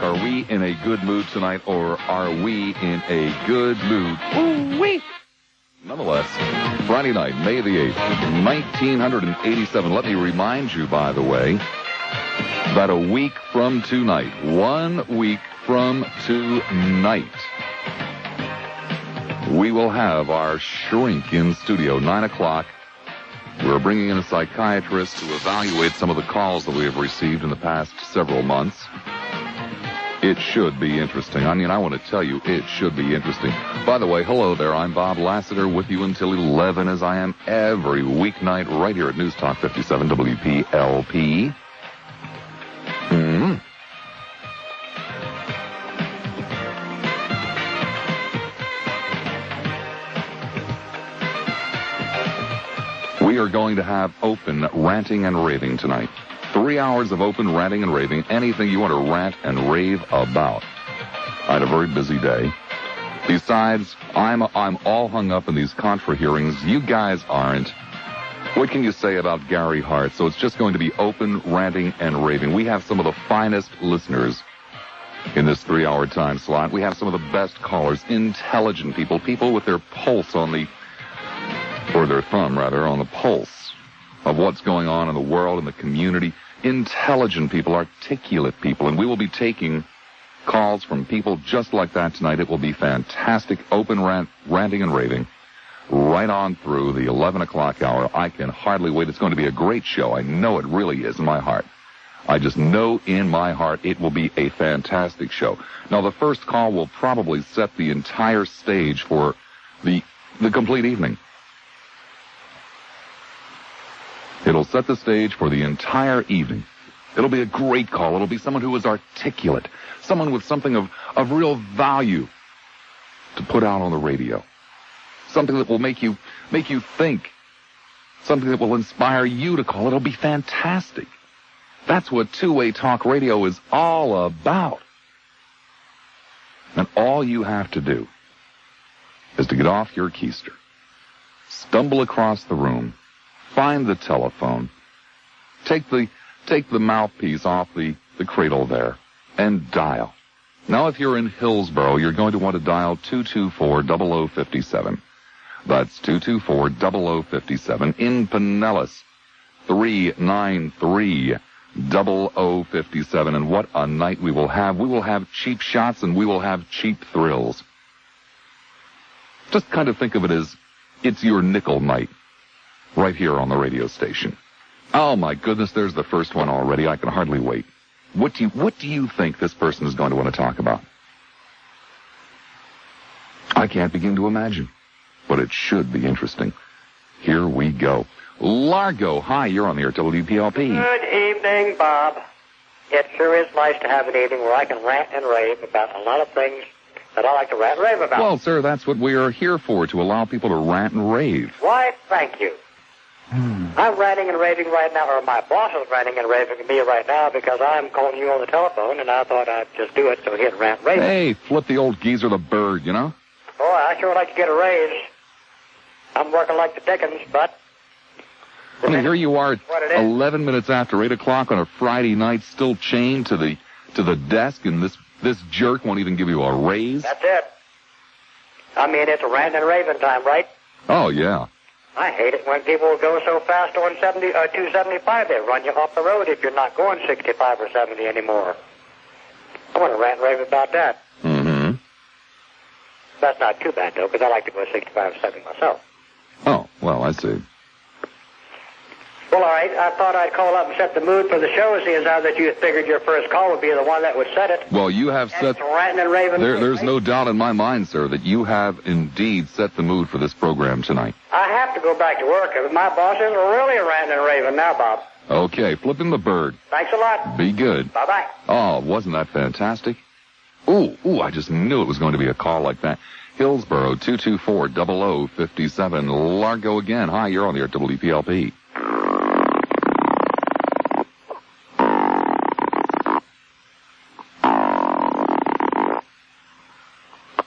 Are we in a good mood tonight, or are we in a good mood? Ooh-wee! Nonetheless, Friday night, May the 8th, 1987. Let me remind you, by the way, that a week from tonight, 1 week from tonight, we will have our shrink in studio, 9 o'clock. We're bringing in a psychiatrist to evaluate some of the calls that we have received in the past several months. It should be interesting. I mean, I want to tell you, it should be interesting. By the way, hello there. I'm Bob Lassiter with you until 11, as I am every weeknight right here at News Talk 57 WPLP. We are going to have open ranting and raving tonight. 3 hours of open ranting and raving, anything you want to rant and rave about. I had a very busy day. Besides, I'm all hung up in these Contra hearings. You guys aren't. What can you say about Gary Hart? So it's just going to be open ranting and raving. We have some of the finest listeners in this 3-hour time slot. We have some of the best callers, intelligent people, people with their pulse on the, or their thumb rather, on the pulse of what's going on in the world, in the community. Intelligent people, articulate people, and we will be taking calls from people just like that tonight. It will be fantastic, open ranting and raving, right on through the 11 o'clock hour. I can hardly wait. It's going to be a great show. I know it really is in my heart. I just know in my heart it will be a fantastic show. Now, the first call will probably set the entire stage for the complete evening. It'll set the stage for the entire evening. It'll be a great call. It'll be someone who is articulate, someone with something of real value to put out on the radio, something that will make you think, something that will inspire you to call. It'll be fantastic. That's what two-way talk radio is all about. And all you have to do is to get off your keister, stumble across the room, find the telephone, take the mouthpiece off the cradle there, and dial. Now, if you're in Hillsborough, you're going to want to dial 224-0057. That's 224-0057. In Pinellas, 393-0057. And what a night we will have. We will have cheap shots and we will have cheap thrills. Just kind of think of it as it's your nickel night. Right here on the radio station. Oh my goodness, there's the first one already. I can hardly wait. What do you think this person is going to want to talk about? I can't begin to imagine, but it should be interesting. Here we go. Largo, hi, you're on the air, WPLP. Good evening, Bob. It sure is nice to have an evening where I can rant and rave about a lot of things that I like to rant and rave about. Well, sir, that's what we are here for, to allow people to rant and rave. Why, thank you. I'm ranting and raving right now, or my boss is ranting and raving at me right now because I'm calling you on the telephone, and I thought I'd just do it so he'd rant and rave. Hey, flip the old geezer the bird, you know? Boy, I sure like to get a raise. I'm working like the Dickens, but... I mean, here you are, 11 minutes after 8 o'clock on a Friday night, still chained to the desk, and this jerk won't even give you a raise? That's it. I mean, it's a rant and raving time, right? Oh, yeah. I hate it when people go so fast on 275, they run you off the road if you're not going 65 or 70 anymore. I want to rant and rave about that. Mm-hmm. That's not too bad, though, because I like to go 65 or 70 myself. Oh, well, I see. Well, all right, I thought I'd call up and set the mood for the show, seeing how that you figured your first call would be the one that would set it. Well, you have set... ranting and raving. There's no doubt in my mind, sir, that you have indeed set the mood for this program tonight. I have to go back to work. My boss is really ranting and raving now, Bob. Okay, flipping the bird. Thanks a lot. Be good. Bye-bye. Oh, wasn't that fantastic? Ooh, I just knew it was going to be a call like that. Hillsborough, 224-0057. Largo again. Hi, you're on the air at WPLP.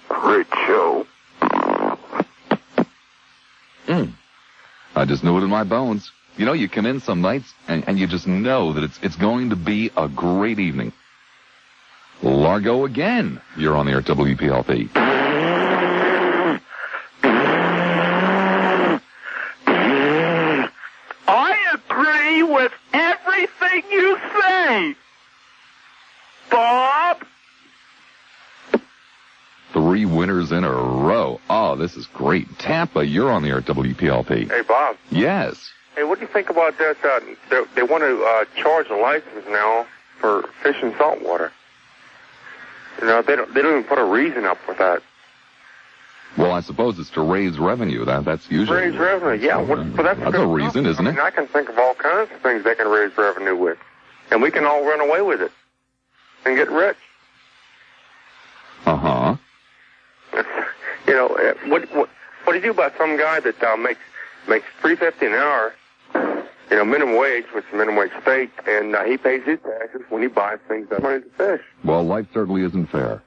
Great show. I just knew it in my bones. You know, you come in some nights and you just know that it's going to be a great evening. Largo again. You're on the air at WPLP. I agree with everything you say, Bob. 3 winners in a row. Oh, this is great. Tampa, you're on the air at WPLP. Hey, Bob. Yes. Hey, what do you think about that? They want to charge a license now for fish and saltwater. You know, they don't even put a reason up with that. Well, I suppose it's to raise revenue. That's usually... Raise revenue, yeah. But that's a reason, isn't it? I mean, I can think of all kinds of things they can raise revenue with. And we can all run away with it and get rich. Uh-huh. You know, what do you do about some guy that makes $3.50 an hour, you know, minimum wage, which is minimum wage state, and he pays his taxes when he buys things that money to fish? Well, life certainly isn't fair.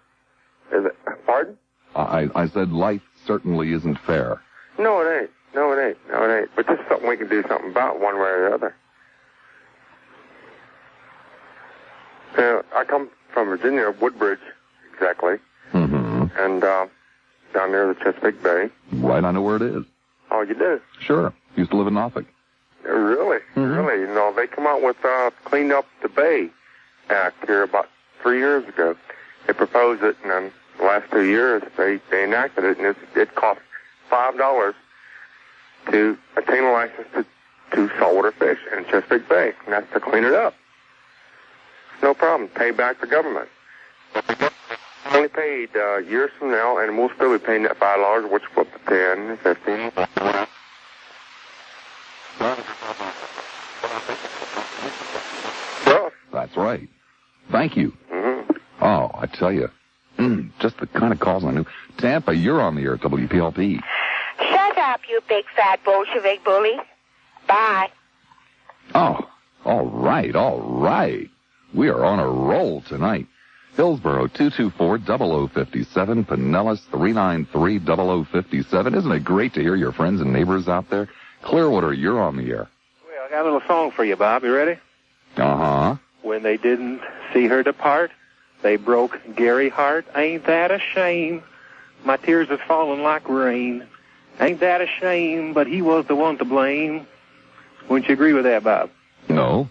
Is it? Pardon? I said life certainly isn't fair. No, it ain't. No, it ain't. No, it ain't. But this is something we can do something about one way or the other. I come from Virginia, Woodbridge, exactly. Mm-hmm. And down near the Chesapeake Bay. Right, I know where it is. Oh, you do? Sure. Used to live in Norfolk. Really? Mm-hmm. Really? You know, they come out with Clean Up the Bay Act here about 3 years ago. They proposed it, and then the last 2 years they enacted it, and it cost $5 to obtain a license to saltwater fish in Chesapeake Bay, and that's to clean it up. No problem. Pay back the government. Only paid years from now, and we'll still be paying that $5, which will up to 10, 15. That's right. Thank you. Mm-hmm. Oh, I tell you, just the kind of calls I knew. Tampa, you're on the air at WPLP. Shut up, you big fat Bolshevik bully. Bye. Oh, all right, all right. We are on a roll tonight. Hillsborough 224-0057, Pinellas 393-0057. Isn't it great to hear your friends and neighbors out there? Clearwater, you're on the air. Well, I got a little song for you, Bob. You ready? Uh-huh. When they didn't see her depart, they broke Gary Hart. Ain't that a shame? My tears have fallen like rain. Ain't that a shame? But he was the one to blame. Wouldn't you agree with that, Bob? No.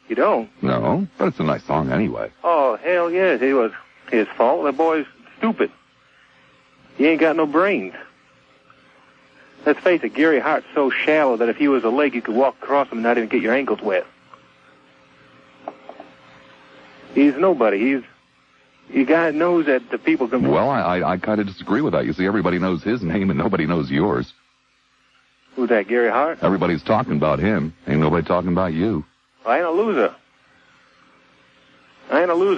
You don't? No, but it's a nice song anyway. Oh, hell yes. It was his fault. The boy's stupid. He ain't got no brains. Let's face it, Gary Hart's so shallow that if he was a lake, you could walk across him and not even get your ankles wet. He's nobody. You guys knows that the people can... Well, I kind of disagree with that. You see, everybody knows his name and nobody knows yours. Who's that, Gary Hart? Everybody's talking about him. Ain't nobody talking about you. I ain't a loser.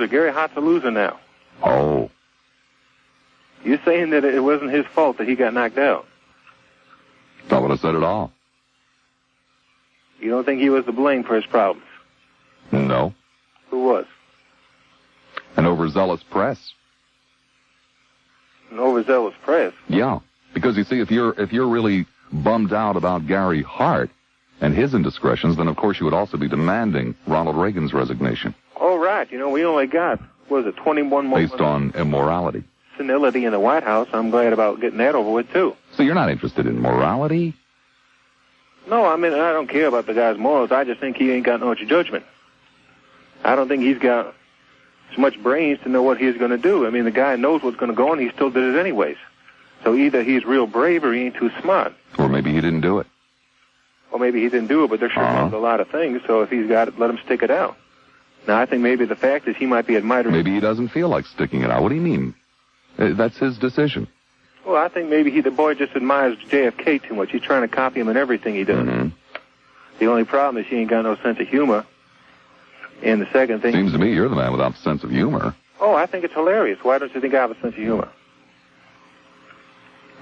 Gary Hart's a loser now. Oh. You're saying that it wasn't his fault that he got knocked out. Not what I said at all. You don't think he was to blame for his problems? No. Who was? An overzealous press. An overzealous press? Yeah. Because you see, if you're really bummed out about Gary Hart and his indiscretions, then of course you would also be demanding Ronald Reagan's resignation. Oh, right. You know, we only got, 21 more... Based on immorality. Senility in the White House. I'm glad about getting that over with, too. So you're not interested in morality? No, I mean, I don't care about the guy's morals. I just think he ain't got much judgment. I don't think he's got so much brains to know what he's going to do. I mean, the guy knows what's going to go on. He still did it anyways. So either he's real brave or he ain't too smart. Or maybe he didn't do it. Or maybe he didn't do it, but there sure comes a lot of things. So if he's got it, let him stick it out. Now, I think maybe the fact is he might be admired. Maybe he doesn't feel like sticking it out. What do you mean? That's his decision. Well, I think maybe the boy just admires JFK too much. He's trying to copy him in everything he does. Mm-hmm. The only problem is he ain't got no sense of humor. And the second thing... Seems to me you're the man without a sense of humor. Oh, I think it's hilarious. Why don't you think I have a sense of humor?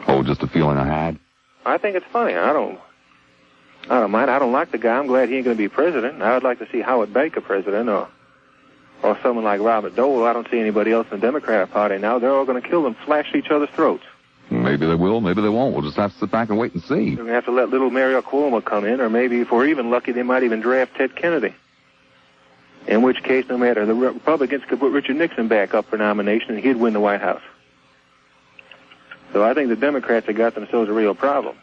Oh, just a feeling I had? I think it's funny. I don't mind. I don't like the guy. I'm glad he ain't going to be president. I would like to see Howard Baker president or someone like Robert Dole. I don't see anybody else in the Democratic Party now. They're all going to kill them, slash each other's throats. Maybe they will, maybe they won't. We'll just have to sit back and wait and see. They're going to have to let little Mary Cuomo come in, or maybe if we're even lucky, they might even draft Ted Kennedy. In which case, no matter, the Republicans could put Richard Nixon back up for nomination and he'd win the White House. So I think the Democrats have got themselves a real problem.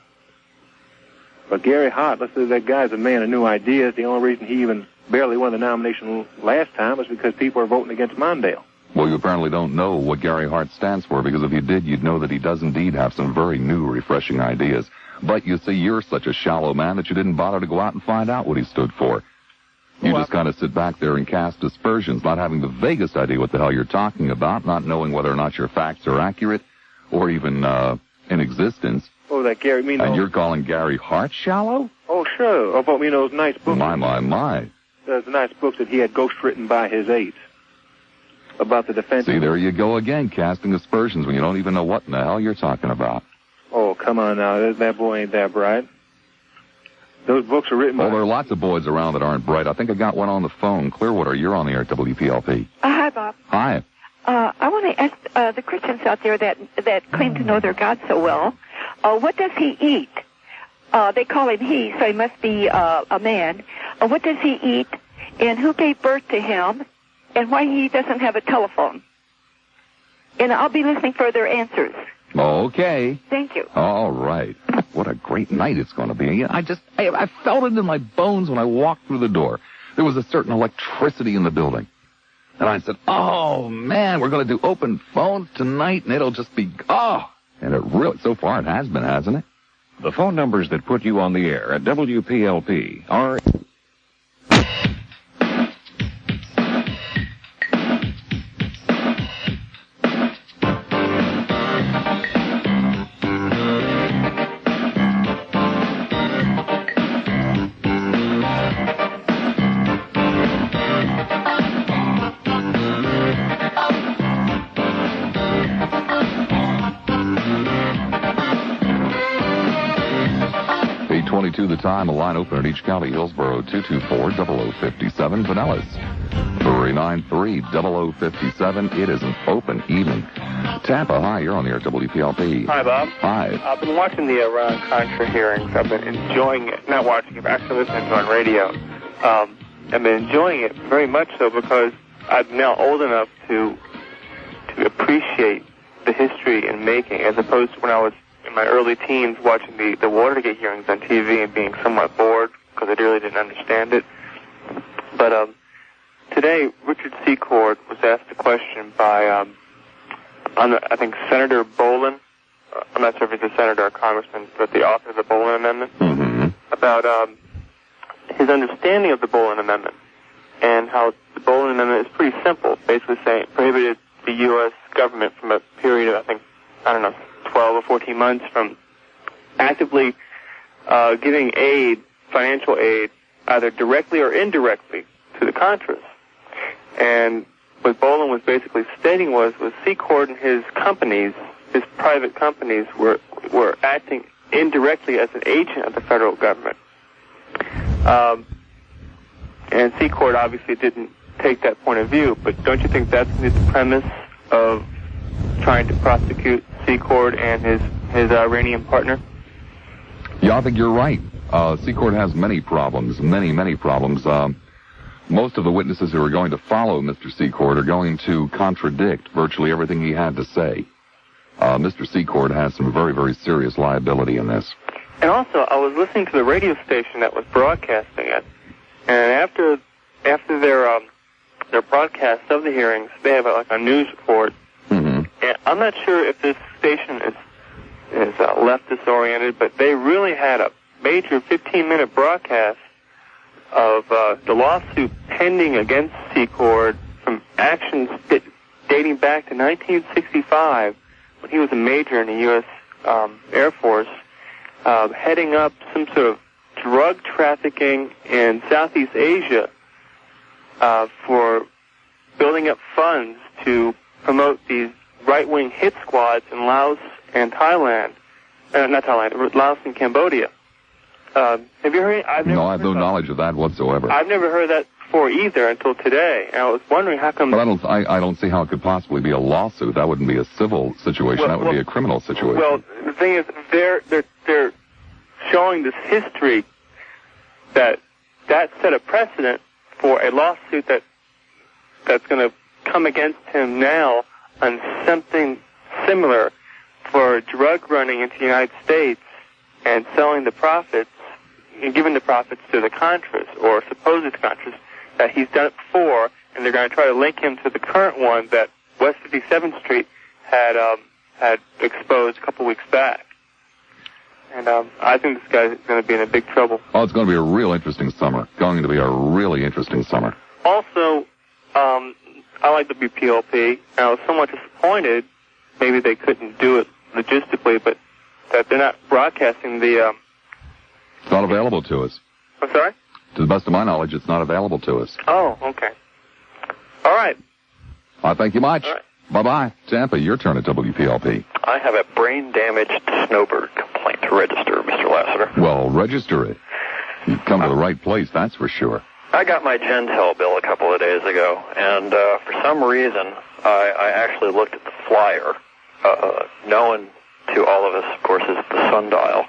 But Gary Hart, let's say that guy's a man of new ideas. The only reason he even barely won the nomination last time was because people are voting against Mondale. Well, you apparently don't know what Gary Hart stands for, because if you did, you'd know that he does indeed have some very new, refreshing ideas. But you see, you're such a shallow man that you didn't bother to go out and find out what he stood for. You just kind of sit back there and cast aspersions, not having the vaguest idea what the hell you're talking about, not knowing whether or not your facts are accurate or even in existence. Oh, that Gary Mino. And you're calling Gary Hart shallow? Oh, sure. About those nice books. My. Those nice books that he had ghostwritten by his aides about the defense. See, there you go again, casting aspersions when you don't even know what in the hell you're talking about. Oh, come on now. That boy ain't that bright. Those books are written by... Well, there are lots of boys around that aren't bright. I think I got one on the phone. Clearwater, you're on the air at WPLP. Hi, Bob. Hi. I want to ask the Christians out there that claim to know their God so well, what does he eat? They call him he, so he must be a man. What does he eat, and who gave birth to him, and why he doesn't have a telephone? And I'll be listening for their answers. Okay. Thank you. All right. What a great night it's going to be. I felt it in my bones when I walked through the door. There was a certain electricity in the building. And I said, oh, man, we're going to do open phones tonight, and it'll just be, And it really, so far it has been, hasn't it? The phone numbers that put you on the air at WPLP are... The time, a line open at each county, Hillsborough 224-0057, Pinellas 393-0057. It is an open evening. Tampa, hi, you're on the air at WPLP. Hi, Bob. Hi. I've been watching the Iran-Contra hearings. I've been enjoying it. Not watching it, but actually listening to it on radio. I've been enjoying it very much so because I'm now old enough to appreciate the history in making, as opposed to when I was in my early teens watching the Watergate hearings on TV and being somewhat bored because I really didn't understand it. But today, Richard Secord was asked a question by, I think, Senator Bolin. I'm not sure if he's a senator or congressman, but the author of the Bolin Amendment, about his understanding of the Bolin Amendment and how the Bolin Amendment is pretty simple, basically saying it prohibited the U.S. government from a period of, 12 or 14 months from actively giving aid, financial aid, either directly or indirectly to the Contras. And what Bolin was basically stating was Secord and his companies, his private companies, were acting indirectly as an agent of the federal government. And Secord obviously didn't take that point of view, but don't you think that's the premise of trying to prosecute Secord and his Iranian partner? Yeah, I think you're right. Secord has many problems, many problems. Most of the witnesses who are going to follow Mr. Secord are going to contradict virtually everything he had to say. Mr. Secord has some very, very serious liability in this. And also, I was listening to the radio station that was broadcasting it, and after their broadcast of the hearings, they have a news report. And I'm not sure if this station is leftist oriented, but they really had a major 15-minute broadcast of the lawsuit pending against Secord from actions dating back to 1965 when he was a major in the U.S. Air Force, heading up some sort of drug trafficking in Southeast Asia for building up funds to promote these right-wing hit squads in Laos and Thailand. Laos and Cambodia. Have you heard? No, I have no knowledge of that whatsoever. I've never heard that before either until today. And I was wondering how come... But I don't see how it could possibly be a lawsuit. That wouldn't be a civil situation. That would be a criminal situation. Well, the thing is, they're showing this history that set a precedent for a lawsuit that's going to come against him now on something similar for drug running into the United States and selling the profits and giving the profits to the Contras, or supposed Contras, that he's done it before, and they're going to try to link him to the current one that West 57th Street had exposed a couple weeks back. And I think this guy is going to be in a big trouble. Oh, it's going to be a real interesting summer. Going to be a really interesting summer. Also, I like the WPLP, and I was somewhat disappointed. Maybe they couldn't do it logistically, but that they're not broadcasting the... It's not available to us. I'm sorry? To the best of my knowledge, it's not available to us. Oh, okay. All right. I thank you much. All right. Bye-bye. Tampa, your turn at WPLP. I have a brain-damaged snowbird complaint to register, Mr. Lassiter. Well, register it. You've come to the right place, that's for sure. I got my Gentel bill a couple of days ago, and for some reason, I actually looked at the flyer, known to all of us, of course, as the sundial.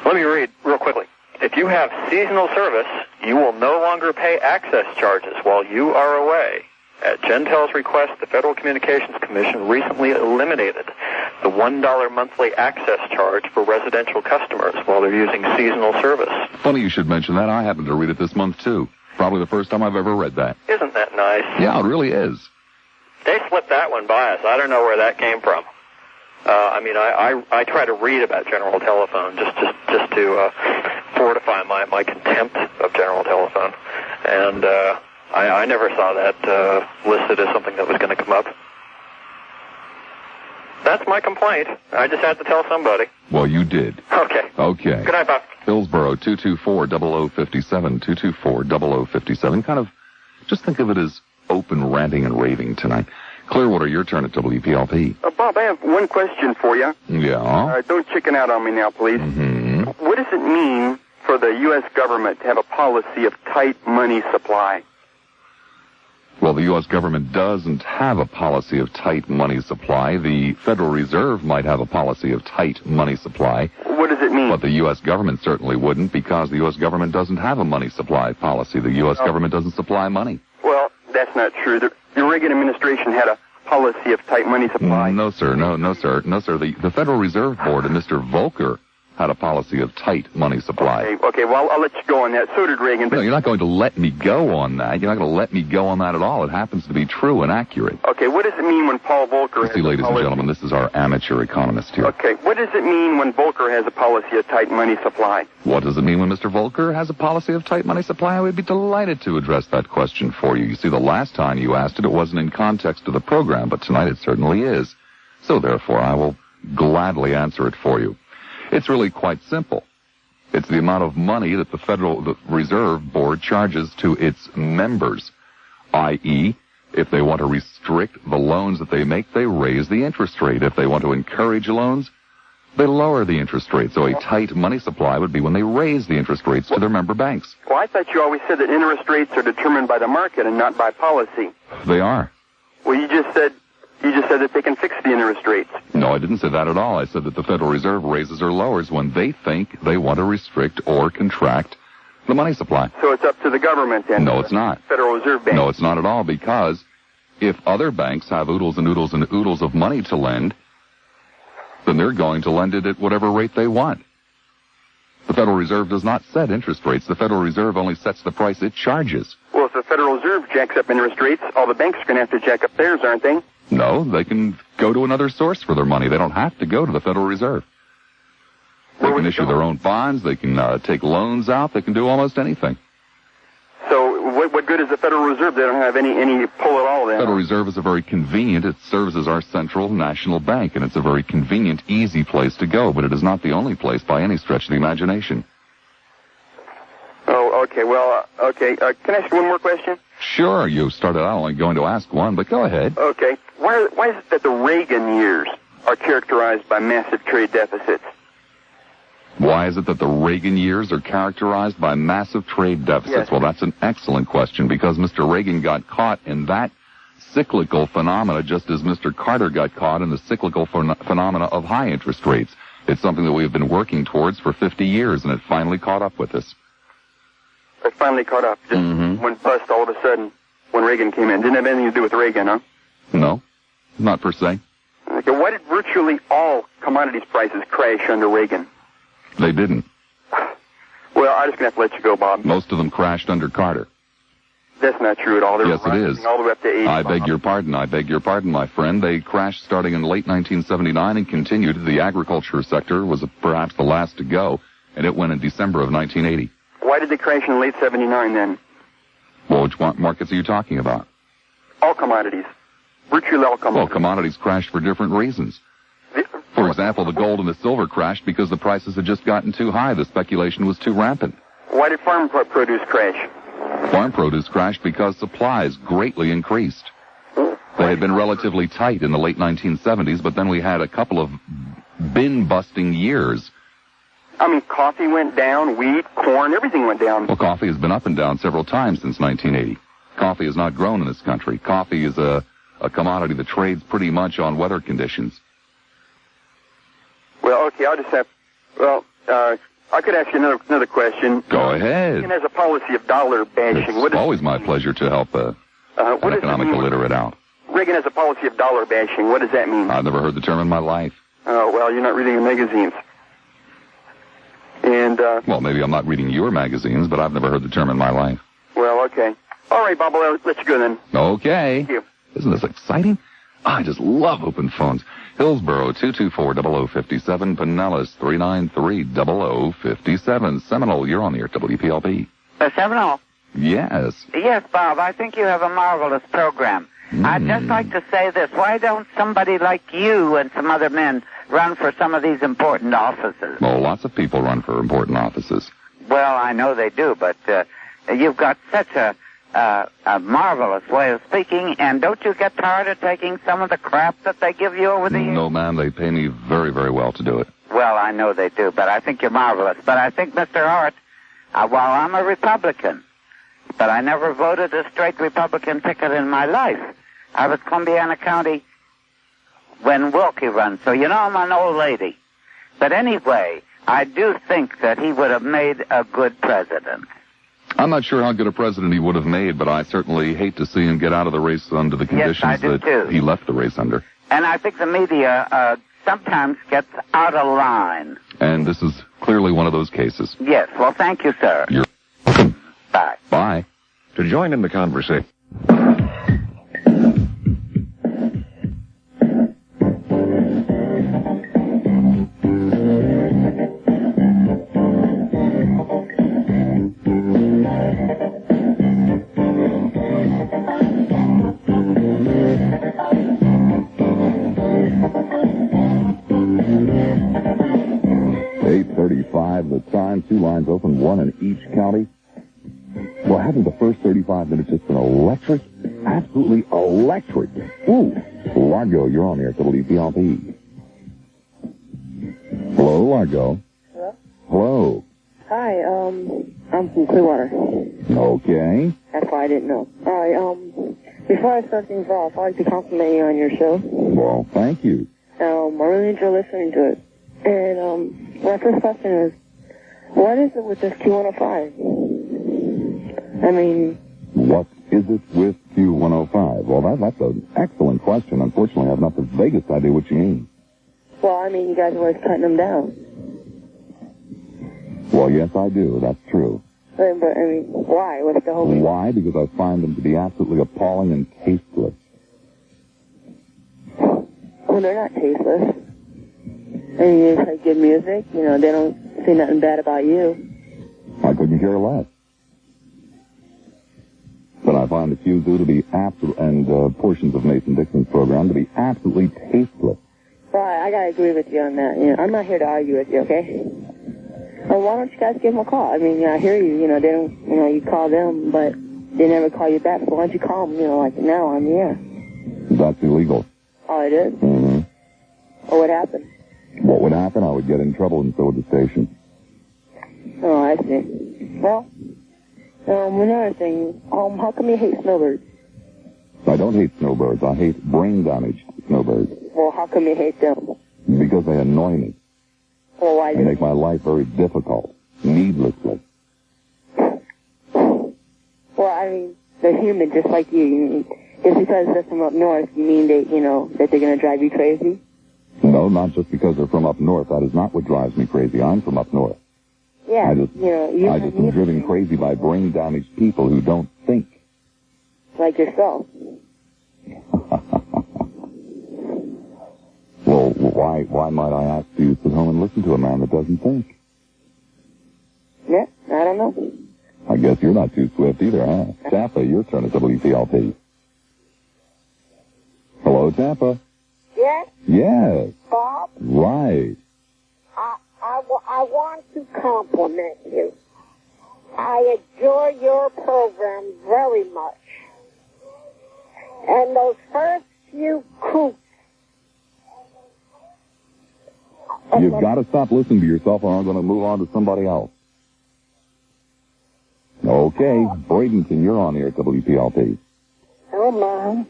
Let me read real quickly. If you have seasonal service, you will no longer pay access charges while you are away. At Gentel's request, the Federal Communications Commission recently eliminated the $1 monthly access charge for residential customers while they're using seasonal service. Funny you should mention that. I happened to read it this month, too. Probably the first time I've ever read that. Isn't that nice? Yeah, it really is. They slipped that one by us. I don't know where that came from. I try to read about General Telephone just to fortify my contempt of General Telephone, and I never saw that listed as something that was going to come up. That's my complaint. I just had to tell somebody. Well, you did. Okay. Okay. Good night, Bob. Hillsborough, 224-0057, 224-0057. Kind of, just think of it as open ranting and raving tonight. Clearwater, your turn at WPLP. Bob, I have one question for you. Yeah? Don't chicken out on me now, please. Mm-hmm. What does it mean for the U.S. government to have a policy of tight money supply? Well, the U.S. government doesn't have a policy of tight money supply. The Federal Reserve might have a policy of tight money supply. What does it mean? But the U.S. government certainly wouldn't, because the U.S. government doesn't have a money supply policy. The U.S. government doesn't supply money. Well, that's not true. The Reagan administration had a policy of tight money supply. No, sir. No, sir. The Federal Reserve Board and Mr. Volcker had a policy of tight money supply. Okay, well, I'll let you go on that. So did Reagan. But... No, you're not going to let me go on that. You're not going to let me go on that at all. It happens to be true and accurate. Okay, what does it mean when Paul Volcker has ladies and gentlemen, this is our amateur economist here. Okay, what does it mean when Volcker has a policy of tight money supply? What does it mean when Mr. Volcker has a policy of tight money supply? I would be delighted to address that question for you. You see, the last time you asked it, it wasn't in context of the program, but tonight it certainly is. So therefore, I will gladly answer it for you. It's really quite simple. It's the amount of money that the Federal Reserve Board charges to its members, i.e., if they want to restrict the loans that they make, they raise the interest rate. If they want to encourage loans, they lower the interest rate. So a tight money supply would be when they raise the interest rates to their member banks. Well, I thought you always said that interest rates are determined by the market and not by policy. They are. Well, you just said that they can fix the interest rates. No, I didn't say that at all. I said that the Federal Reserve raises or lowers when they think they want to restrict or contract the money supply. So it's up to the government and no, it's not. Federal Reserve Bank. No, it's not at all, because if other banks have oodles and oodles and oodles of money to lend, then they're going to lend it at whatever rate they want. The Federal Reserve does not set interest rates. The Federal Reserve only sets the price it charges. Well, if the Federal Reserve jacks up interest rates, all the banks are going to have to jack up theirs, aren't they? No, they can go to another source for their money. They don't have to go to the Federal Reserve. They can issue their own bonds. They can take loans out. They can do almost anything. So what good is the Federal Reserve? They don't have any pull at all then. The Federal Reserve is a very convenient. It serves as our central national bank, and it's a very convenient, easy place to go, but it is not the only place by any stretch of the imagination. Oh, okay. Well, okay. Can I ask you one more question? Sure. You started out only going to ask one, but go ahead. Okay. Why is it that the Reagan years are characterized by massive trade deficits? Why is it that the Reagan years are characterized by massive trade deficits? Yes. Well, that's an excellent question, because Mr. Reagan got caught in that cyclical phenomena just as Mr. Carter got caught in the cyclical phenomena of high interest rates. It's something that we have been working towards for 50 years, and it finally caught up with us. It finally caught up. Just went bust all of a sudden when Reagan came in. Didn't have anything to do with Reagan, huh? No, not per se. Okay, why did virtually all commodities prices crash under Reagan? They didn't. Well, I'm just going to have to let you go, Bob. Most of them crashed under Carter. That's not true at all. They Yes, were it is. all the way up to 80. I beg your pardon. I beg your pardon, my friend. They crashed starting in late 1979 and continued. The agriculture sector was perhaps the last to go, and it went in December of 1980. Why did they crash in late 79 then? Well, which markets are you talking about? All commodities. Virtually all commodities. Well, commodities crashed for different reasons. For example, the gold and the silver crashed because the prices had just gotten too high. The speculation was too rampant. Why did farm produce crash? Farm produce crashed because supplies greatly increased. They had been relatively tight in the late 1970s, but then we had a couple of bin-busting years. I mean, coffee went down, wheat, corn, everything went down. Well, coffee has been up and down several times since 1980. Coffee has not grown in this country. Coffee is a commodity that trades pretty much on weather conditions. Well, okay, I'll just have... Well, I could ask you another question. Go ahead. Reagan has a policy of dollar bashing. It's always my pleasure to help an economic illiterate out. Reagan has a policy of dollar bashing. What does that mean? I've never heard the term in my life. Oh, well, you're not reading the magazines. And, well, maybe I'm not reading your magazines, but I've never heard the term in my life. Well, okay. All right, Bob, I'll let you go then. Okay. Thank you. Isn't this exciting? I just love open phones. Hillsboro, 224-0057. Pinellas, 393-0057. Seminole, you're on the air, WPLP. Seminole? Yes. Yes, Bob, I think you have a marvelous program. I'd just like to say this. Why don't somebody like you and some other men run for some of these important offices? Well, lots of people run for important offices. Well, I know they do, but you've got such a marvelous way of speaking, and don't you get tired of taking some of the crap that they give you over the years? No, ma'am, they pay me very, very well to do it. Well, I know they do, but I think you're marvelous. But I think, Mr. Hart, while I'm a Republican, but I never voted a straight Republican ticket in my life. I was Columbiana County when Wilkie runs, so you know I'm an old lady. But anyway, I do think that he would have made a good president. I'm not sure how good a president he would have made, but I certainly hate to see him get out of the race under the conditions that he left the race under. And I think the media sometimes gets out of line. And this is clearly one of those cases. Yes. Well, thank you, sir. You're welcome. Bye. Bye. To join in the conversation. The time, 2 lines open, 1 in each county. Well, hasn't the first 35 minutes just been electric? Absolutely electric. Ooh. Largo, you're on the air at WPLP. Hello, Largo. Hello? Hello. Hi, I'm from Clearwater. Okay. That's why I didn't know. All right, before I start things off, I'd like to compliment you on your show. Well, thank you. I really enjoy listening to it. And, my first question is, what is it with this Q105? I mean... What is it with Q105? Well, that's an excellent question. Unfortunately, I have not the vaguest idea what you mean. Well, I mean, you guys are always cutting them down. Well, yes, I do. That's true. But I mean, why? What's the whole reason? Why? Because I find them to be absolutely appalling and tasteless. Well, they're not tasteless. I mean, you play good music. You know, they don't say nothing bad about you. I couldn't care less. But I find the Q-Zoo to be and portions of Mason Dixon's program to be absolutely tasteless. Well, I gotta agree with you on that. You know, I'm not here to argue with you, okay? Well, why don't you guys give them a call? I mean, I hear you. You know, they don't. You know, you call them, but they never call you back. So why don't you call them? You know, like now on the air. That's illegal. Oh, it is? Mm-hmm. Well, what happened? What would happen? I would get in trouble, and so would the station. Oh, I see. Well, another thing, how come you hate snowbirds? I don't hate snowbirds. I hate brain-damaged snowbirds. Well, how come you hate them? Because they annoy me. Well, why They make my life very difficult, needlessly. Well, I mean, they're human just like you. Just because they're from up north, you mean that, that they're going to drive you crazy? No, not just because they're from up north. That is not what drives me crazy. I'm from up north. Yeah, I just am driven crazy by brain-damaged people who don't think. Like yourself. Well, why might I ask you to sit home and listen to a man that doesn't think? Yeah, I don't know. I guess you're not too swift either, huh? Tampa, your turn at WPLP. Hello, Tampa. Yes? Yes. Bob? Right. I want to compliment you. I enjoy your program very much. And those first few coops. You've got to stop listening to yourself or I'm going to move on to somebody else. Okay, Bradenton, you're on here at WPLP. Hello, Mom.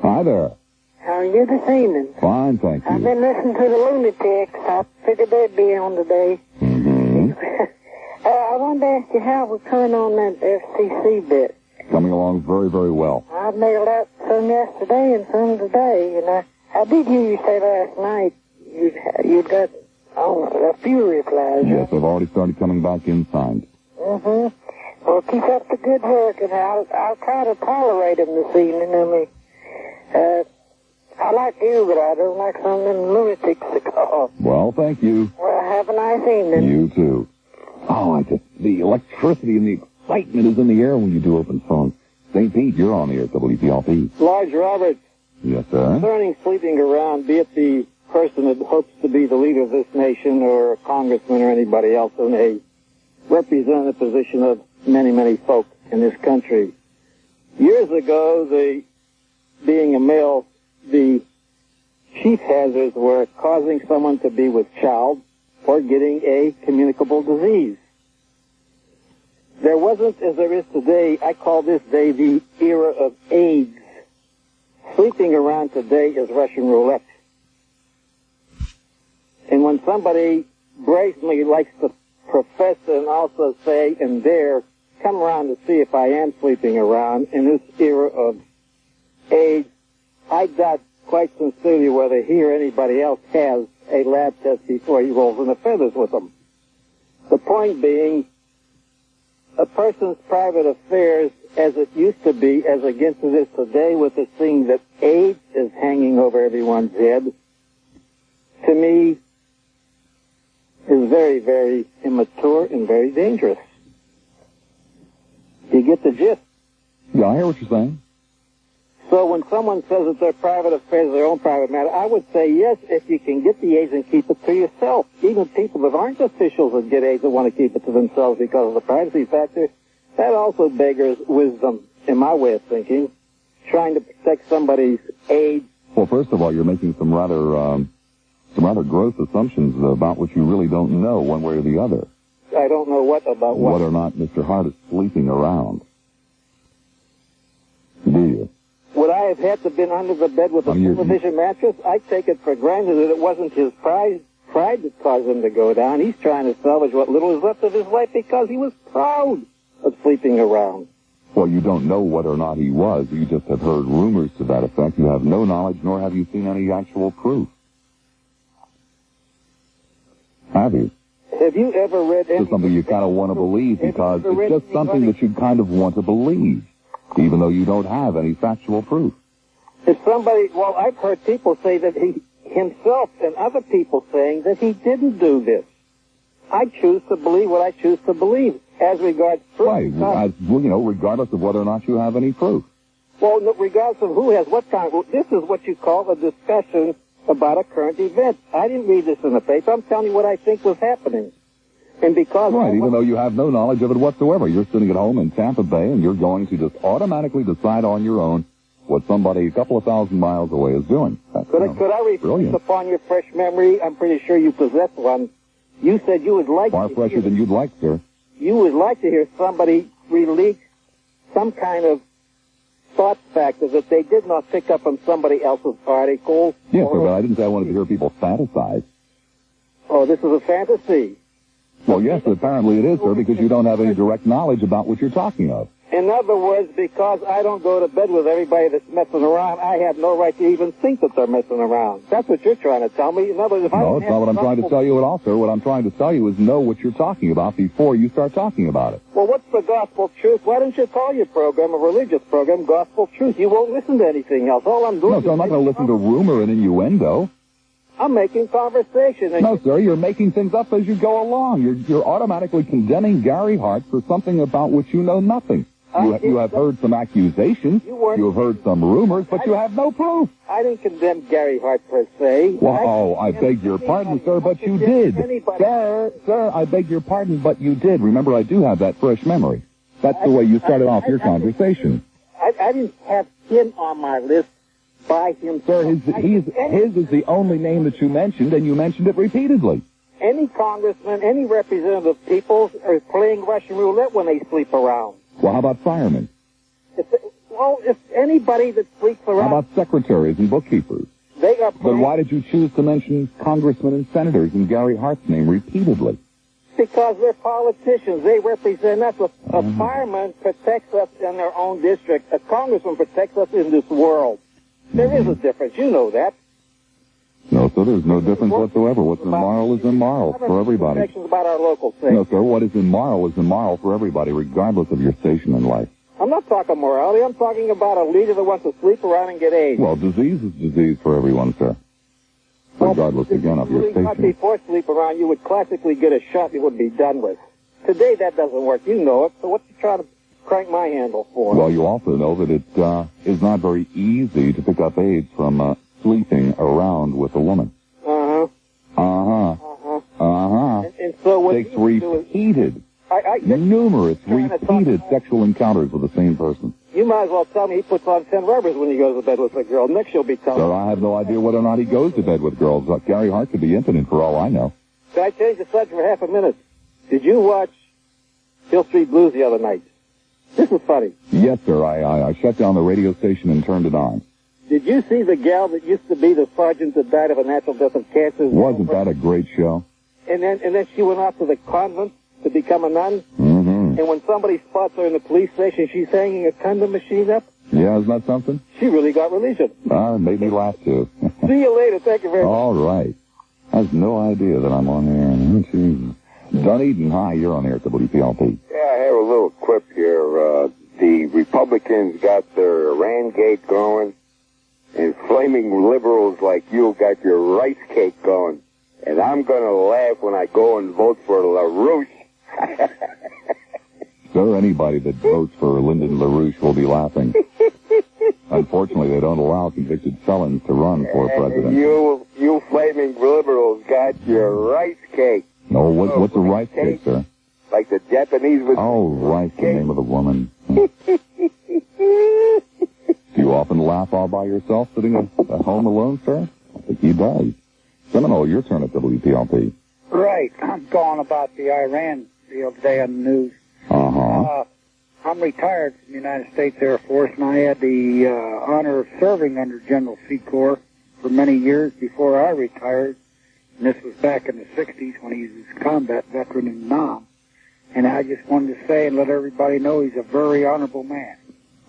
Hi there. How are you this evening? Fine, thank you. I've been listening to the Lunatics. I figured they'd be on today. Mm-hmm. I wanted to ask you how we're coming on that FCC bit. Coming along very, very well. I mailed out some yesterday and some today, and I did hear you say last night you'd got a few replies. Yes, I've already started coming back in signed. Mm-hmm. Well, keep up the good work, and I'll try to tolerate them this evening. I mean, I like you, but I don't like some of them lunatics to call. Well, thank you. Well, have a nice evening. You too. Oh, the electricity and the excitement is in the air when you do open phones. St. Pete, you're on the air at WPLP. Large Roberts. Yes, sir. Concerning sleeping around, be it the person that hopes to be the leader of this nation or a congressman or anybody else in a representative position of many, many folk in this country. Years ago, being a male, the chief hazards were causing someone to be with child or getting a communicable disease. There wasn't, as there is today, I call this day the era of AIDS. Sleeping around today is Russian roulette. And when somebody brazenly likes to profess and also say and dare come around to see if I am sleeping around in this era of AIDS, I doubt quite sincerely whether he or anybody else has a lab test before he rolls in the feathers with them. The point being, a person's private affairs, as it used to be, as against it is today, with the thing that AIDS is hanging over everyone's head, to me, is very, very immature and very dangerous. You get the gist? Yeah, I hear what you're saying. So when someone says that their private affairs are their own private matter, I would say yes, if you can get the AIDS and keep it to yourself. Even people that aren't officials that get AIDS that want to keep it to themselves because of the privacy factor, that also beggars wisdom, in my way of thinking, trying to protect somebody's AIDS. Well, first of all, you're making some rather gross assumptions about what you really don't know one way or the other. I don't know what about what. Whether or not Mr. Hart is sleeping around. Do you? Would I have had to been under the bed with a television mattress? I take it for granted that it wasn't his pride that caused him to go down. He's trying to salvage what little is left of his life because he was proud of sleeping around. Well, you don't know whether or not he was. You just have heard rumors to that effect. You have no knowledge, nor have you seen any actual proof. Have you? Have you ever read any... It's something you kind of want to believe because it's just something that you kind of want to believe, even though you don't have any factual proof. If somebody... Well, I've heard people say that he himself and other people saying that he didn't do this. I choose to believe what I choose to believe as regards proof. Right, regardless of whether or not you have any proof. Well, regardless of who has what kind... Well, this is what you call a discussion about a current event. I didn't read this in the paper. I'm telling you what I think was happening. And because... Right, even though you have no knowledge of it whatsoever. You're sitting at home in Tampa Bay, and you're going to just automatically decide on your own what somebody a couple of thousand miles away is doing. Could I reflect upon your fresh memory? I'm pretty sure you possess one. You said you would like Far fresher than you'd like, sir. You would like to hear somebody release some kind of thought factor that they did not pick up from somebody else's article. Yes, sir, but I didn't say I wanted to hear people fantasize. Oh, this is a fantasy. Well, yes, apparently it is, sir, because you don't have any direct knowledge about what you're talking of. In other words, because I don't go to bed with everybody that's messing around, I have no right to even think that they're messing around. That's what you're trying to tell me. In other words, if I No, it's not what I'm trying to tell you at all, sir. What I'm trying to tell you is know what you're talking about before you start talking about it. Well, what's the gospel truth? Why don't you call your program, a religious program, Gospel Truth? You won't listen to anything else. All I'm doing No, sir, I'm not going to listen to rumor and innuendo. I'm making conversation. No, sir, you're making things up as you go along. You're automatically condemning Gary Hart for something about which you know nothing. You have heard some accusations, you have heard some rumors, but you have no proof. I didn't condemn Gary Hart per se. Well, I beg your pardon, sir, but you did. Sir, I beg your pardon, but you did. Remember, I do have that fresh memory. That's the way you started off your conversation. I didn't have him on my list by himself. Sir, his is the only name that you mentioned, and you mentioned it repeatedly. Any congressman, any representative people are playing Russian roulette when they sleep around. Well, how about firemen? If anybody that sleeps around... How about secretaries and bookkeepers? They are playing... Then why did you choose to mention congressmen and senators in Gary Hart's name repeatedly? Because they're politicians. They represent us. A fireman protects us in their own district. A congressman protects us in this world. There is a difference. You know that. No, sir, there's no difference whatsoever. What's immoral is immoral for everybody. About our local thing. No, sir, what is immoral for everybody, regardless of your station in life. I'm not talking morality. I'm talking about a leader that wants to sleep around and get AIDS. Well, disease is disease for everyone, sir. Regardless, again, of your station. Before sleep around, you would classically get a shot you would be done with. Today, that doesn't work. You know it. So what you trying to crank my handle for? Well, you also know that it is not very easy to pick up AIDS from sleeping around with a woman. And so what takes repeated, numerous repeated sexual encounters with the same person. You might as well tell me he puts on 10 rubbers when he goes to bed with a girl. Next you'll be telling me. Sir, I have no idea whether or not he goes to bed with girls. Gary Hart could be impotent for all I know. Can I change the subject for half a minute? Did you watch Hill Street Blues the other night? This is funny. Yes, sir. I shut down the radio station and turned it on. Did you see the gal that used to be the sergeant that died of a natural death of cancer? Wasn't that a great show? And then she went off to the convent to become a nun. Mm-hmm. And when somebody spots her in the police station, she's hanging a condom machine up. Yeah, isn't that something? She really got religion. It made me laugh, too. See you later. Thank you very much. All right. I have no idea that I'm on air. Dunedin, hi, you're on air at WPLP. Yeah, I have a little clip here. The Republicans got their Iran gate going, and flaming liberals like you got your rice cake going. And I'm going to laugh when I go and vote for LaRouche. Sir, anybody that votes for Lyndon LaRouche will be laughing. Unfortunately, they don't allow convicted felons to run for president. You flaming liberals got your rice cake. No, what's a rice cake, sir? Like the Japanese would... Oh, rice, the name of the woman. Do you often laugh all by yourself sitting at home alone, sir? I think he does. Seminole, your turn at WPLP. Right. I'm calling about the Iran the other day on the news. I'm retired from the United States Air Force, and I had the honor of serving under General C. Corps for many years before I retired. And this was back in the 60s when he was a combat veteran in Nam. And I just wanted to say and let everybody know he's a very honorable man.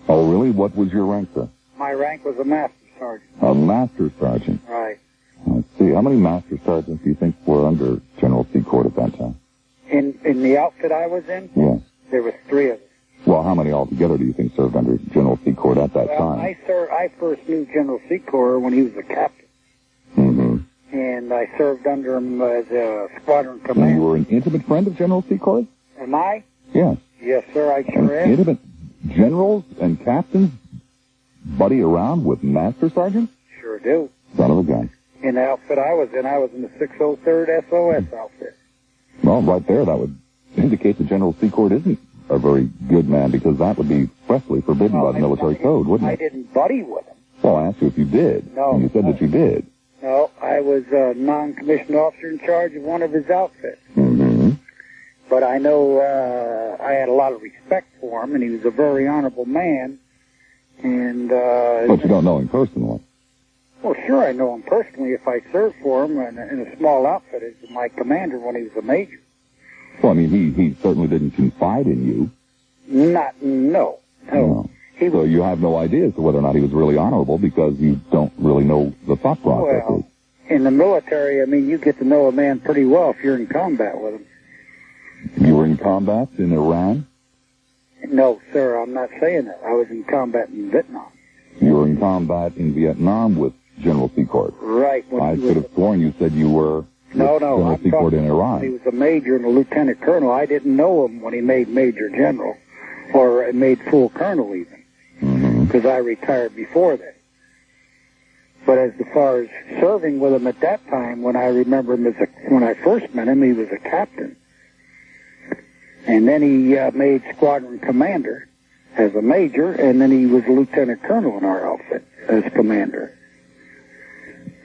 Oh, really? What was your rank, sir? My rank was a master sergeant. A master sergeant? Right. Let's see. How many master sergeants do you think were under General C. Corps at that time? In the outfit I was in? Yes. There was 3 of us. Well, how many altogether do you think served under General C. Corps at that time? I first knew General C. Corps when he was a captain. Mm-hmm. And I served under him as a squadron commander. And you were an intimate friend of General C. Corps? Am I? Yes. Yes, sir, I sure am. Intimate generals and captains buddy around with master sergeants? Sure do. Son of a gun. In the outfit I was in the 603rd SOS outfit. Well, right there, that would indicate that General C. Corps isn't a very good man, because that would be expressly forbidden by the military code, wouldn't it? I didn't buddy with him. Well, I asked you if you did. No. And you said that you did. No, I was a non-commissioned officer in charge of one of his outfits. but I know I had a lot of respect for him, and he was a very honorable man. And but you don't know him personally. Well, sure, I know him personally if I served for him in a small outfit as my commander when he was a major. Well, I mean, he certainly didn't confide in you. No. So you have no idea as to whether or not he was really honorable because you don't really know the thought process. Well, in the military, I mean, you get to know a man pretty well if you're in combat with him. You were in combat in Iran? No, sir, I'm not saying that. I was in combat in Vietnam. You were in combat in Vietnam with General Secord. Right. I could have sworn you said you were General Secord in Iran. He was a major and a lieutenant colonel. I didn't know him when he made major general or made full colonel even because I retired before that. But as far as serving with him at that time, when I remember him when I first met him, he was a captain. And then he made squadron commander as a major, and then he was a lieutenant colonel in our outfit as commander.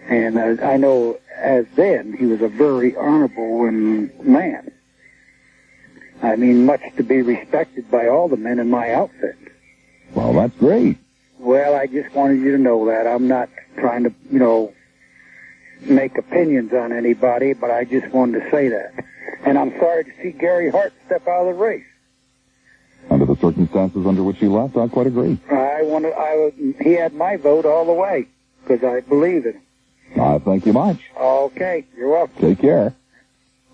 And I know as then, he was a very honorable man. I mean, much to be respected by all the men in my outfit. Well, that's great. Well, I just wanted you to know that. I'm not trying to, make opinions on anybody, but I just wanted to say that. And I'm sorry to see Gary Hart step out of the race. Under the circumstances under which he left, I quite agree. He had my vote all the way, because I believe in him. Thank you much. Okay, you're welcome. Take care.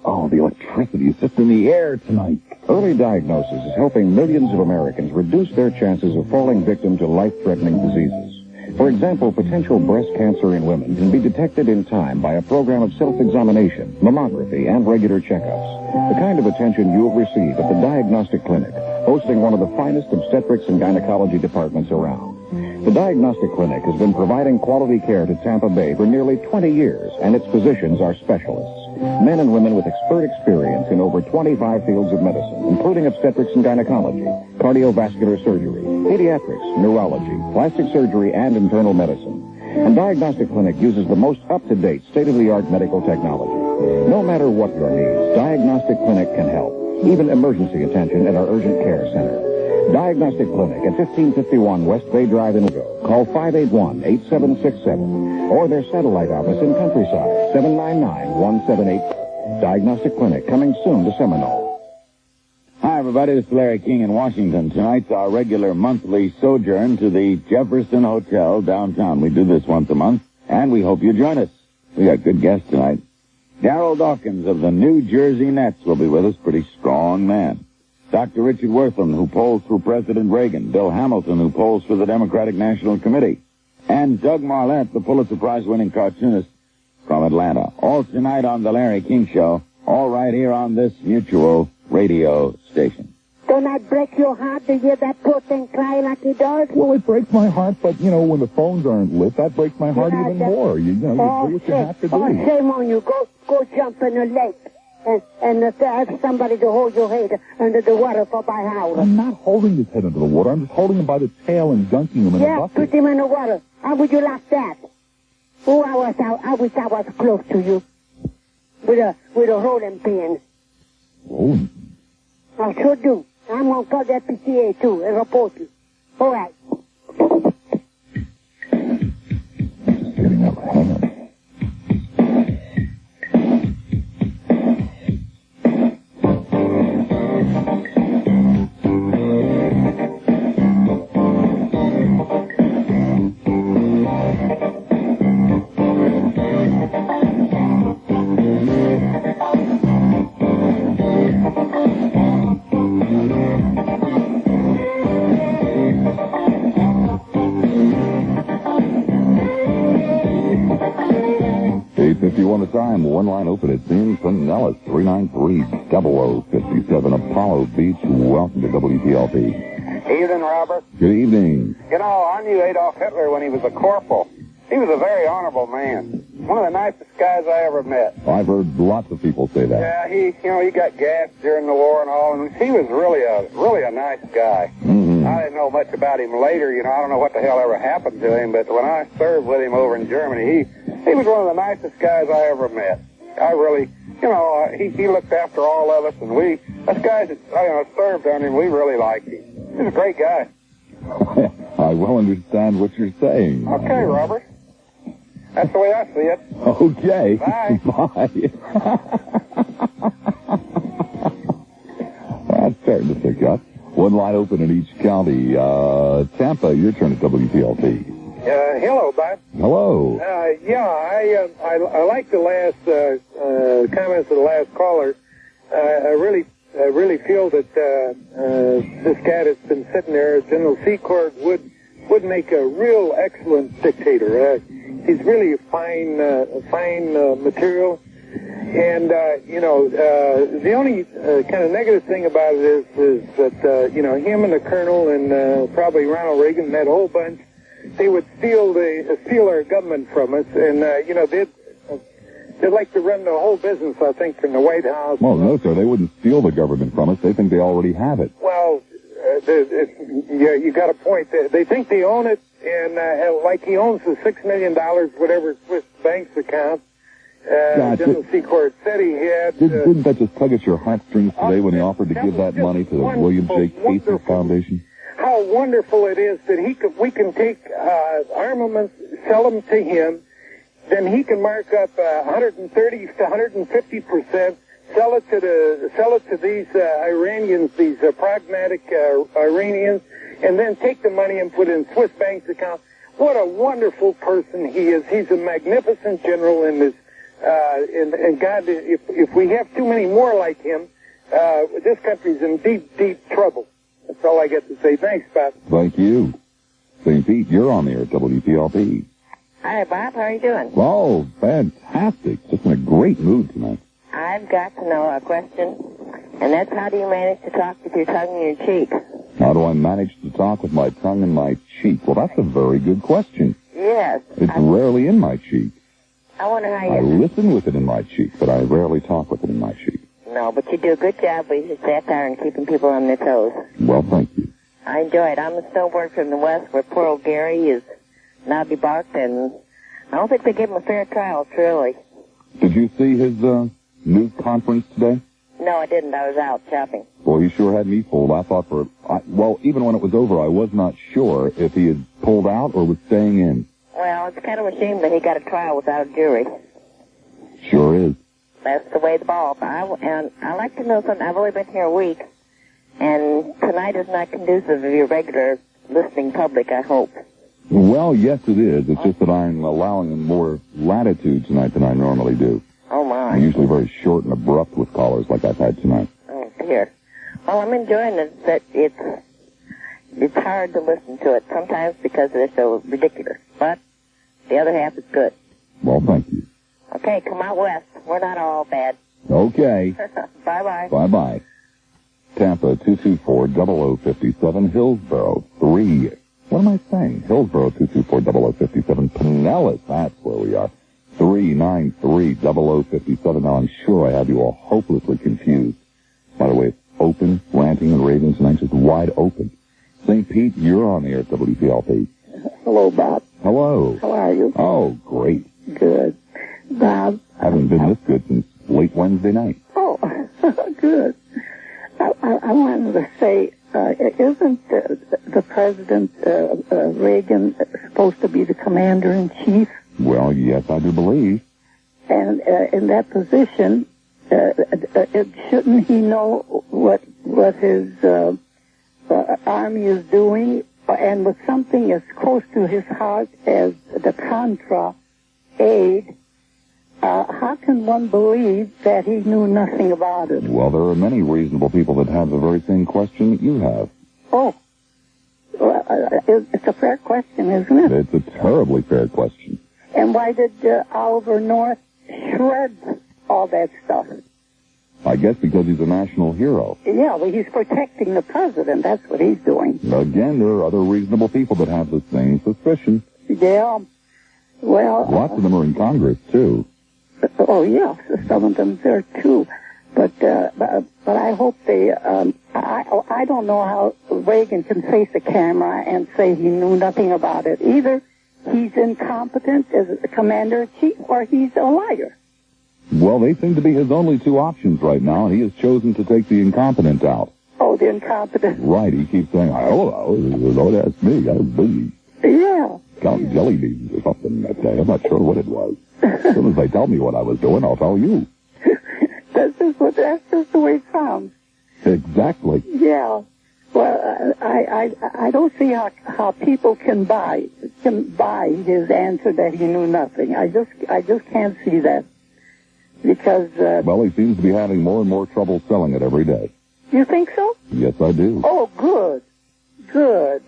Oh, the electricity is just in the air tonight. Early diagnosis is helping millions of Americans reduce their chances of falling victim to life-threatening diseases. For example, potential breast cancer in women can be detected in time by a program of self-examination, mammography, and regular checkups. The kind of attention you'll receive at the Diagnostic Clinic, hosting one of the finest obstetrics and gynecology departments around. The Diagnostic Clinic has been providing quality care to Tampa Bay for nearly 20 years, and its physicians are specialists. Men and women with expert experience in over 25 fields of medicine, including obstetrics and gynecology, cardiovascular surgery, pediatrics, neurology, plastic surgery, and internal medicine. And Diagnostic Clinic uses the most up-to-date, state-of-the-art medical technology. No matter what your needs, Diagnostic Clinic can help, even emergency attention at our urgent care center. Diagnostic Clinic at 1551 West Bay Drive in Waco. Call 581-8767. Or their satellite office in Countryside, 799-178. Diagnostic Clinic, coming soon to Seminole. Hi, everybody. This is Larry King in Washington. Tonight's our regular monthly sojourn to the Jefferson Hotel downtown. We do this once a month, and we hope you join us. We got good guests tonight. Darryl Dawkins of the New Jersey Nets will be with us. Pretty strong man. Dr. Richard Wortham, who polls for President Reagan. Bill Hamilton, who polls for the Democratic National Committee. And Doug Marlette, the Pulitzer Prize-winning cartoonist from Atlanta. All tonight on The Larry King Show. All right here on this Mutual radio station. Don't I break your heart to hear that poor thing cry like he does? Well, it breaks my heart, but, when the phones aren't lit, that breaks my heart even more. You do what you have to do. Oh, shame on you. Go jump in the lake. And ask somebody to hold your head under the water for by hours. I'm not holding his head under the water. I'm just holding him by the tail and dunking him in a bucket. Put him in the water. How would you like that? Oh, I wish I was close to you. With a rolling pin. Oh. I sure do. I'm going to call the PTA too and report you. All right. Just getting up. Hang on. 8:51 the time. One line open, it seems. Nellis, 393-0057, Apollo Beach. Welcome to WPLP. Evening, Robert. Good evening. I knew Adolf Hitler when he was a corporal. He was a very honorable man. One of the nicest guys I ever met. I've heard lots of people say that. Yeah, he got gassed during the war and all, and he was really a nice guy. Mm-hmm. I didn't know much about him later. I don't know what the hell ever happened to him, but when I served with him over in Germany, he was one of the nicest guys I ever met. I really, he looked after all of us, and we Us guys that served under him, we really liked him. He's a great guy. I well understand what you're saying. Okay, Robert. That's the way I see it. Okay. Bye. Bye. That's starting to pick up. One line open in each county. Tampa, your turn at WPLP. Hello, Bob. Hello. I like the last comments of the last caller. I really feel that this guy that's been sitting there, General Secord, would make a real excellent dictator. He's really a fine material. And, the only kind of negative thing about it is that, him and the colonel and probably Ronald Reagan and that whole bunch, they would steal our government from us. And, they'd like to run the whole business, I think, from the White House. Well, no, sir. They wouldn't steal the government from us. They think they already have it. Well, you got a point. They think they own it, and like he owns the $6 million, whatever Swiss bank's account. General Secord said he had. Didn't that just tug at your heartstrings today when he offered to give that money to the William J. Casey Foundation? How wonderful it is that we can take armaments, sell them to him, then he can mark up 130 to 150%, sell it to these Iranians, these pragmatic Iranians, and then take the money and put it in Swiss bank's account. What a wonderful person he is. He's a magnificent general in this. And God, if we have too many more like him, this country's in deep, deep trouble. That's all I got to say. Thanks, Bob. Thank you. St. Pete, you're on the air at WPLP. Hi, Bob. How are you doing? Oh, fantastic. Just in a great mood tonight. I've got to know a question, and that's how do you manage to talk with your tongue in your cheek? How do I manage to talk with my tongue in my cheek? Well, that's a very good question. Yes. It's rarely in my cheek. I wonder how you... I listen with it in my cheek, but I rarely talk with it in my cheek. No, but you do a good job with your satire and keeping people on their toes. Well, thank you. I enjoy it. I'm a snowboarder from the West where poor old Gary is now debarked, and I don't think they gave him a fair trial, truly. Did you see his news conference today? No, I didn't. I was out shopping. Well, he sure had me fooled. I thought even when it was over, I was not sure if he had pulled out or was staying in. Well, it's kind of a shame that he got a trial without a jury. Sure is. That's the way the ball. And I like to know something. I've only been here a week, and tonight is not conducive of your regular listening public, I hope. Well, yes, it is. It's just that I'm allowing them more latitude tonight than I normally do. Oh, my. I'm usually very short and abrupt with callers like I've had tonight. Oh, dear. Well, I'm enjoying it, but it's hard to listen to it sometimes because they're so ridiculous. But the other half is good. Well, thank you. Okay, come out west. We're not all bad. Okay. Bye-bye. Bye-bye. Tampa, 224-0057. Hillsborough, 3. What am I saying? Hillsborough, 224-0057. Pinellas, that's where we are. 393-0057. Now, I'm sure I have you all hopelessly confused. By the way, it's open, ranting and raving tonight, just wide open. St. Pete, you're on the air at WPLP. Hello, Bob. Hello. How are you? Oh, great. Good. Bob. Haven't been this good since late Wednesday night. Oh, good. I wanted to say, isn't the President Reagan supposed to be the commander-in-chief? Well, yes, I do believe. And in that position, shouldn't he know what his army is doing? And with something as close to his heart as the Contra aid, how can one believe that he knew nothing about it? Well, there are many reasonable people that have the very same question that you have. Oh, well, it's a fair question, isn't it? It's a terribly fair question. And why did Oliver North shred all that stuff? I guess because he's a national hero. Yeah, well, he's protecting the president. That's what he's doing. Again, there are other reasonable people that have the same suspicion. Yeah. Well... Lots of them are in Congress, too. Oh, yeah. Some of them there, too. But I hope they... I don't know how Reagan can face a camera and say he knew nothing about it. Either he's incompetent as a commander-in-chief or he's a liar. Well, they seem to be his only two options right now, and he has chosen to take the incompetent out. Oh, the incompetent. Right, he keeps saying, don't ask me, I was busy. Yeah. Counting jelly beans or something that day. I'm not sure what it was. As soon as they tell me what I was doing, I'll tell you. That's just the way it sounds. Exactly. Yeah. Well, I don't see how people can buy his answer that he knew nothing. I just can't see that. Because well, he seems to be having more and more trouble selling it every day. You think so? Yes, I do. Oh, good.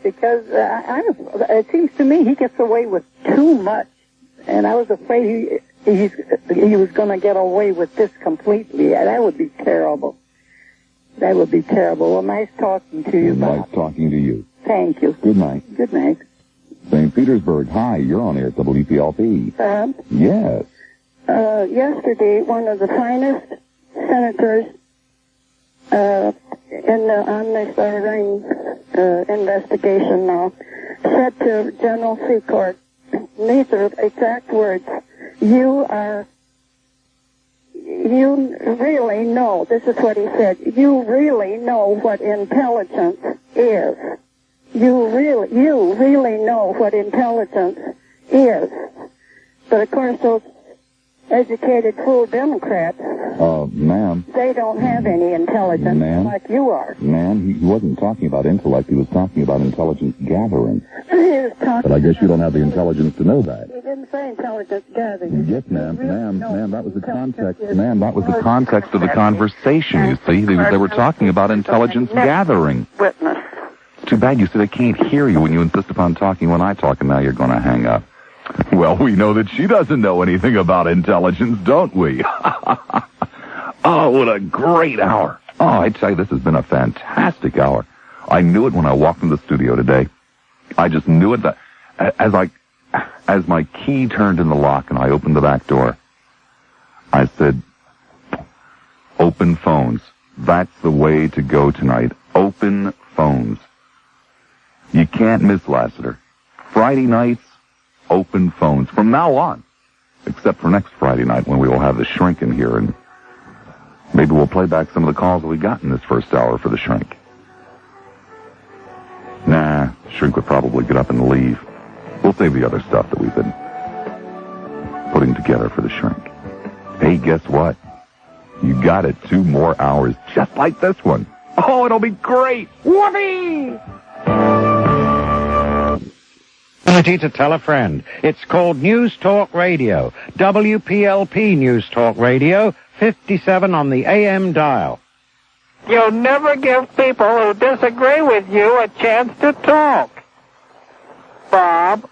Because it seems to me he gets away with too much, and I was afraid he was going to get away with this completely. That would be terrible. That would be terrible. Well, nice talking to you, Bob. Nice talking to you. Thank you. Good night. Good night. St. Petersburg, hi, you're on air at WPLP. Yes. Yesterday, one of the finest senators on this Iran investigation now said to General Secord, these are exact words, you really know, this is what he said, you really know what intelligence is. You really know what intelligence is. But of course those educated fool Democrats, ma'am, they don't have any intelligence like you are. Ma'am, he wasn't talking about intellect, he was talking about intelligence gathering. He was talking but I guess you don't have the intelligence to know that. He didn't say intelligence gathering. Yes, ma'am, that was the context. Ma'am, that was the context of the conversation, you see. They were talking about intelligence gathering. Witness. Too bad you said I can't hear you when you insist upon talking when I talk, and now you're going to hang up. Well, we know that she doesn't know anything about intelligence, don't we? Oh, what a great hour. Oh, I tell you, this has been a fantastic hour. I knew it when I walked in the studio today. I just knew it that as my key turned in the lock and I opened the back door, I said, open phones. That's the way to go tonight. Open phones. You can't miss Lassiter. Friday nights, open phones from now on, except for next Friday night when we will have the shrink in here, and maybe we'll play back some of the calls that we got in this first hour for the shrink. Nah, shrink would probably get up and leave. We'll save the other stuff that we've been putting together for the shrink. Hey, guess what? You got it, 2 more hours just like this one. Oh, it'll be great. Whoopee! To tell a friend. It's called News Talk Radio. WPLP News Talk Radio, 57 on the AM dial. You'll never give people who disagree with you a chance to talk, Bob.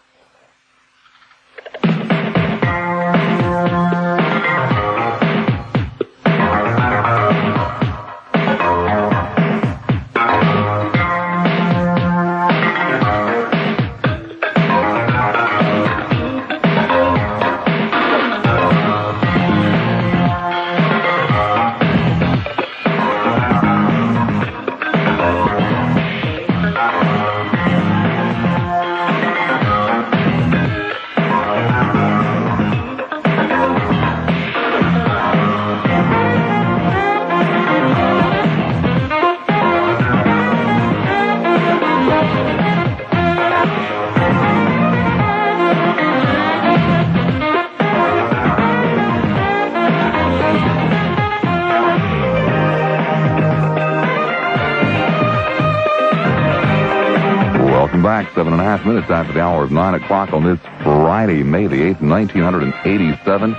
Back 7.5 minutes after the hour of 9 o'clock on this Friday, May the 8th, 1987.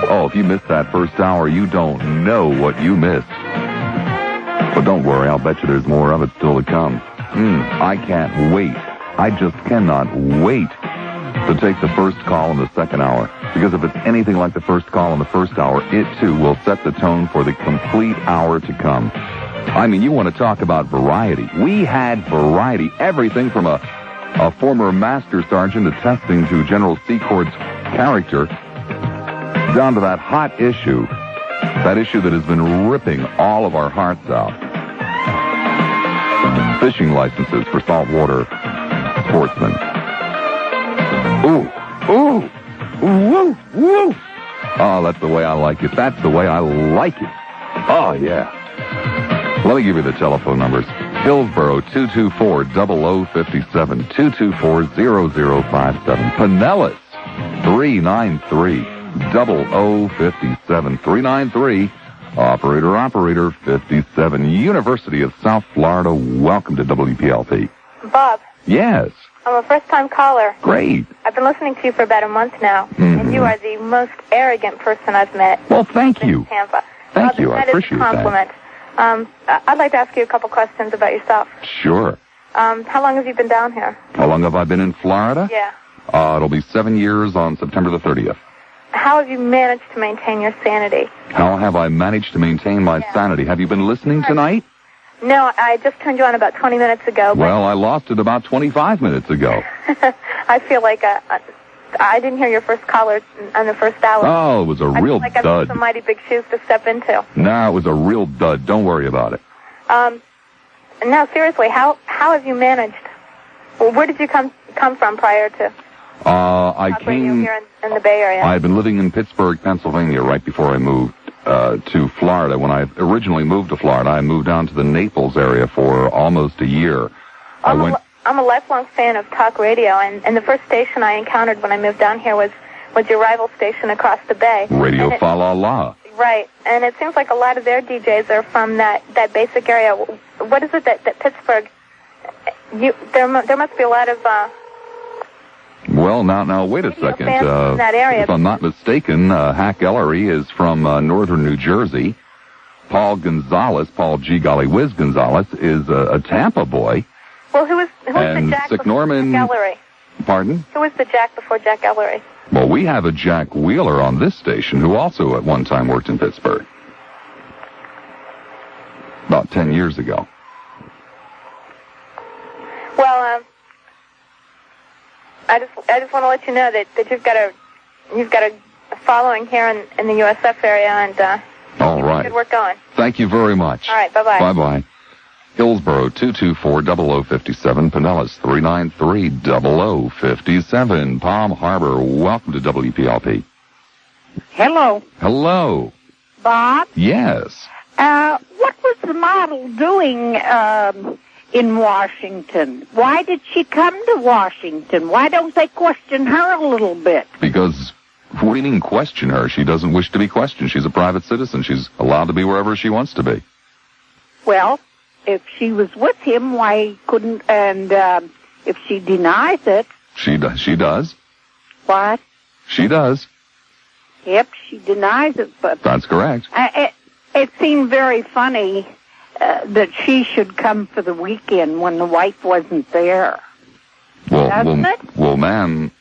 Oh, if you missed that first hour, you don't know what you missed. But don't worry, I'll bet you there's more of it still to come. I can't wait. I just cannot wait to take the first call in the second hour. Because if it's anything like the first call in the first hour, it too will set the tone for the complete hour to come. I mean, you want to talk about variety. We had variety. Everything from a former master sergeant attesting to General Secord's character down to that hot issue. That issue that has been ripping all of our hearts out. Fishing licenses for saltwater sportsmen. Ooh. Oh, that's the way I like it. That's the way I like it. Oh, yeah. Let me give you the telephone numbers. Hillsboro, 224-0057, 224-0057. Pinellas, 393-0057, 393, operator 57. University of South Florida, welcome to WPLP. Bob. Yes. I'm a first-time caller. Great. I've been listening to you for about a month now, and you are the most arrogant person I've met. Well, thank you. In Tampa. Thank you. I appreciate that is a compliment. I'd like to ask you a couple questions about yourself. Sure. How long have you been down here? How long have I been in Florida? Yeah. It'll be 7 years on September the 30th. How have you managed to maintain your sanity? How have I managed to maintain my sanity? Have you been listening tonight? No, I just turned you on about 20 minutes ago. Well, I lost it about 25 minutes ago. I feel like I didn't hear your first caller on the first hour. Oh, it was a real dud. I feel like dud. I've some mighty big shoes to step into. No, it was a real dud. Don't worry about it. No, seriously, how have you managed? Well, where did you come from prior to? I came here in the Bay Area. I had been living in Pittsburgh, Pennsylvania, right before I moved to Florida. When I originally moved to Florida, I moved down to the Naples area for almost a year. I'm a lifelong fan of talk radio, and the first station I encountered when I moved down here was your rival station across the bay. Radio Fa La La. Right, and it seems like a lot of their DJs are from that basic area. What is it that Pittsburgh? There must be a lot of. Well, now, wait a second. In that area. If I'm not mistaken, Hack Ellery is from northern New Jersey. Paul G. Golly Whiz Gonzalez, is a Tampa boy. Well, who was the Jack Sick before Norman, Jack Ellery? Pardon? Who was the Jack before Jack Ellery? Well, we have a Jack Wheeler on this station who also at one time worked in Pittsburgh. About 10 years ago. Well, I just want to let you know that you've got a following here in the USF area, and all right. Good work going. Thank you very much. All right, bye-bye. Bye-bye. Hillsboro, 224-0057. Pinellas, 393-0057. Palm Harbor, welcome to WPLP. Hello. Hello. Bob? Yes. What was the model doing in Washington? Why did she come to Washington? Why don't they question her a little bit? Because, what do you mean question her? She doesn't wish to be questioned. She's a private citizen. She's allowed to be wherever she wants to be. Well, if she was with him, why couldn't, and if she denies it... She does. What? She does. Yep, she denies it, but... That's correct. It seemed very funny that she should come for the weekend when the wife wasn't there. Doesn't it? Well, ma'am,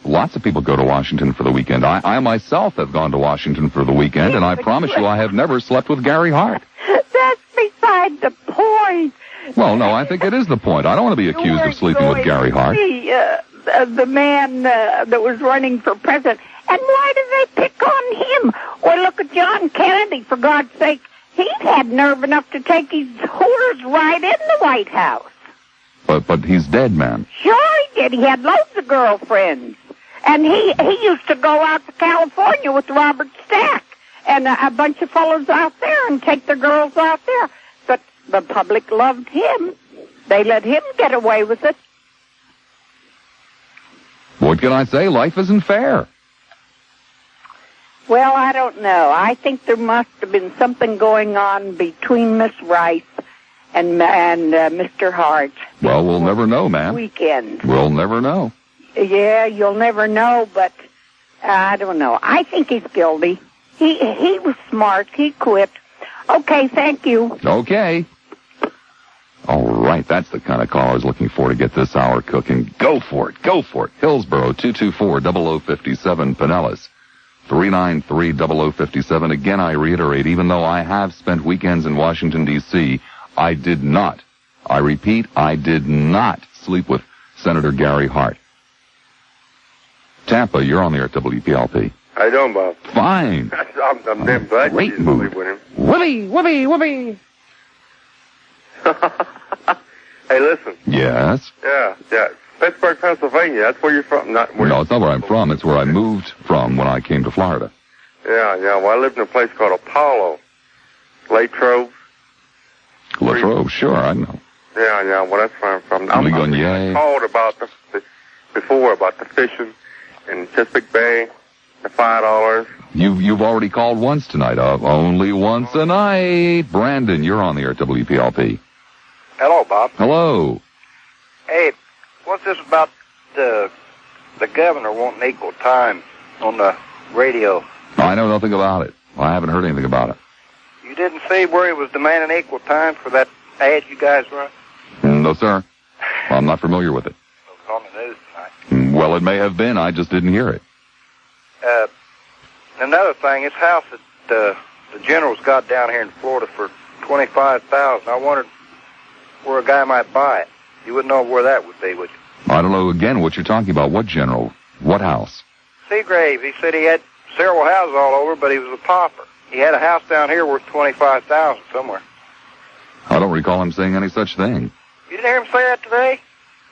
lots of people go to Washington for the weekend. I myself have gone to Washington for the weekend, and I promise you I have never slept with Gary Hart. That's beside the point. Well, no, I think it is the point. I don't want to be accused of sleeping with Gary Hart. The man that was running for president. And why do they pick on him? Or look at John Kennedy, for God's sake. He had nerve enough to take his horse right in the White House. But he's dead, ma'am. Sure he did. He had loads of girlfriends. And he used to go out to California with Robert Stack and a bunch of fellows out there and take the girls out there. But the public loved him. They let him get away with it. What can I say? Life isn't fair. Well, I don't know. I think there must have been something going on between Miss Rice and Mr. Hart. Well, we'll never know, ma'am. Weekend. We'll never know. Yeah, you'll never know, but I don't know. I think he's guilty. He was smart. He quit. Okay, thank you. Okay. All right, that's the kind of call I was looking for to get this hour cooking. Go for it. Go for it. Hillsboro, 224-0057, Pinellas, 393-0057. Again, I reiterate, even though I have spent weekends in Washington, D.C., I did not, I repeat, I did not sleep with Senator Gary Hart. Tampa, you're on the air at WPLP. How you doing, Bob? Fine. I'm damn glad Great you didn't mood. sleep with him. Whoopee, whoopee, whoopee. Hey, listen. Yes? Yeah. Pittsburgh, Pennsylvania. That's where you're from. No, it's not where I'm from. It's where I moved from when I came to Florida. Yeah. Well, I lived in a place called Apollo. Latrobe. Latrobe, sure, I know. Yeah. Well, that's where I'm from. I called about before about the fishing in Chesapeake Bay, the $5. You've already called once tonight. Only once a night. Brandon, you're on the air at WPLP. Hello, Bob. Hello. Hey, what's this about the governor wanting equal time on the radio? I know nothing about it. I haven't heard anything about it. You didn't see where he was demanding equal time for that ad you guys run? No, sir. I'm not familiar with it. It was on the news tonight. Well, it may have been. I just didn't hear it. Another thing, this house that the general's got down here in Florida for $25,000. I wondered where a guy might buy it. You wouldn't know where that would be, would you? I don't know, again, what you're talking about. What general? What house? Seagrave. He said he had several houses all over, but he was a pauper. He had a house down here worth $25,000 somewhere. I don't recall him saying any such thing. You didn't hear him say that today?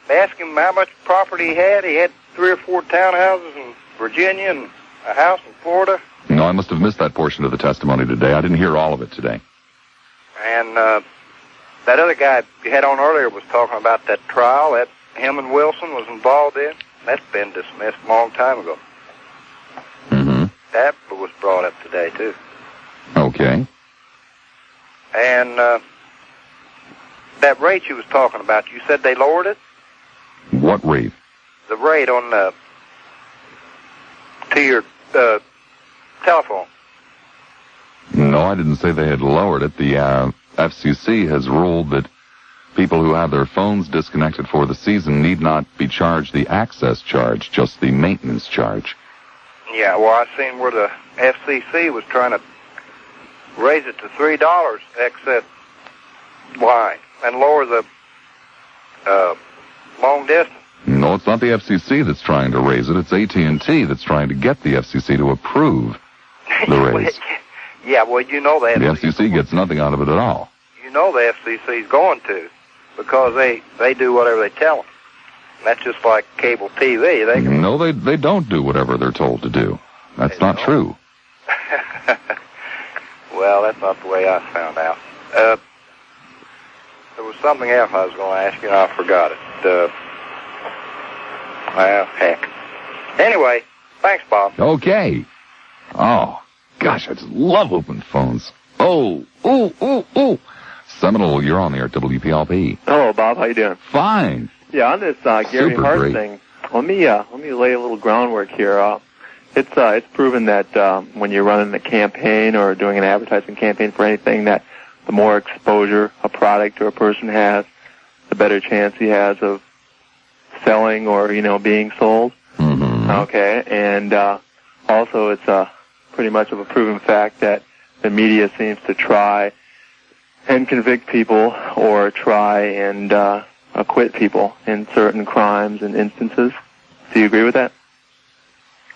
They asked him how much property he had. He had 3 or 4 townhouses in Virginia and a house in Florida. No, I must have missed that portion of the testimony today. I didn't hear all of it today. And that other guy you had on earlier was talking about that trial that him and Wilson was involved in. That's been dismissed a long time ago. Mm-hmm. That was brought up today, too. Okay. And that rate you was talking about, you said they lowered it? What rate? The rate on to your telephone. No, I didn't say they had lowered it. The FCC has ruled that people who have their phones disconnected for the season need not be charged the access charge, just the maintenance charge. Yeah, well, I seen where the FCC was trying to raise it to $3 excess line and lower the long distance. No, it's not the FCC that's trying to raise it. It's AT&T that's trying to get the FCC to approve the raise. Yeah, well, you know that. The FCC gets nothing out of it at all. You know the FCC's going to, because they do whatever they tell them. That's just like cable TV. No, they don't do whatever they're told to do. That's not true. Well, that's not the way I found out. There was something else I was going to ask you, and I forgot it. Well, heck. Anyway, thanks, Bob. Okay. Oh, gosh, I just love open phones. Oh. Seminole, you're on the air at WPLP. Hello, Bob. How you doing? Fine. Yeah, on this Gary Super Hart great. thing, let me lay a little groundwork here. It's proven that when you're running a campaign or doing an advertising campaign for anything, that the more exposure a product or a person has, the better chance he has of selling or being sold. Mm-hmm. Okay, and also it's pretty much of a proven fact that the media seems to try and convict people or try and acquit people in certain crimes and instances. Do you agree with that?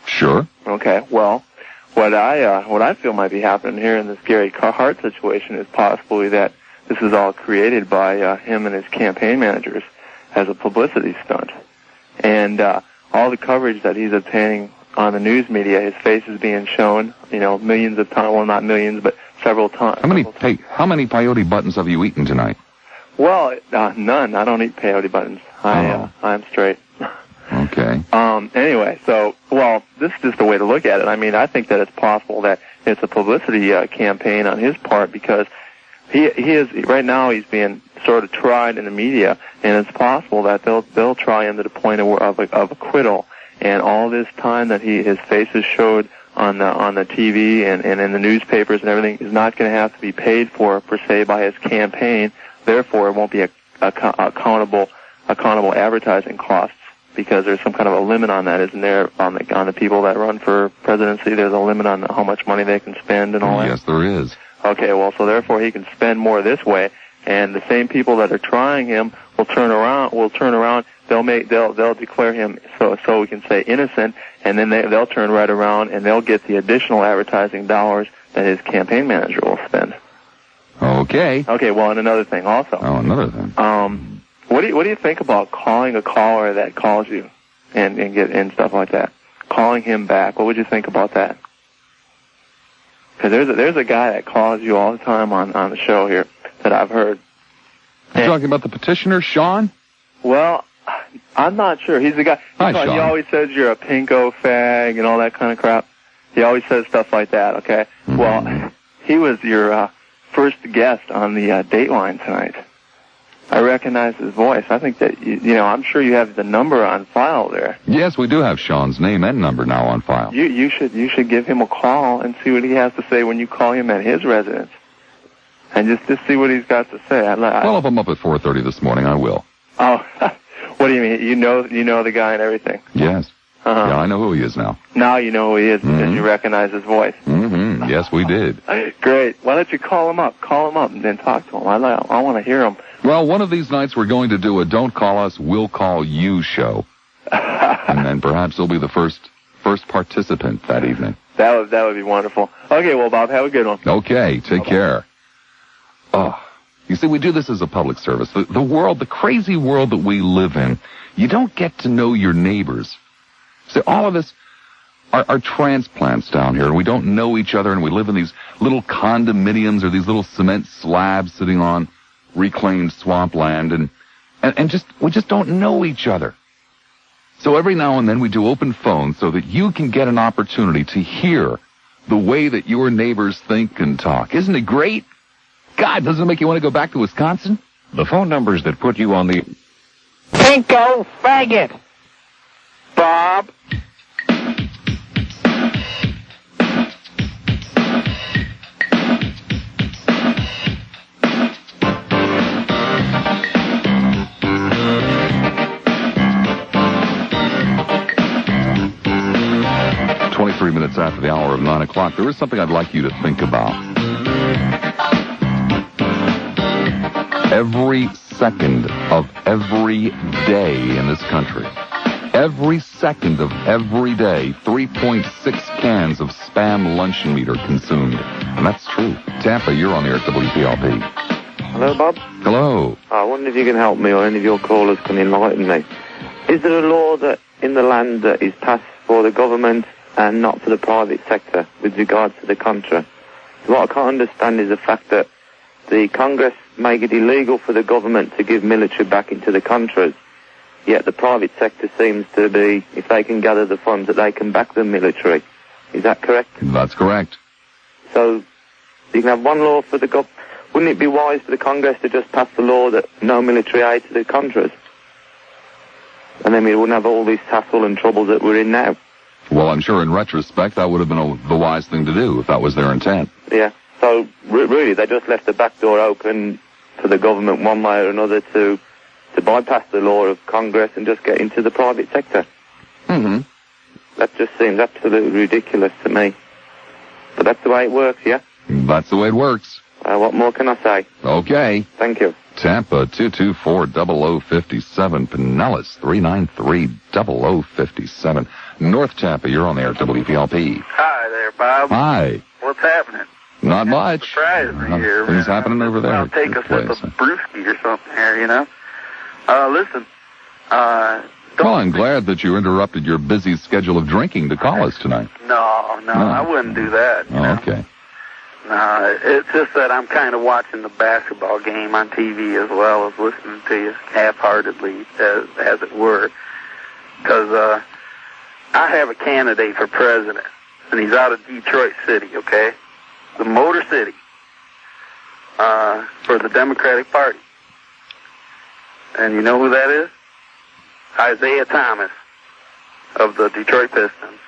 Sure. Okay. Well, what I feel might be happening here in this Gary Hart situation is possibly that this is all created by him and his campaign managers as a publicity stunt, and all the coverage that he's obtaining on the news media, his face is being shown, millions of times. Well, not millions, but several times. How many peyote buttons have you eaten tonight? Well, none. I don't eat peyote buttons. I'm straight. Okay. Anyway, this is just a way to look at it. I mean, I think that it's possible that it's a publicity campaign on his part, because he is right now he's being sort of tried in the media, and it's possible that they'll try him to the point of acquittal. And all this time that his face is showed on the TV and in the newspapers and everything is not going to have to be paid for per se by his campaign. Therefore, it won't be accountable advertising costs, because there's some kind of a limit on that, isn't there? On the people that run for presidency, there's a limit on how much money they can spend and all that. Yes, there is. Okay, well, so therefore he can spend more this way, and the same people that are trying him will turn around. They'll declare him so we can say innocent, and then they'll turn right around and they'll get the additional advertising dollars that his campaign manager will spend. Okay. Okay. Well, and another thing also. Oh, another thing. What do you think about calling a caller that calls you and stuff like that? Calling him back. What would you think about that? Because there's a guy that calls you all the time on the show here that I've heard. You're talking about the petitioner, Sean? Well, I'm not sure. He's the guy. Hi, Sean. He always says you're a pinko fag and all that kind of crap. He always says stuff like that, okay? Mm-hmm. Well, he was your first guest on the Dateline tonight. I recognize his voice. I think that, I'm sure you have the number on file there. Yes, we do have Sean's name and number now on file. You should give him a call and see what he has to say when you call him at his residence. And just see what he's got to say. Well, if I'm up at 4:30 this morning, I will. Oh, what do you mean? You know the guy and everything? Yes. Uh-huh. Yeah, I know who he is now. Now you know who he is because you recognize his voice. Mm-hmm. Yes, we did. Great. Why don't you call him up? Call him up and then talk to him. I want to hear him. Well, one of these nights we're going to do a Don't Call Us, We'll Call You show. And then perhaps he'll be the first participant that evening. That would be wonderful. Okay, well, Bob, have a good one. Okay, take care. Oh, you see, we do this as a public service. The world, the crazy world that we live in, you don't get to know your neighbors. See, all of us are transplants down here, and we don't know each other, and we live in these little condominiums or these little cement slabs sitting on reclaimed swampland, and we just don't know each other. So every now and then we do open phones so that you can get an opportunity to hear the way that your neighbors think and talk. Isn't it great? God, doesn't it make you want to go back to Wisconsin? The phone numbers that put you on the Pinko faggot. Bob. Minutes after the hour of 9 o'clock, there is something I'd like you to think about. Every second of every day in this country, every second of every day, 3.6 cans of Spam luncheon meat are consumed. And that's true. Tampa, you're on the air at WPLP. Hello, Bob. Hello. I wonder if you can help me or any of your callers can enlighten me. Is there a law that in the land that is passed for the government and not for the private sector with regard to the Contra? What I can't understand is the fact that the Congress make it illegal for the government to give military back into the Contras, yet the private sector seems to be, if they can gather the funds, that they can back the military. Is that correct? That's correct. So you can have one law for the government. Wouldn't it be wise for the Congress to just pass the law that no military aid to the Contras? And then we wouldn't have all this hassle and trouble that we're in now. Well, I'm sure in retrospect that would have been the wise thing to do if that was their intent. Yeah. So really, they just left the back door open for the government one way or another to bypass the law of Congress and just get into the private sector. Mm-hmm. That just seems absolutely ridiculous to me. But that's the way it works, yeah? That's the way it works. What more can I say? Okay. Thank you. Tampa, 224-0057. Pinellas, 393-0057. North Tampa, you're on the air at WPLP. Hi there, Bob. Hi. What's happening? Not much. Surprise me here. Things happening over there. I'll take a sip of brewski or something here, you know. Listen. Well, I'm glad that you interrupted your busy schedule of drinking to call us tonight. No, I wouldn't do that. You know? Okay. No, it's just that I'm kind of watching the basketball game on TV as well as listening to you half-heartedly, as it were. Because I have a candidate for president, and he's out of Detroit City, okay? The Motor City, for the Democratic Party. And you know who that is? Isaiah Thomas of the Detroit Pistons.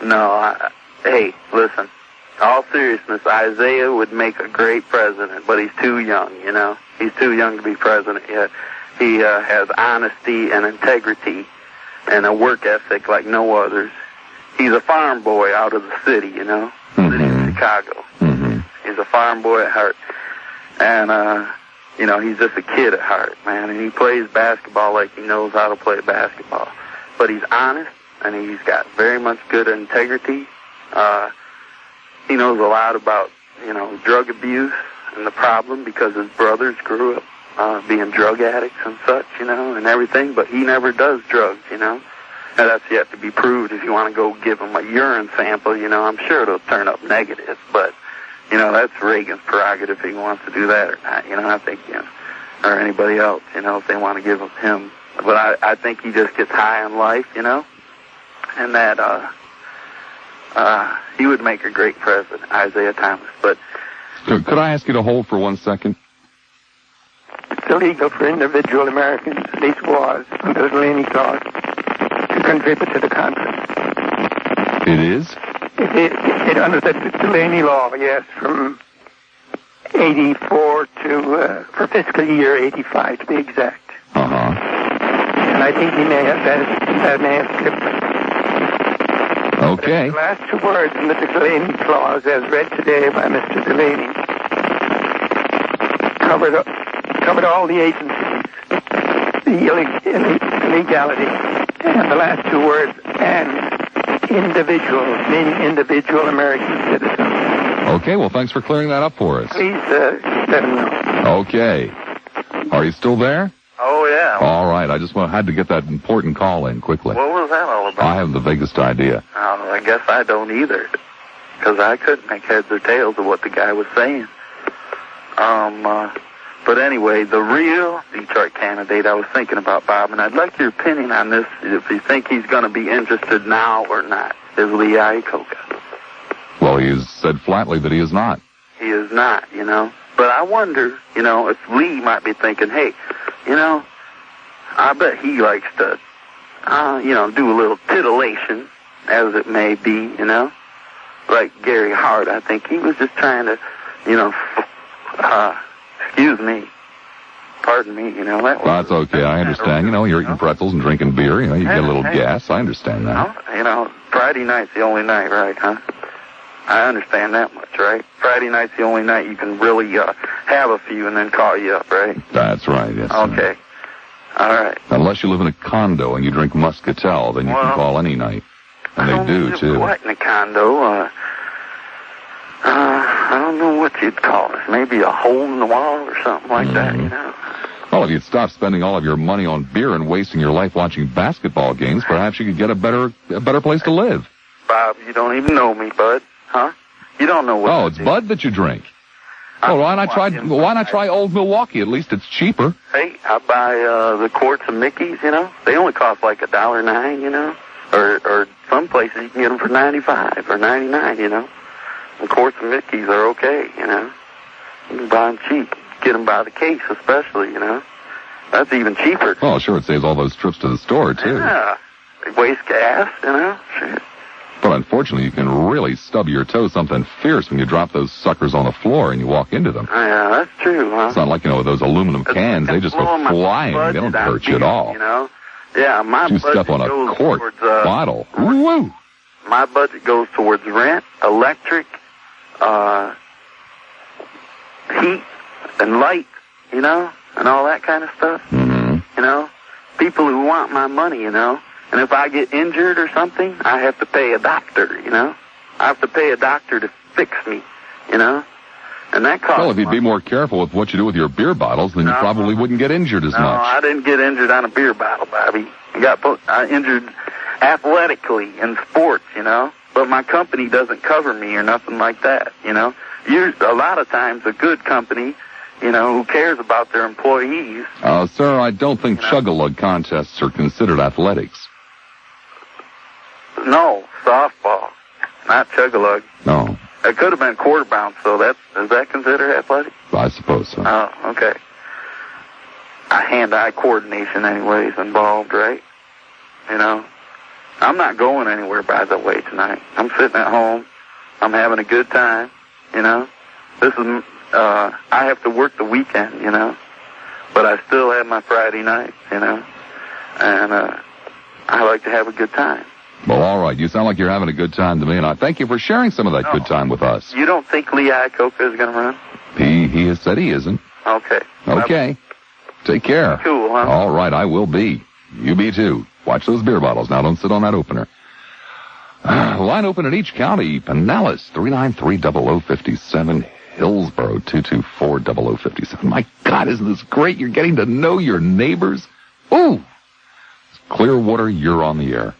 No, hey, listen. All seriousness, Isaiah would make a great president, but he's too young, you know. He's too young to be president yet. He has honesty and integrity and a work ethic like no others. He's a farm boy out of the city, you know, city of Chicago. Mm-hmm. He's a farm boy at heart. And, you know, he's just a kid at heart, man. And he plays basketball like he knows how to play basketball. But he's honest, and he's got very much good integrity. He knows a lot about, you know, drug abuse and the problem because his brothers grew up being drug addicts and such, you know, and everything. But he never does drugs, you know. Now, that's yet to be proved. If you want to go give him a urine sample, you know, I'm sure it'll turn up negative. But, you know, that's Reagan's prerogative if he wants to do that or not. You know, I think, you know, or anybody else, you know, if they want to give him. But I think he just gets high on life, you know, and that he would make a great president, Isaiah Thomas. But could I ask you to hold for 1 second? It's illegal for individual Americans, these wars, under the Delaney Clause, to contribute to the Contra. It is? It under the Delaney Law, yes, from 84 to, for fiscal year 85 to be exact. Uh-huh. And I think he may have, that may have slipped. Okay. The last two words in the Delaney Clause, as read today by Mr. Delaney, covered all the agencies, the illegality, and the last two words, and individuals, meaning individual American citizens. Okay, well, thanks for clearing that up for us. Please let him know. Okay. Are you still there? Oh, yeah. All right, I just had to get that important call in quickly. What was that all about? I haven't the vaguest idea. Oh, I guess I don't either, because I couldn't make heads or tails of what the guy was saying. But anyway, the real Detroit candidate I was thinking about, Bob, and I'd like your opinion on this, if you think he's going to be interested now or not, is Lee Iacocca. Well, he has said flatly that he is not. He is not, you know. But I wonder, you know, if Lee might be thinking, hey, you know, I bet he likes to, you know, do a little titillation, as it may be, you know. Like Gary Hart, I think he was just trying to, you know, excuse me, pardon me, you know. That's okay, I understand. You know, you're eating pretzels and drinking beer, you know, you get a little gas. I understand that. You know, Friday night's the only night, right, huh? I understand that much, right? Friday night's the only night you can really have a few and then call you up, right? That's right, yes. Okay. All right. Unless you live in a condo and you drink Muscatel, then you can call any night. And they do, too. Quite in a condo. I don't know what you'd call it. Maybe a hole in the wall or something like that, you know? Well, if you'd stop spending all of your money on beer and wasting your life watching basketball games, perhaps you could get a better place to live. Bob, you don't even know me, bud. Huh? You don't know what Oh, it's Bud that you drink. Well, why not try Old Milwaukee? At least it's cheaper. Hey, I buy the quarts of Mickey's, you know? They only cost like $1.09, you know? Or some places you can get them for 95 or 99, you know? And quarts of Mickey's are okay, you know? You can buy them cheap. Get them by the case, especially, you know? That's even cheaper. Oh, sure, it saves all those trips to the store, too. Yeah. They waste gas, you know? Shit. But unfortunately, you can really stub your toe something fierce when you drop those suckers on the floor and you walk into them. Yeah, that's true, huh? It's not like, you know, those aluminum cans. They just go flying. They don't hurt you at all. You know? Yeah, my you budget step on a goes quart towards, bottle. Woo! My budget goes towards rent, electric, heat, and light, you know, and all that kind of stuff. Mm-hmm. You know? People who want my money, you know? And if I get injured or something, I have to pay a doctor, you know? I have to pay a doctor to fix me, you know? And that costs Well, if you'd be more careful with what you do with your beer bottles, then you probably wouldn't get injured as much. No, I didn't get injured on a beer bottle, Bobby. I injured athletically in sports, you know? But my company doesn't cover me or nothing like that, you know? A lot of times a good company, you know, who cares about their employees. Sir, I don't think chug-a-lug contests are considered athletics. No, softball, not chug-a-lug. No. It could have been quarter bounce, so is that considered athletic? I suppose so. Oh, okay. Hand-eye coordination anyways involved, right? You know? I'm not going anywhere, by the way, tonight. I'm sitting at home. I'm having a good time, you know? I have to work the weekend, you know? But I still have my Friday nights, you know? And I like to have a good time. Well, all right. You sound like you're having a good time to me, and I thank you for sharing some of that good time with us. You don't think Lee Iacocca is going to run? He has said he isn't. Okay. Okay. Take care. Cool, huh? All right, I will be. You be too. Watch those beer bottles. Now, don't sit on that opener. Line open in each county. Pinellas, 393-0057. Hillsborough, 224-0057. My God, isn't this great? You're getting to know your neighbors. Ooh. Clearwater, you're on the air.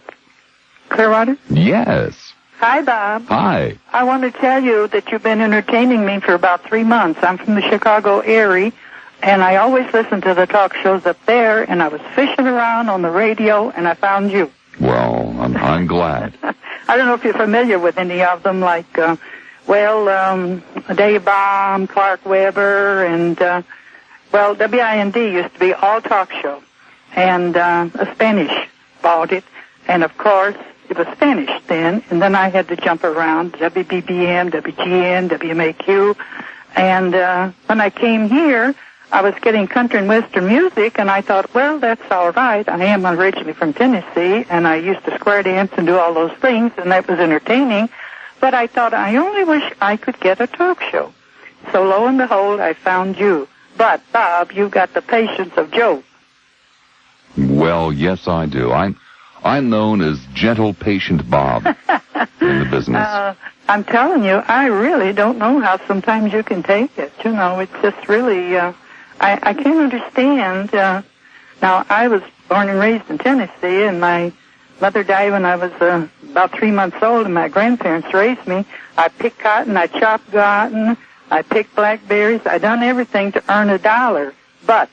Clearwater? Yes. Hi, Bob. Hi. I want to tell you that you've been entertaining me for about 3 months. I'm from the Chicago area, and I always listen to the talk shows up there, and I was fishing around on the radio, and I found you. Well, I'm glad. I don't know if you're familiar with any of them, like, Dave Baum, Clark Weber, and, WIND used to be all talk show, and a Spanish bought it, and of course, it was Spanish then, and then I had to jump around, WBBM, WGN, WMAQ, and when I came here, I was getting country and western music, and I thought, well, that's all right. I am originally from Tennessee, and I used to square dance and do all those things, and that was entertaining, but I thought, I only wish I could get a talk show. So lo and behold, I found you. But, Bob, you've got the patience of Job. Well, yes, I do. I'm known as Gentle Patient Bob in the business. I'm telling you, I really don't know how sometimes you can take it. You know, it's just really, I can't understand. Now, I was born and raised in Tennessee, and my mother died when I was about 3 months old, and my grandparents raised me. I picked cotton, I chopped cotton, I picked blackberries. I done everything to earn $1. But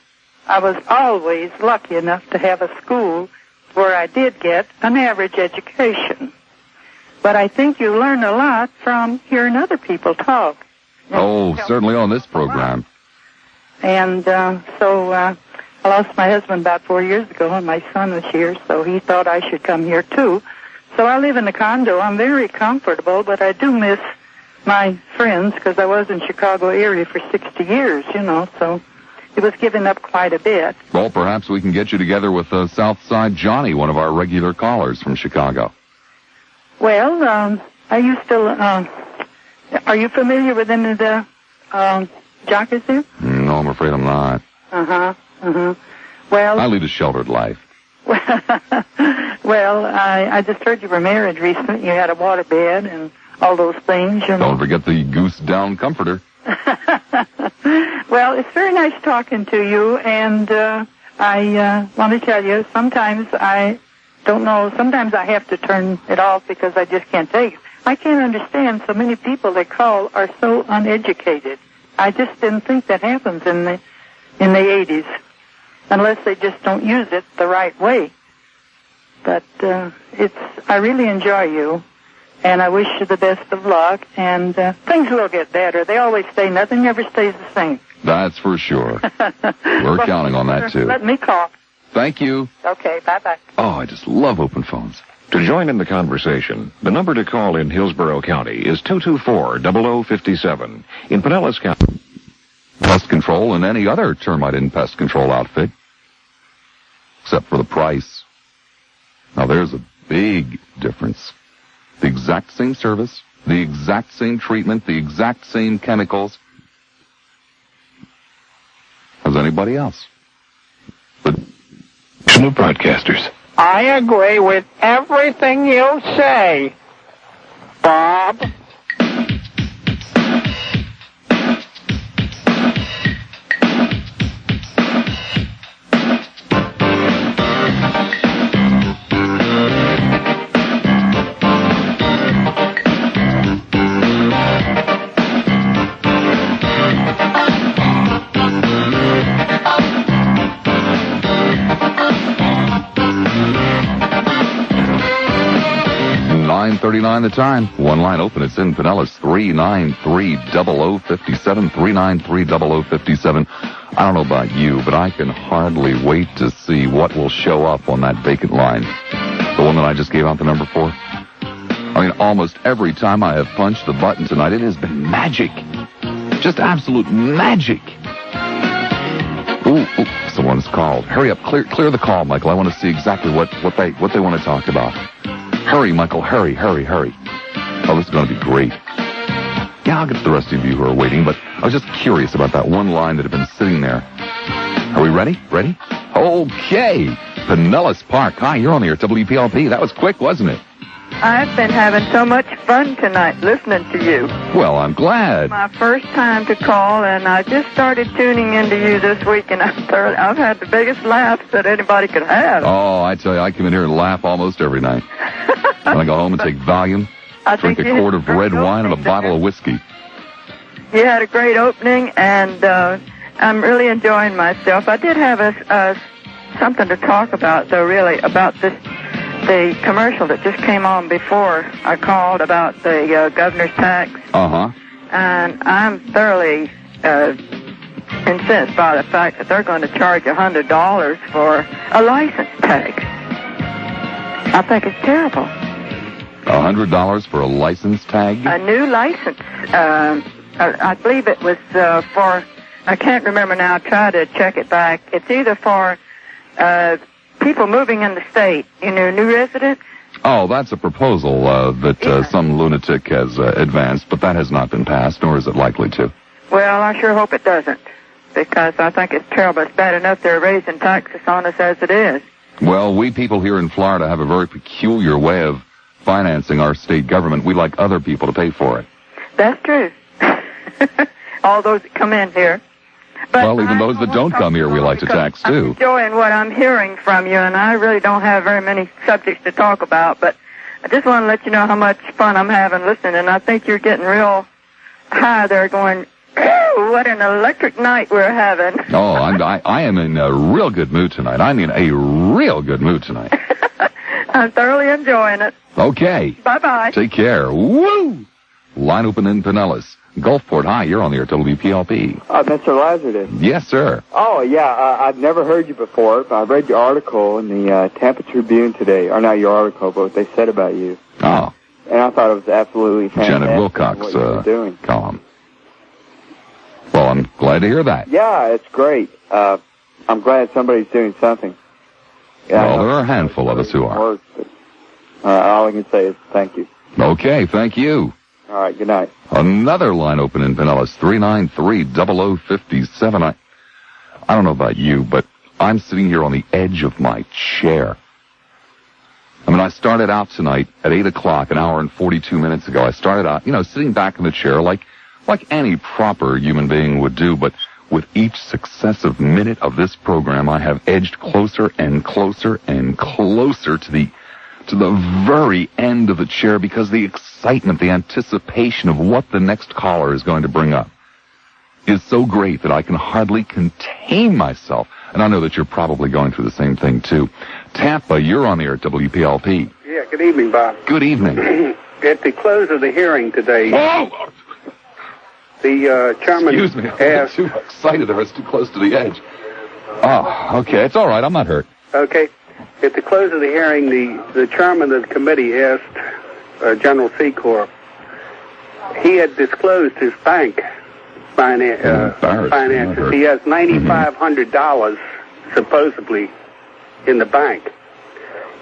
I was always lucky enough to have a school where I did get an average education. But I think you learn a lot from hearing other people talk. Oh, certainly on this program. And I lost my husband about 4 years ago, and my son was here, so he thought I should come here too. So I live in a condo. I'm very comfortable, but I do miss my friends because I was in Chicago area for 60 years, you know, so it was giving up quite a bit. Well, perhaps we can get you together with Southside Johnny, one of our regular callers from Chicago. Well, are you still, are you familiar with any of the jockeys there? No, I'm afraid I'm not. Well, I lead a sheltered life. Well, I just heard you were married recently. You had a waterbed and all those things, you know. Don't forget the goose down comforter. Well, it's very nice talking to you, and I want to tell you, sometimes I don't know, sometimes I have to turn it off because I just can't take it. I can't understand so many people that call are so uneducated. I just didn't think that happens in the 80s, unless they just don't use it the right way. But I really enjoy you, and I wish you the best of luck, and things will get better. They always say nothing ever stays the same. That's for sure. We're counting on that, too. Let me call. Thank you. Okay, bye-bye. Oh, I just love open phones. To join in the conversation, the number to call in Hillsborough County is 224-0057. In Pinellas County, Pest control and any other termite and pest control outfit, except for the price. Now, there's a big difference. The exact same service, the exact same treatment, the exact same chemicals as anybody else. But new broadcasters. I agree with everything you say, Bob. $9:39 the time. One line open. It's in Pinellas. 393-0057. 393-0057. I don't know about you, but I can hardly wait to see what will show up on that vacant line. The one that I just gave out the number for. I mean, almost every time I have punched the button tonight, it has been magic. Just absolute magic. Ooh, someone's called. Hurry up. Clear the call, Michael. I want to see exactly what they want to talk about. Hurry, Michael, hurry. Oh, this is going to be great. Yeah, I'll get to the rest of you who are waiting, but I was just curious about that one line that had been sitting there. Are we ready? Ready? Okay. Pinellas Park. Hi, you're on the air at WPLP. That was quick, wasn't it? I've been having so much fun tonight listening to you. Well, I'm glad. My first time to call, and I just started tuning into you this week, and I've had the biggest laughs that anybody could have. Oh, I tell you, I come in here and laugh almost every night. I'm going to go home and take Valium, drink a quart of red wine and a bottle of whiskey. You had a great opening, and I'm really enjoying myself. I did have something to talk about, though, really, about the commercial that just came on before I called about the governor's tax. Uh-huh. And I'm thoroughly incensed by the fact that they're going to charge $100 for a license tag. I think it's terrible. $100 for a license tag? A new license. I believe it was for, I can't remember now, try to check it back. It's either for people moving in the state, new residents. Oh, that's a proposal that some lunatic has advanced, but that has not been passed, nor is it likely to. Well, I sure hope it doesn't, because I think it's terrible. It's bad enough they're raising taxes on us as it is. Well, we people here in Florida have a very peculiar way of financing our state government. We like other people to pay for it. That's true. All those that come in here. But well, even those that don't come here, we like to tax, too. I'm enjoying what I'm hearing from you, and I really don't have very many subjects to talk about, but I just want to let you know how much fun I'm having listening, and I think you're getting real high there going, what an electric night we're having. Oh, I am in a real good mood tonight. I mean, a real good mood tonight. I'm thoroughly enjoying it. Okay. Bye-bye. Take care. Woo! Line open in Pinellas. Gulfport, hi, you're on the air, WPLP. Mr. Lassiter. Yes, sir. Oh, yeah, I've never heard you before, but I read your article in the Tampa Tribune today, or not your article, but what they said about you. Oh. And I thought it was absolutely fantastic. Janet Wilcox what you were doing. column. Well, I'm glad to hear that. Yeah, it's great. I'm glad somebody's doing something. Yeah, well, there are a handful of us who are. Works, but, all I can say is thank you. Okay, thank you. All right, good night. Another line open in Pinellas, 393-0057. I don't know about you, but I'm sitting here on the edge of my chair. I mean, I started out tonight at 8 o'clock, an hour and 42 minutes ago. I started out, sitting back in the chair like any proper human being would do, but with each successive minute of this program, I have edged closer and closer and closer to the very end of the chair because the excitement, the anticipation of what the next caller is going to bring up is so great that I can hardly contain myself. And I know that you're probably going through the same thing, too. Tampa, you're on the air at WPLP. Yeah, good evening, Bob. Good evening. At the close of the hearing today, the chairman Excuse me, I'm too excited or it's too close to the edge. Oh, okay, it's all right, I'm not hurt. Okay. At the close of the hearing, the chairman of the committee asked General Secor. He had disclosed his bank finances. He has $9,500 supposedly in the bank.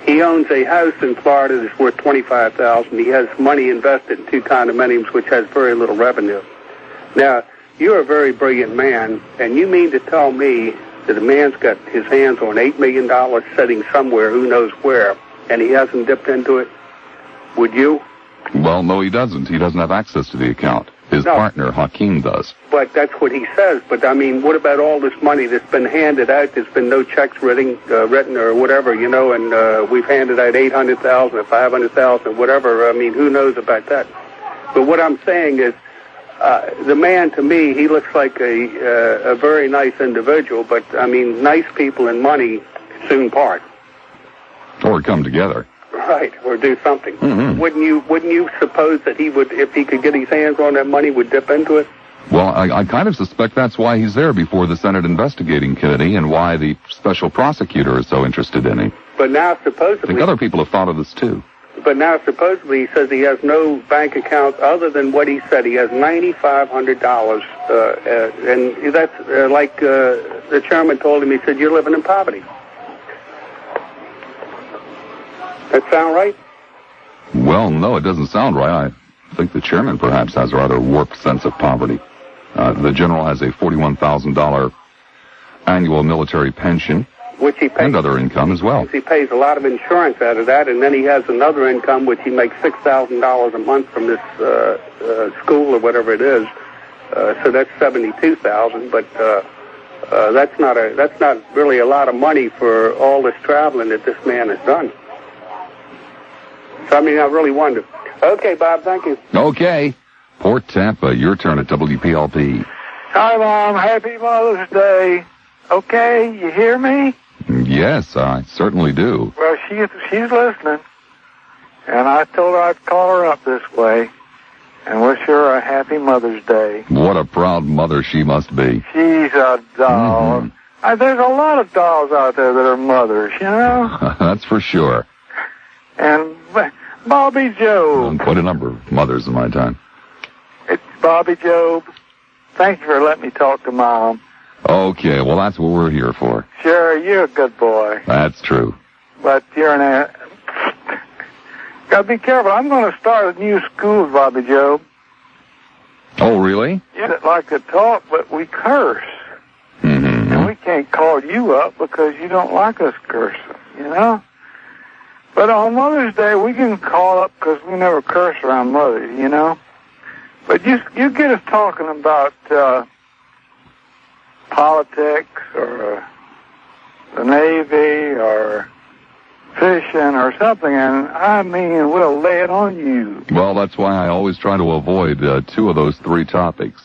He owns a house in Florida that's worth $25,000. He has money invested in 2 condominiums, which has very little revenue. Now, you're a very brilliant man, and you mean to tell me that a man's got his hands on $8 million sitting somewhere, who knows where, and he hasn't dipped into it? Would you? Well, no, he doesn't. He doesn't have access to the account. His partner, Hakeem, does. But that's what he says. But, I mean, what about all this money that's been handed out? There's been no checks written or whatever, and we've handed out $800,000 or $500,000, whatever. I mean, who knows about that? But what I'm saying is, the man, to me, he looks like a very nice individual, but, I mean, nice people and money soon part. Or come together. Right, or do something. Mm-hmm. Wouldn't you suppose that he would, if he could get his hands on that money, would dip into it? Well, I kind of suspect that's why he's there before the Senate Investigating Committee and why the special prosecutor is so interested in him. But now, supposedly... I think other people have thought of this, too. But now, supposedly, he says he has no bank account other than what he said. He has $9,500, and that's like the chairman told him. He said, "You're living in poverty." That sound right? Well, no, it doesn't sound right. I think the chairman perhaps has a rather warped sense of poverty. The general has a $41,000 annual military pension. Which he pays, and other income as well. He pays a lot of insurance out of that, and then he has another income which he makes $6,000 a month from this school or whatever it is. So that's $72,000, but that's not really a lot of money for all this traveling that this man has done. I mean, I really wonder. Okay, Bob, thank you. Okay. Port Tampa, your turn at WPLP. Hi, Mom. Happy Mother's Day. Okay, you hear me? Yes, I certainly do. Well, she's listening. And I told her I'd call her up this way and wish her a happy Mother's Day. What a proud mother she must be. She's a doll. There's a lot of dolls out there that are mothers, you know? That's for sure. And Bobby Job. Quite a number of mothers in my time. It's Bobby Job. Thank you for letting me talk to Mom. Okay, well, that's what we're here for. Sure, you're a good boy. That's true. But you're an gotta be careful. I'm going to start a new school, Bobby Job. Oh, really? You like to talk, but we curse. And we can't call you up because you don't like us cursing, you know? But on Mother's Day, we can call up because we never curse around mothers, you know? But you get us talking about politics or the Navy or fishing or something, and I mean, we'll lay it on you. Well, that's why I always try to avoid 2 of those 3 topics.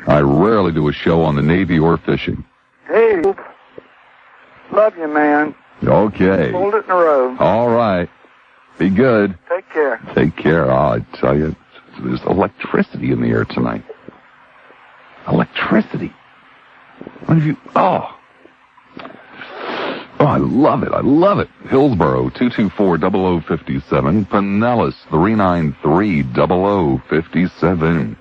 I rarely do a show on the Navy or fishing. Hey, love you, man. Okay. Hold it in a row. All right. Be good. Take care. Take care. Oh, I tell you, there's electricity in the air tonight. Electricity. What have you... Oh, I love it. I love it. Hillsboro, 224-0057. Pinellas, 393-0057.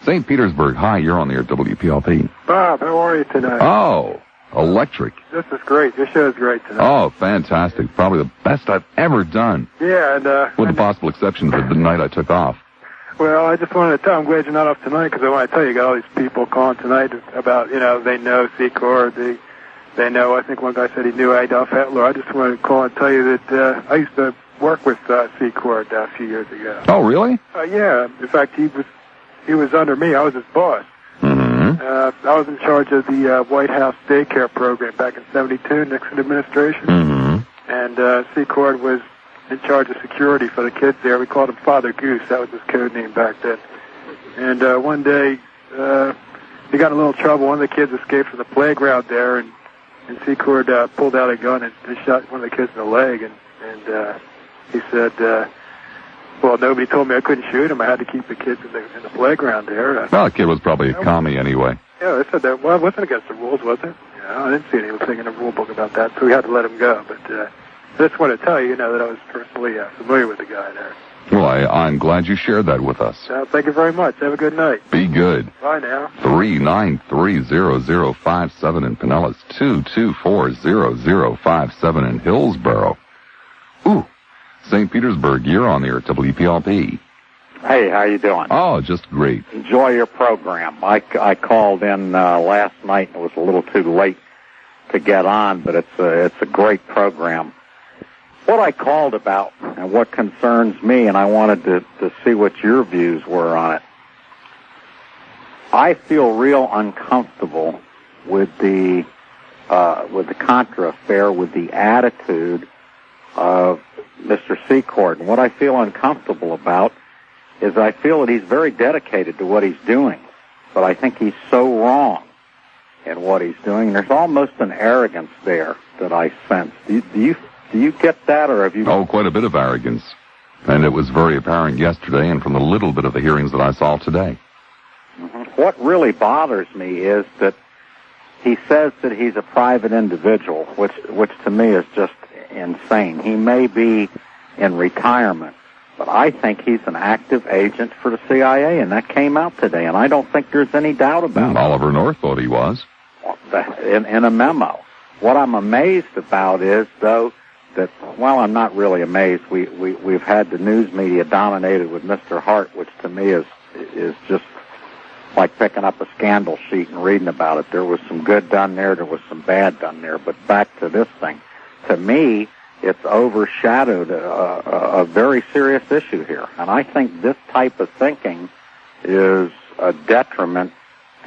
St. Petersburg, hi, you're on the air at WPLP. Bob, how are you tonight? Oh, electric. This is great. This show is great tonight. Oh, fantastic. Probably the best I've ever done. Yeah, and... with the possible exception of the night I took off. Well, I just wanted to tell, I'm glad you're not off tonight, because I want to tell you got all these people calling tonight about, you know, they know Secor, they know, I think one guy said he knew Adolf Hitler. I just wanted to call and tell you that I used to work with Secor a few years ago. Oh, really? Yeah. In fact, he was under me. I was his boss. I was in charge of the White House daycare program back in '72, Nixon administration. And Secor was in charge of security for the kids there. We called him Father Goose. That was his code name back then. And one day, he got in a little trouble. One of the kids escaped from the playground there, and Secor pulled out a gun and shot one of the kids in the leg. And he said, well, nobody told me I couldn't shoot him. I had to keep the kids in the playground there. Well, the kid was probably a commie anyway. Yeah, they said that. Well, it wasn't against the rules, was it? Yeah, I didn't see anything in the rule book about that, so we had to let him go. But I just want to tell you, that I was personally familiar with the guy there. Well, I'm glad you shared that with us. Thank you very much. Have a good night. Be good. Bye now. 393-0057 in Pinellas, 224-0057 in Hillsboro. Ooh, St. Petersburg, you're on the air at WPLP. Hey, how you doing? Oh, just great. Enjoy your program. I called in last night and it was a little too late to get on, but it's a great program. What I called about and what concerns me, and I wanted to see what your views were on it. I feel real uncomfortable with the Contra affair, with the attitude of Mr. Secord. And what I feel uncomfortable about is I feel that he's very dedicated to what he's doing, but I think he's so wrong in what he's doing. There's almost an arrogance there that I sense. Do you get that, or have you... Oh, quite a bit of arrogance. And it was very apparent yesterday and from the little bit of the hearings that I saw today. What really bothers me is that he says that he's a private individual, which to me is just insane. He may be in retirement, but I think he's an active agent for the CIA, and that came out today, and I don't think there's any doubt about it. Oliver North thought he was. In a memo. What I'm amazed about is, though, that, well, I'm not really amazed. We've had the news media dominated with Mr. Hart, which to me is just like picking up a scandal sheet and reading about it. There was some good done there, there was some bad done there, but back to this thing. To me, it's overshadowed a very serious issue here, and I think this type of thinking is a detriment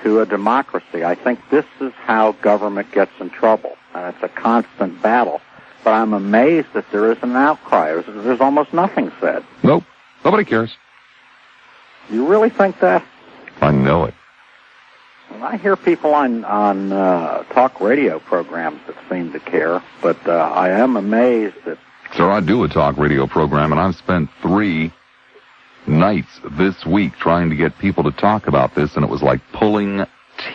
to a democracy. I think this is how government gets in trouble, and it's a constant battle. but I'm amazed that there isn't an outcry. There's almost nothing said. Nope. Nobody cares. You really think that? I know it. Well, I hear people on talk radio programs that seem to care, but I am amazed that... Sir, I do a talk radio program, and I've spent 3 nights this week trying to get people to talk about this, and it was like pulling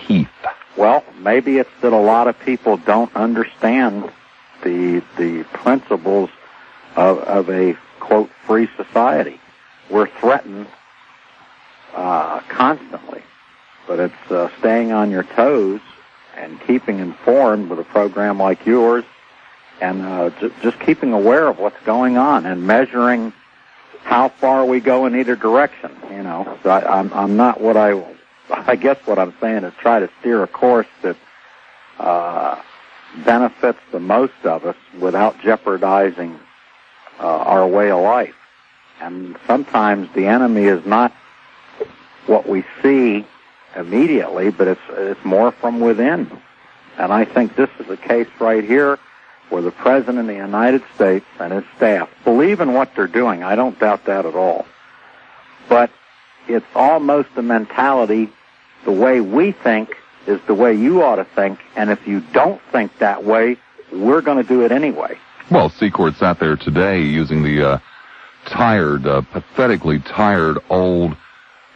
teeth. Well, maybe it's that a lot of people don't understand the principles of a, quote, free society. We're threatened constantly, but it's staying on your toes and keeping informed with a program like yours, and just keeping aware of what's going on and measuring how far we go in either direction. You know, so I'm not what I guess what I'm saying is try to steer a course that benefits the most of us without jeopardizing our way of life. And sometimes the enemy is not what we see immediately, but it's more from within. And I think this is a case right here where the President of the United States and his staff believe in what they're doing. I don't doubt that at all. But it's almost the mentality, the way we think is the way you ought to think, and if you don't think that way, we're going to do it anyway. Well, Secord sat there today using the pathetically tired old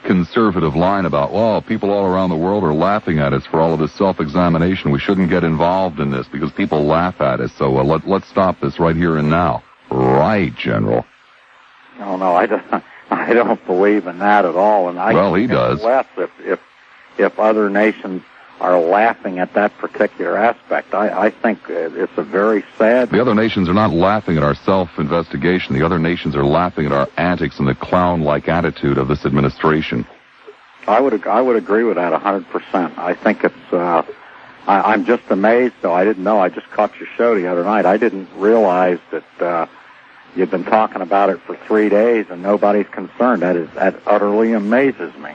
conservative line about, well, people all around the world are laughing at us for all of this self-examination. We shouldn't get involved in this because people laugh at us, so let's stop this right here and now. Right, General. No, I don't believe in that at all. And well, he does. Less if other nations are laughing at that particular aspect. I think it's a very sad... The other nations are not laughing at our self-investigation. The other nations are laughing at our antics and the clown-like attitude of this administration. I would agree with that 100%. I think it's... I'm just amazed, though. I didn't know. I just caught your show the other night. I didn't realize that you've been talking about it for 3 days and nobody's concerned. That utterly amazes me.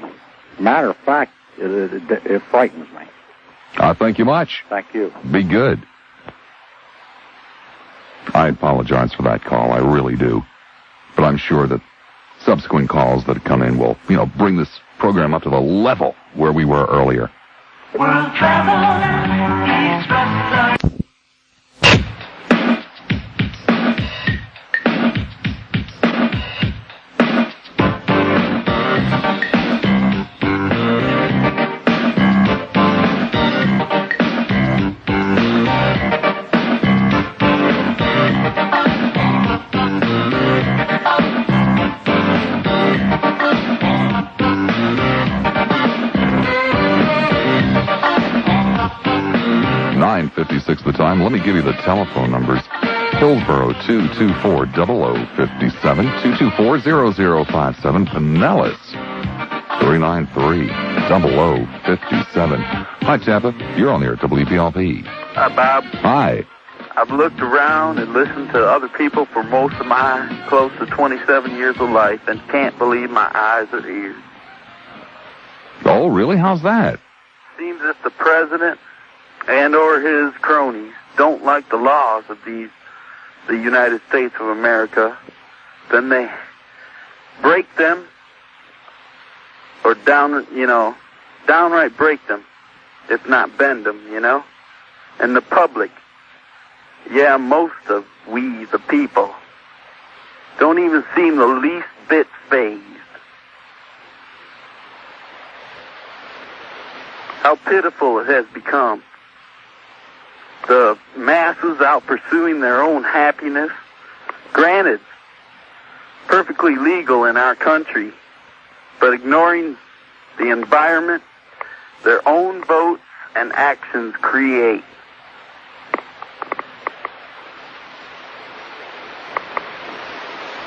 Matter of fact, it frightens me. Thank you much. Thank you. Be good. I apologize for that call. I really do. But I'm sure that subsequent calls that come in will, bring this program up to the level where we were earlier. World travel, East, West, 9:56 the time. Let me give you the telephone numbers. Hillsboro 224-0057, 224-0057, Pinellas 393-0057. Hi, Tampa. You're on the air at WPLP. Hi, Bob. Hi. I've looked around and listened to other people for most of my close to 27 years of life and can't believe my eyes or ears. Oh, really? How's that? Seems if the president and or his cronies don't like the laws of the United States of America, then they break them or downright break them, if not bend them, And the public, most of we, the people, don't even seem the least bit phased. How pitiful it has become. The masses out pursuing their own happiness, granted, perfectly legal in our country, but ignoring the environment their own votes and actions create.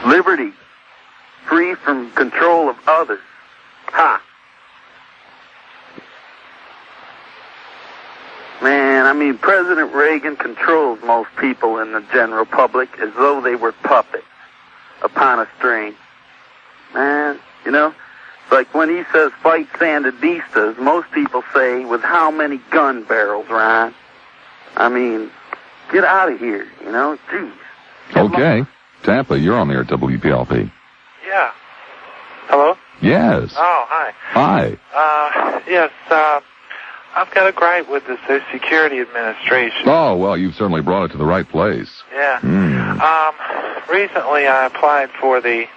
Liberty, free from control of others. Ha! Man, President Reagan controls most people in the general public as though they were puppets upon a string. Man, it's like when he says fight Sandinistas, most people say, with how many gun barrels, Ryan? get out of here, you know? Jeez. Okay. Tampa, you're on the air at WPLP. Yeah. Hello? Yes. Oh, hi. Hi. Yes, I've got a gripe with the Social Security Administration. Oh, well, you've certainly brought it to the right place. Yeah. Recently I applied for the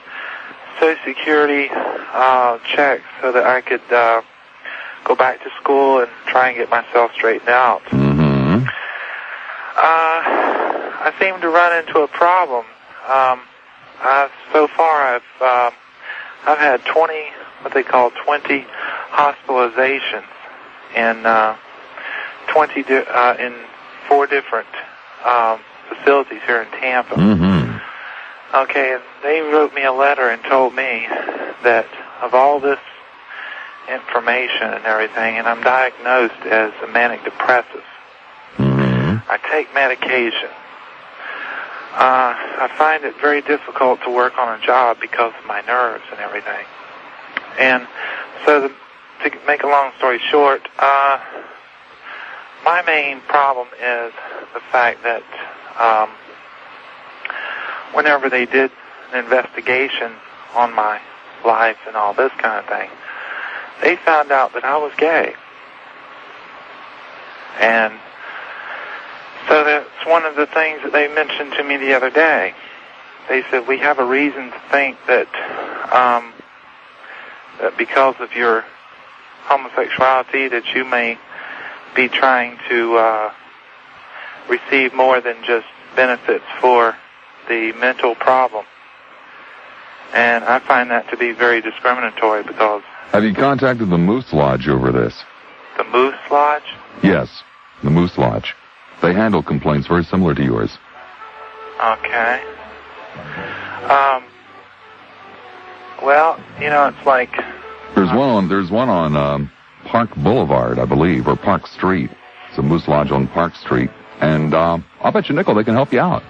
Social Security check so that I could go back to school and try and get myself straightened out. Mm-hmm. I seem to run into a problem. So far I've had 20 hospitalizations in 4 different facilities here in Tampa. Mm-hmm. Okay, and they wrote me a letter and told me that of all this information and everything, and I'm diagnosed as a manic depressive. Mm-hmm. I take medication. I find it very difficult to work on a job because of my nerves and everything. And so to make a long story short, my main problem is the fact that whenever they did an investigation on my life and all this kind of thing, they found out that I was gay. And so that's one of the things that they mentioned to me the other day. They said, we have a reason to think that that because of your homosexuality that you may be trying to receive more than just benefits for the mental problem. And I find that to be very discriminatory because... Have you contacted the Moose Lodge over this? The Moose Lodge? Yes, the Moose Lodge. They handle complaints very similar to yours. Okay. Well, you know, it's like... There's one on Park Boulevard, I believe, or Park Street. It's a Moose Lodge on Park Street. And I'll bet you nickel they can help you out.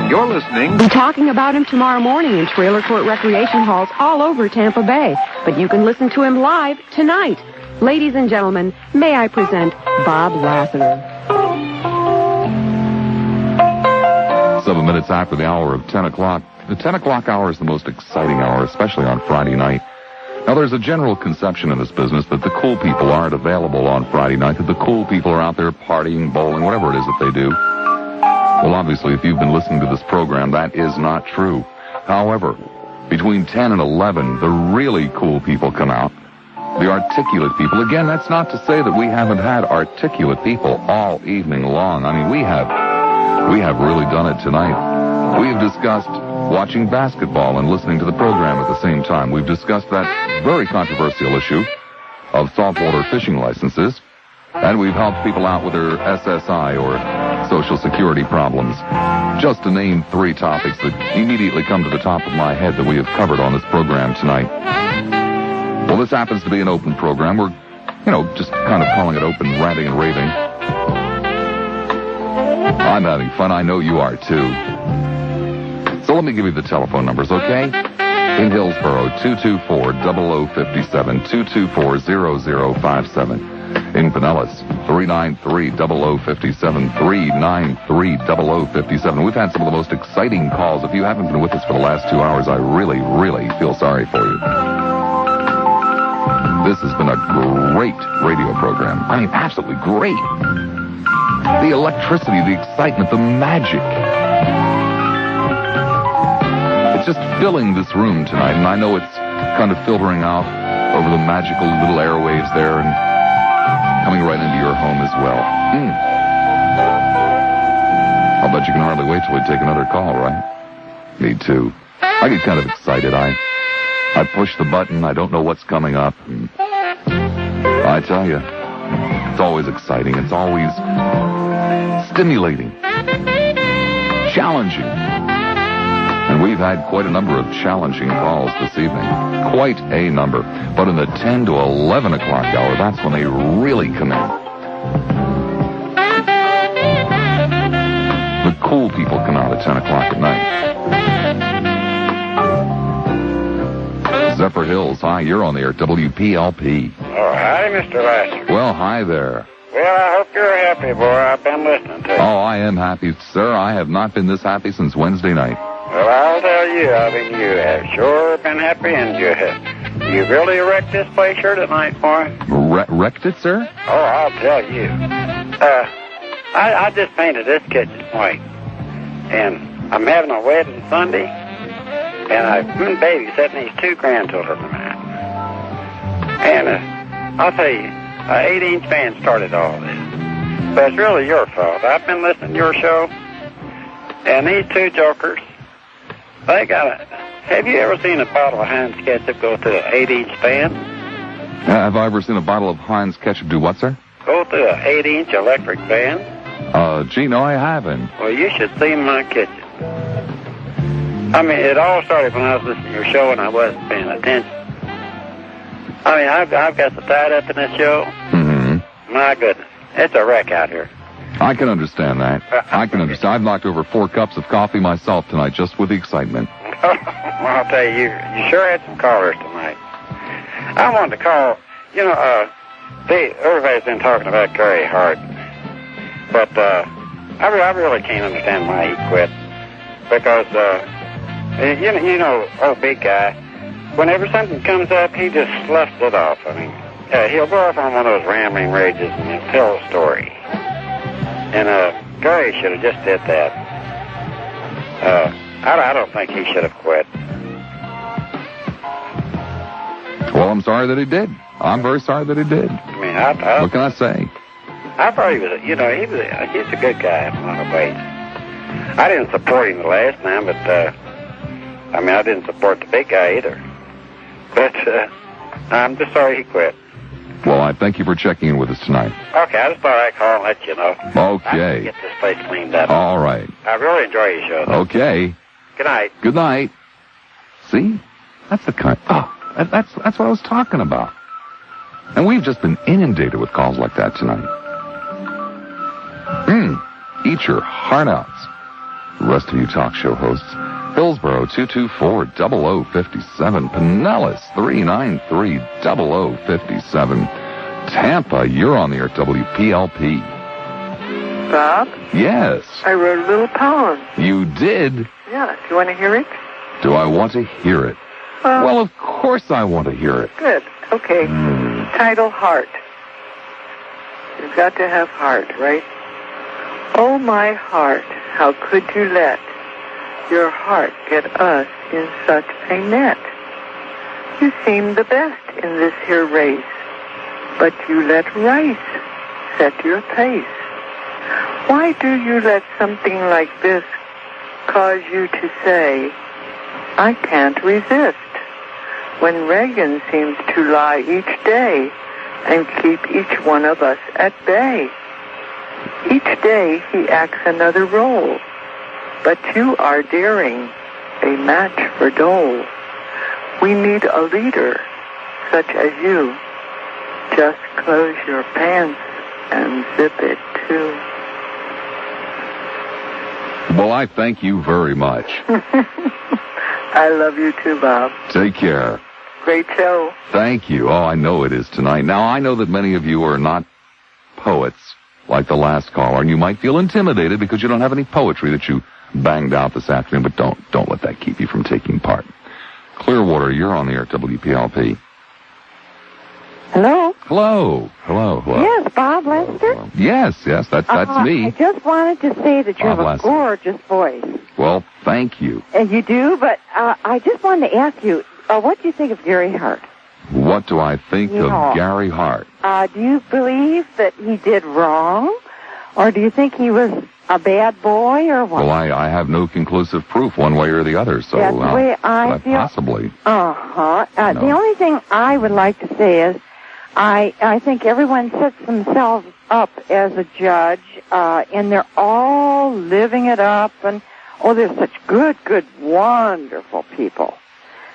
You're listening. Be talking about him tomorrow morning in trailer court recreation halls all over Tampa Bay. But you can listen to him live tonight. Ladies and gentlemen, may I present Bob Lassiter. 7 minutes after the hour of 10 o'clock. The 10 o'clock hour is the most exciting hour, especially on Friday night. Now, there's a general conception in this business that the cool people aren't available on Friday night, that the cool people are out there partying, bowling, whatever it is that they do. Well, obviously, if you've been listening to this program, that is not true. However, between 10 and 11, the really cool people come out. The articulate people. Again, that's not to say that we haven't had articulate people all evening long. I mean, we have really done it tonight. We have discussed watching basketball and listening to the program at the same time. We've discussed that very controversial issue of saltwater fishing licenses. And we've helped people out with their SSI or Social Security problems. Just to name 3 topics that immediately come to the top of my head that we have covered on this program tonight. Well, this happens to be an open program. We're, just kind of calling it open ranting and raving. I'm having fun. I know you are, too. So let me give you the telephone numbers, okay? In Hillsborough, 224-0057, 224-0057. In Pinellas, 393-0057, 393-0057. We've had some of the most exciting calls. If you haven't been with us for the last 2 hours, I really, really feel sorry for you. This has been a great radio program. I mean, absolutely great. The electricity, the excitement, the magic. It's just filling this room tonight, and I know it's kind of filtering out over the magical little airwaves there and coming right into your home as well. I'll bet you can hardly wait till we take another call, right? Me too. I get kind of excited. I push the button. I don't know what's coming up. And I tell you, it's always exciting. It's always stimulating, challenging. And we've had quite a number of challenging calls this evening. Quite a number. But in the 10 to 11 o'clock hour, that's when they really come in. The cool people come out at 10 o'clock at night. except for Hills. Hi, you're on the air, WPLP. Oh, hi, Mr. Lassiter. Well, hi there. Well, I hope you're happy, boy. I've been listening to you. Oh, I am happy, sir. I have not been this happy since Wednesday night. Well, I'll tell you, you have sure been happy, and you really wrecked this place here tonight, boy. Wrecked it, sir? Oh, I'll tell you. I just painted this kitchen white, and I'm having a wedding Sunday, and I've been babysitting these 2 grandchildren of mine. And I'll tell you, an 8-inch band started all this. But it's really your fault. I've been listening to your show, and these 2 jokers, they got it. Have you ever seen a bottle of Heinz ketchup go through an 8-inch band? Have I ever seen a bottle of Heinz ketchup do what, sir? Go through an 8-inch electric band? Gee, no, I haven't. Well, you should see my kitchen. I mean, it all started when I was listening to your show and I wasn't paying attention. I mean, I've got so tied up in this show. Mm-hmm. My goodness. It's a wreck out here. I can understand that. I can understand. I've knocked over 4 cups of coffee myself tonight just with the excitement. Well, I'll tell you, you sure had some callers tonight. I wanted to call, everybody's been talking about Gary Hart, but I really can't understand why he quit. Because, old big guy, whenever something comes up, he just sloughs it off. I mean, he'll go off on one of those rambling rages and tell a story. And Gary should have just did that. I don't think he should have quit. Well, I'm sorry that he did. I'm very sorry that he did. I mean, what can I say? I thought he was, he's a good guy in a lot of ways. I didn't support him the last time, but, I didn't support the big guy either. But, I'm just sorry he quit. Well, I thank you for checking in with us tonight. Okay, I just thought I'd call and let you know. Okay. I can get this place cleaned up. All right. I really enjoy your show, though. Okay. Good night. Good night. See? That's the kind... that's what I was talking about. And we've just been inundated with calls like that tonight. Eat your heart outs. The rest of you talk show hosts. Hillsborough 224-0057. Pinellas 393-0057. Tampa, you're on the air at WPLP. Bob? Yes. I wrote a little poem. You did? Yeah. Do you want to hear it? Do I want to hear it? Well, of course I want to hear it. Good. Okay. Title, Heart. You've got to have heart, right? Oh, my heart, how could you let your heart get us in such a net? You seem the best in this here race, but you let rice set your pace. Why do you let something like this cause you to say, I can't resist, when Reagan seems to lie each day and keep each one of us at bay? Each day he acts another role, but you are daring, a match for Dole. We need a leader such as you. Just close your pants and zip it too. Well, I thank you very much. I love you too, Bob. Take care. Great show. Thank you. Oh, I know it is tonight. Now, I know that many of you are not poets like the last caller, and you might feel intimidated because you don't have any poetry that you banged out this afternoon, but don't let that keep you from taking part. Clearwater, you're on the air at WPLP. Hello? Hello. Yes, Bob Lassiter? Yes, that's me. I just wanted to say that you Bob have a Lassiter. gorgeous voice. Well, thank you. You do, but I just wanted to ask you, what do you think of Gary Hart? What do I think of Gary Hart? Do you believe that he did wrong? Or do you think he was a bad boy or what? Well, I have no conclusive proof one way or the other, so that's the way I feel. Possibly. The only thing I would like to say is I think everyone sets themselves up as a judge, and they're all living it up, and they're such good, wonderful people.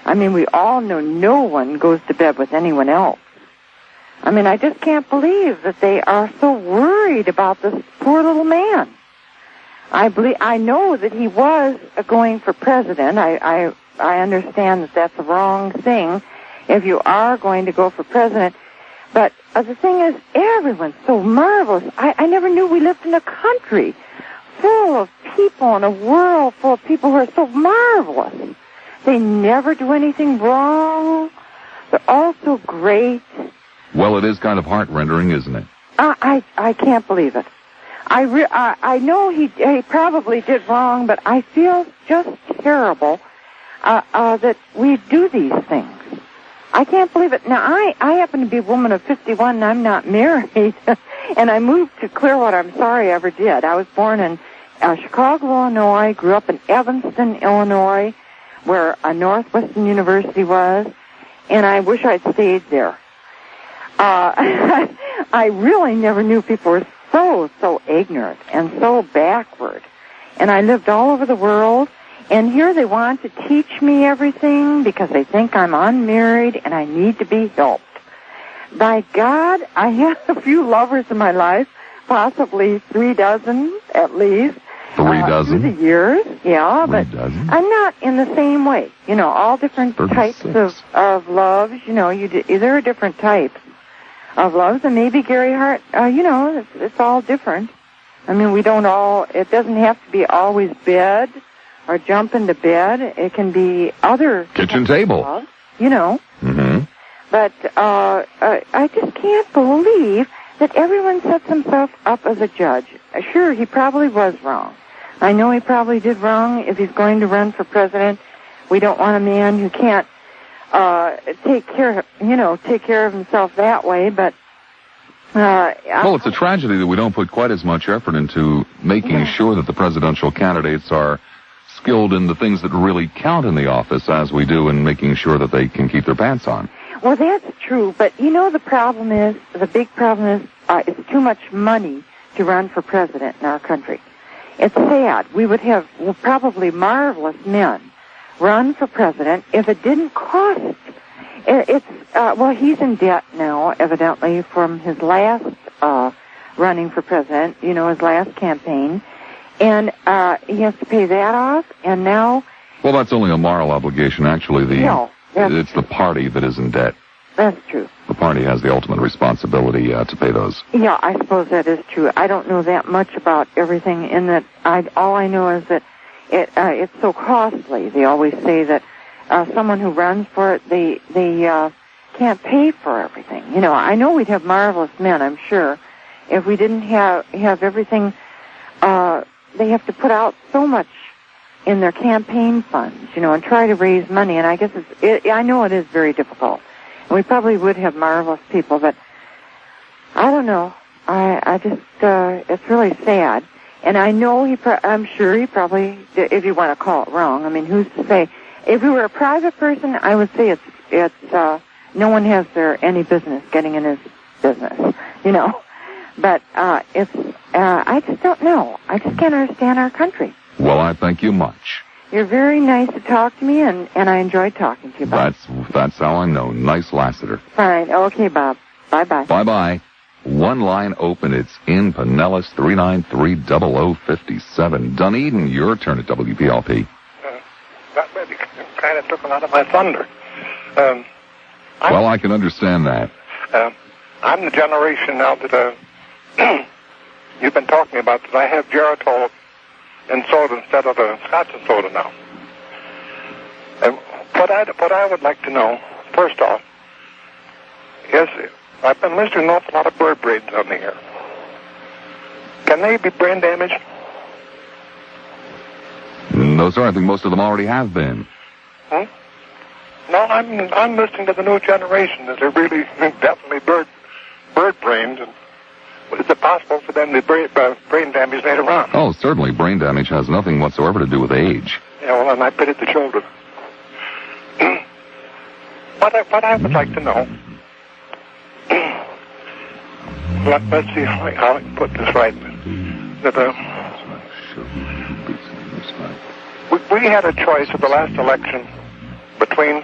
I mean, we all know no one goes to bed with anyone else. I mean, I just can't believe that they are so worried about this poor little man. I know that he was going for president. I understand that that's the wrong thing, if you are going to go for president. But the thing is, everyone's so marvelous. I never knew we lived in a country full of people, in a world full of people who are so marvelous. They never do anything wrong. They're all so great. Well, it is kind of heart-rendering, isn't it? I can't believe it. I know he probably did wrong, but I feel just terrible that we do these things. I can't believe it. Now, I happen to be a woman of 51, and I'm not married, and I moved to Clearwater. I'm sorry I ever did. I was born in Chicago, Illinois, grew up in Evanston, Illinois, where Northwestern University was, and I wish I'd stayed there. I really never knew people were so ignorant and so backward. And I lived all over the world, and here they want to teach me everything because they think I'm unmarried and I need to be helped. By God, I had a few lovers in my life, possibly 3 dozen at least. 3 dozen? Through the years, yeah, 3 but dozen? I'm not in the same way. You know, all different 36. types of loves. You know, there are different types of loves, and maybe Gary Hart, you know, it's all different. I mean, it doesn't have to be always bed or jump into bed. It can be other kitchen table loves, you know. Mm-hmm. But I just can't believe that everyone sets himself up as a judge. Sure, he probably was wrong. I know he probably did wrong. If he's going to run for president, we don't want a man who can't take care of himself that way. But well, it's a tragedy that we don't put quite as much effort into making sure that the presidential candidates are skilled in the things that really count in the office as we do in making sure that they can keep their pants on. Well, that's true, but you know the big problem is, it's too much money to run for president in our country. It's sad. We would have probably marvelous men run for president if it didn't cost. He's in debt now, evidently, from his last running for president, you know, his last campaign, and he has to pay that off, and now... Well, that's only a moral obligation. Actually, it's the party that is in debt. That's true. The party has the ultimate responsibility to pay those. Yeah, I suppose that is true. I don't know that much about everything in that. All I know is that it's so costly. They always say that someone who runs for it, they can't pay for everything. You know, I know we'd have marvelous men, I'm sure, if we didn't have everything. They have to put out so much in their campaign funds, you know, and try to raise money. And I guess I know it is very difficult. And we probably would have marvelous people, but I don't know. I just, it's really sad. And I know I'm sure he probably, if you want to call it wrong, I mean, who's to say? If he were a private person, I would say it's no one has any business getting in his business, you know. But I just don't know. I just can't understand our country. Well, I thank you much. You're very nice to talk to me, and I enjoyed talking to you, Bob. That's how I know. Nice Lassiter. Fine. Okay, Bob. Bye-bye. Bye-bye. One line open. It's in Pinellas, 393-0057. Dunedin, your turn at WPLP. That maybe kind of took a lot of my thunder. Well, I can understand that. I'm the generation now that you've been talking about that I have Geritol and soda instead of the Scotch and soda now. And what I would like to know, first off, is I've been listening to an awful lot of bird brains on the air. Can they be brain damaged? No, sir. I think most of them already have been. No, I'm listening to the new generation that they're really definitely bird brains. And is it possible for them to be brain damage later on? Oh, certainly. Brain damage has nothing whatsoever to do with age. Yeah, well, and I pity the children. What I would like to know, let's see how I can put this right. That we had a choice at the last election between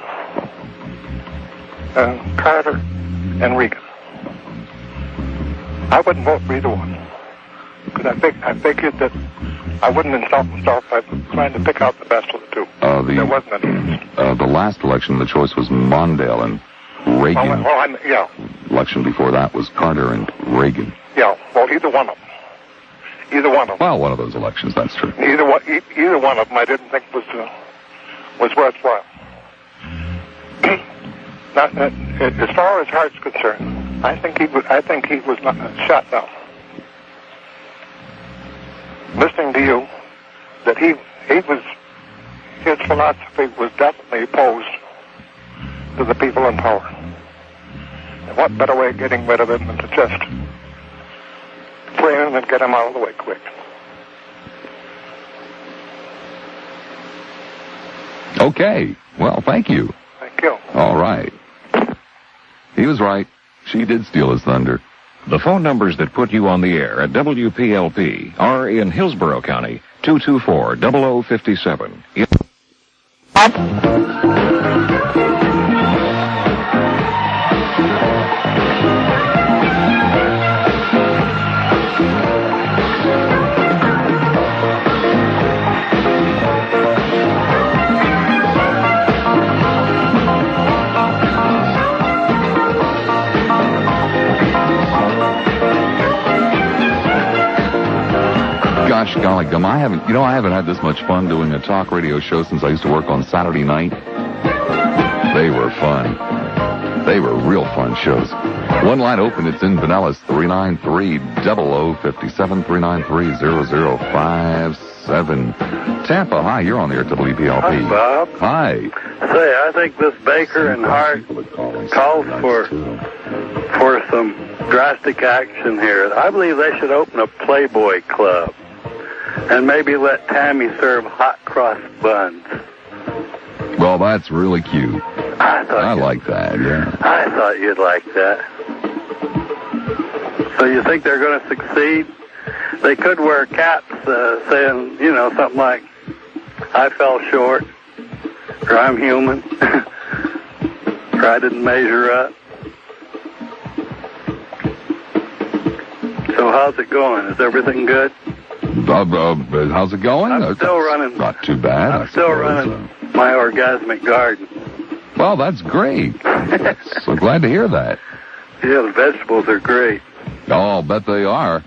Carter and Reagan. I wouldn't vote for either one because I figured that I wouldn't insult myself by trying to pick out the best of the two. There wasn't any. The last election, the choice was Mondale and Reagan. Yeah. Election before that was Carter and Reagan. Yeah, well, either one of them. Either one of them. Well, one of those elections, that's true. Either one of them I didn't think was worthwhile. Now, as far as Hart's concerned, I think he was not shot down. Listening to you, that his philosophy was definitely opposed to the people in power. And what better way of getting rid of him than to just frame him and get him out of the way quick? Okay. Well, thank you. Thank you. All right. He was right. She did steal his thunder. The phone numbers that put you on the air at WPLP are in Hillsborough County, 224-0057. Gosh golly gum, I haven't had this much fun doing a talk radio show since I used to work on Saturday night. They were fun. They were real fun shows. One line open, it's in Vanellis, 393-0057, 393-0057. Tampa, hi, you're on the air at WPLP. Hi, Bob. Hi. Say, I think this Baker and Hart calls for some drastic action here. I believe they should open a Playboy Club and maybe let Tammy serve hot cross buns. Well, that's really cute. I like that, yeah. I thought you'd like that. So you think they're going to succeed? They could wear caps saying, something like, I fell short, or I'm human, or I didn't measure up. So how's it going? Is everything good? How's it going? I'm still running. Not too bad. I'm still running my orgasmic garden. Well, that's great. So glad to hear that. Yeah, the vegetables are great. Oh, I'll bet they are.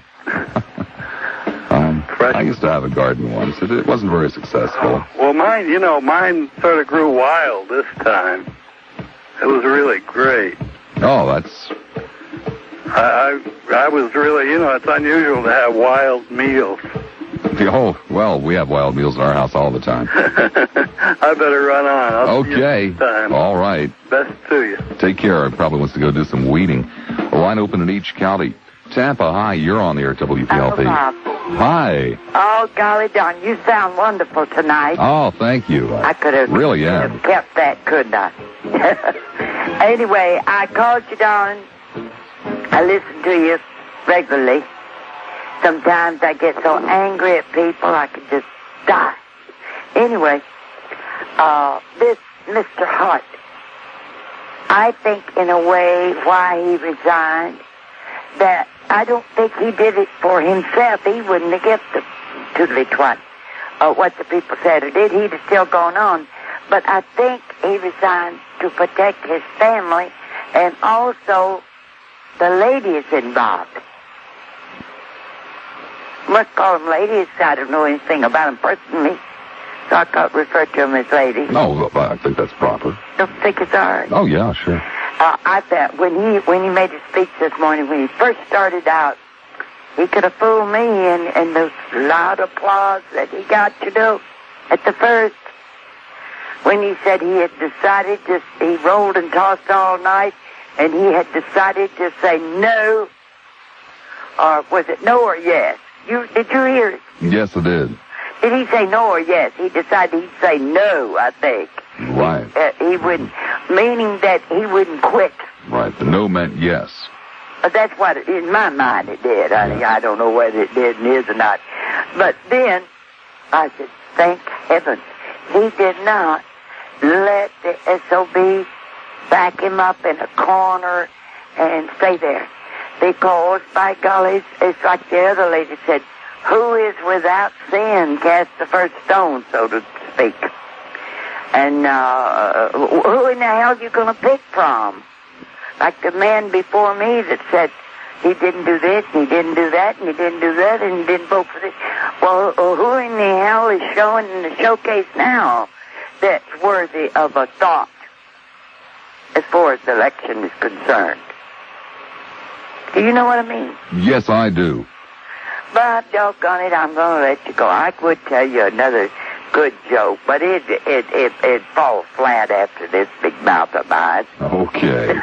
I used to have a garden once. It wasn't very successful. Well, mine sort of grew wild this time. It was really great. Oh, that's... I was really, it's unusual to have wild meals. Oh, well, we have wild meals in our house all the time. I better run on. I'll see you next time. All right. Best to you. Take care. He probably wants to go do some weeding. A line open in each county. Tampa, hi, you're on the air at WPLP. Oh, Bob. Hi. Oh, golly darn, you sound wonderful tonight. Oh, thank you. I could have really kept that, couldn't I? Anyway, I called you, darling. I listen to you regularly. Sometimes I get so angry at people I could just die. Anyway, this Mr. Hart, I think in a way why he resigned, that I don't think he did it for himself. He wouldn't have given the toodly twat what the people said or did. He'd have still gone on. But I think he resigned to protect his family and also the ladies involved. Must call them ladies. I don't know anything about them personally, so I can't refer to them as ladies. No, I think that's proper. Don't think it's all right. Oh, yeah, sure. I bet when he made his speech this morning, when he first started out, he could have fooled me and the loud applause that he got, at the first. When he said he had decided he rolled and tossed all night, and he had decided to say no, or was it no or yes? Did you hear it? Yes, I did. Did he say no or yes? He decided he'd say no, I think. Right. He wouldn't, meaning that he wouldn't quit. Right. The no meant yes. But that's what, in my mind, it did. I don't know whether it did and is or not. But then, I said, thank heaven, he did not let the SOB back him up in a corner and stay there. Because, by golly, it's like the other lady said, who is without sin cast the first stone, so to speak. And who in the hell are you going to pick from? Like the man before me that said he didn't do this, and he didn't do that, and he didn't do that, and he didn't vote for this. Well, who in the hell is showing in the showcase now that's worthy of a thought as far as the election is concerned? Do you know what I mean? Yes, I do. But doggone it, I'm going to let you go. I could tell you another good joke, but it falls flat after this big mouth of mine. Okay.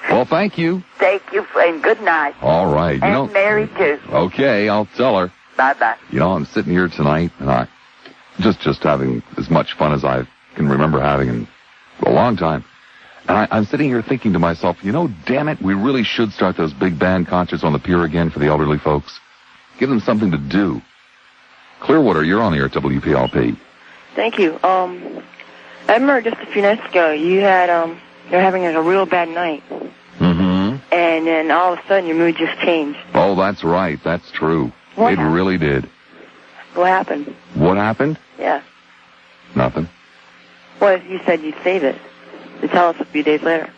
Well, thank you. Thank you, and good night. All right. And Mary, too. Okay, I'll tell her. Bye-bye. You know, I'm sitting here tonight, and I just having as much fun as I can remember having in a long time. And I'm sitting here thinking to myself, you know, damn it, we really should start those big band concerts on the pier again for the elderly folks. Give them something to do. Clearwater, you're on the air at WPLP. Thank you. I remember just a few nights ago, you had, you're having a real bad night. Mm-hmm. And then all of a sudden your mood just changed. Oh, that's right. That's true. What It happened? really did. What happened? What happened? Yeah. Nothing. Well, you said you'd save it to tell us a few days later.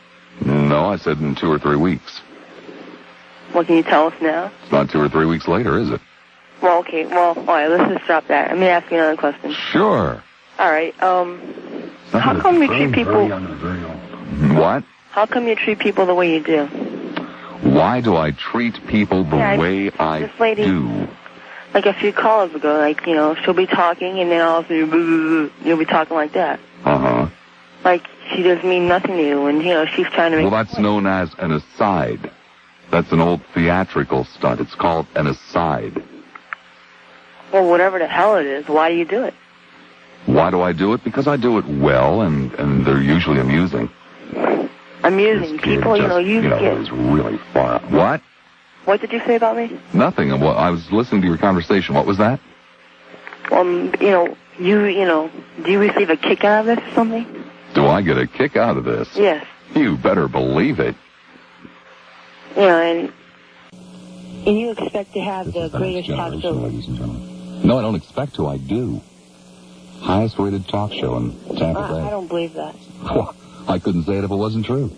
No, I said in 2 or 3 weeks. What can you tell us now? It's not 2 or 3 weeks later, is it? Well, okay. Well, all right, let's just drop that. Let me ask you another question. Sure. All right. How come you treat people... What? How come you treat people the way you do? Why do I treat people the way I this lady, do? Like a few calls ago, like, you know, she'll be talking and then all of a sudden you'll be talking like that. Uh-huh. Like she doesn't mean nothing to you, and, you know, she's trying to make... Well, that's known as an aside. That's an old theatrical stunt. It's called an aside. Well, whatever the hell it is, why do you do it? Why do I do it? Because I do it well, and they're usually amusing. Amusing people, you know, you get... is really far. What? What did you say about me? Nothing. Well, I was listening to your conversation. What was that? You know, you know, do you receive a kick out of this or something? Do I get a kick out of this? Yes. You better believe it. You know, and you expect to have the greatest talk show. Ladies and gentlemen. No, I don't expect to. I do. Highest rated talk show in Tampa Bay. I don't believe that. Well, I couldn't say it if it wasn't true.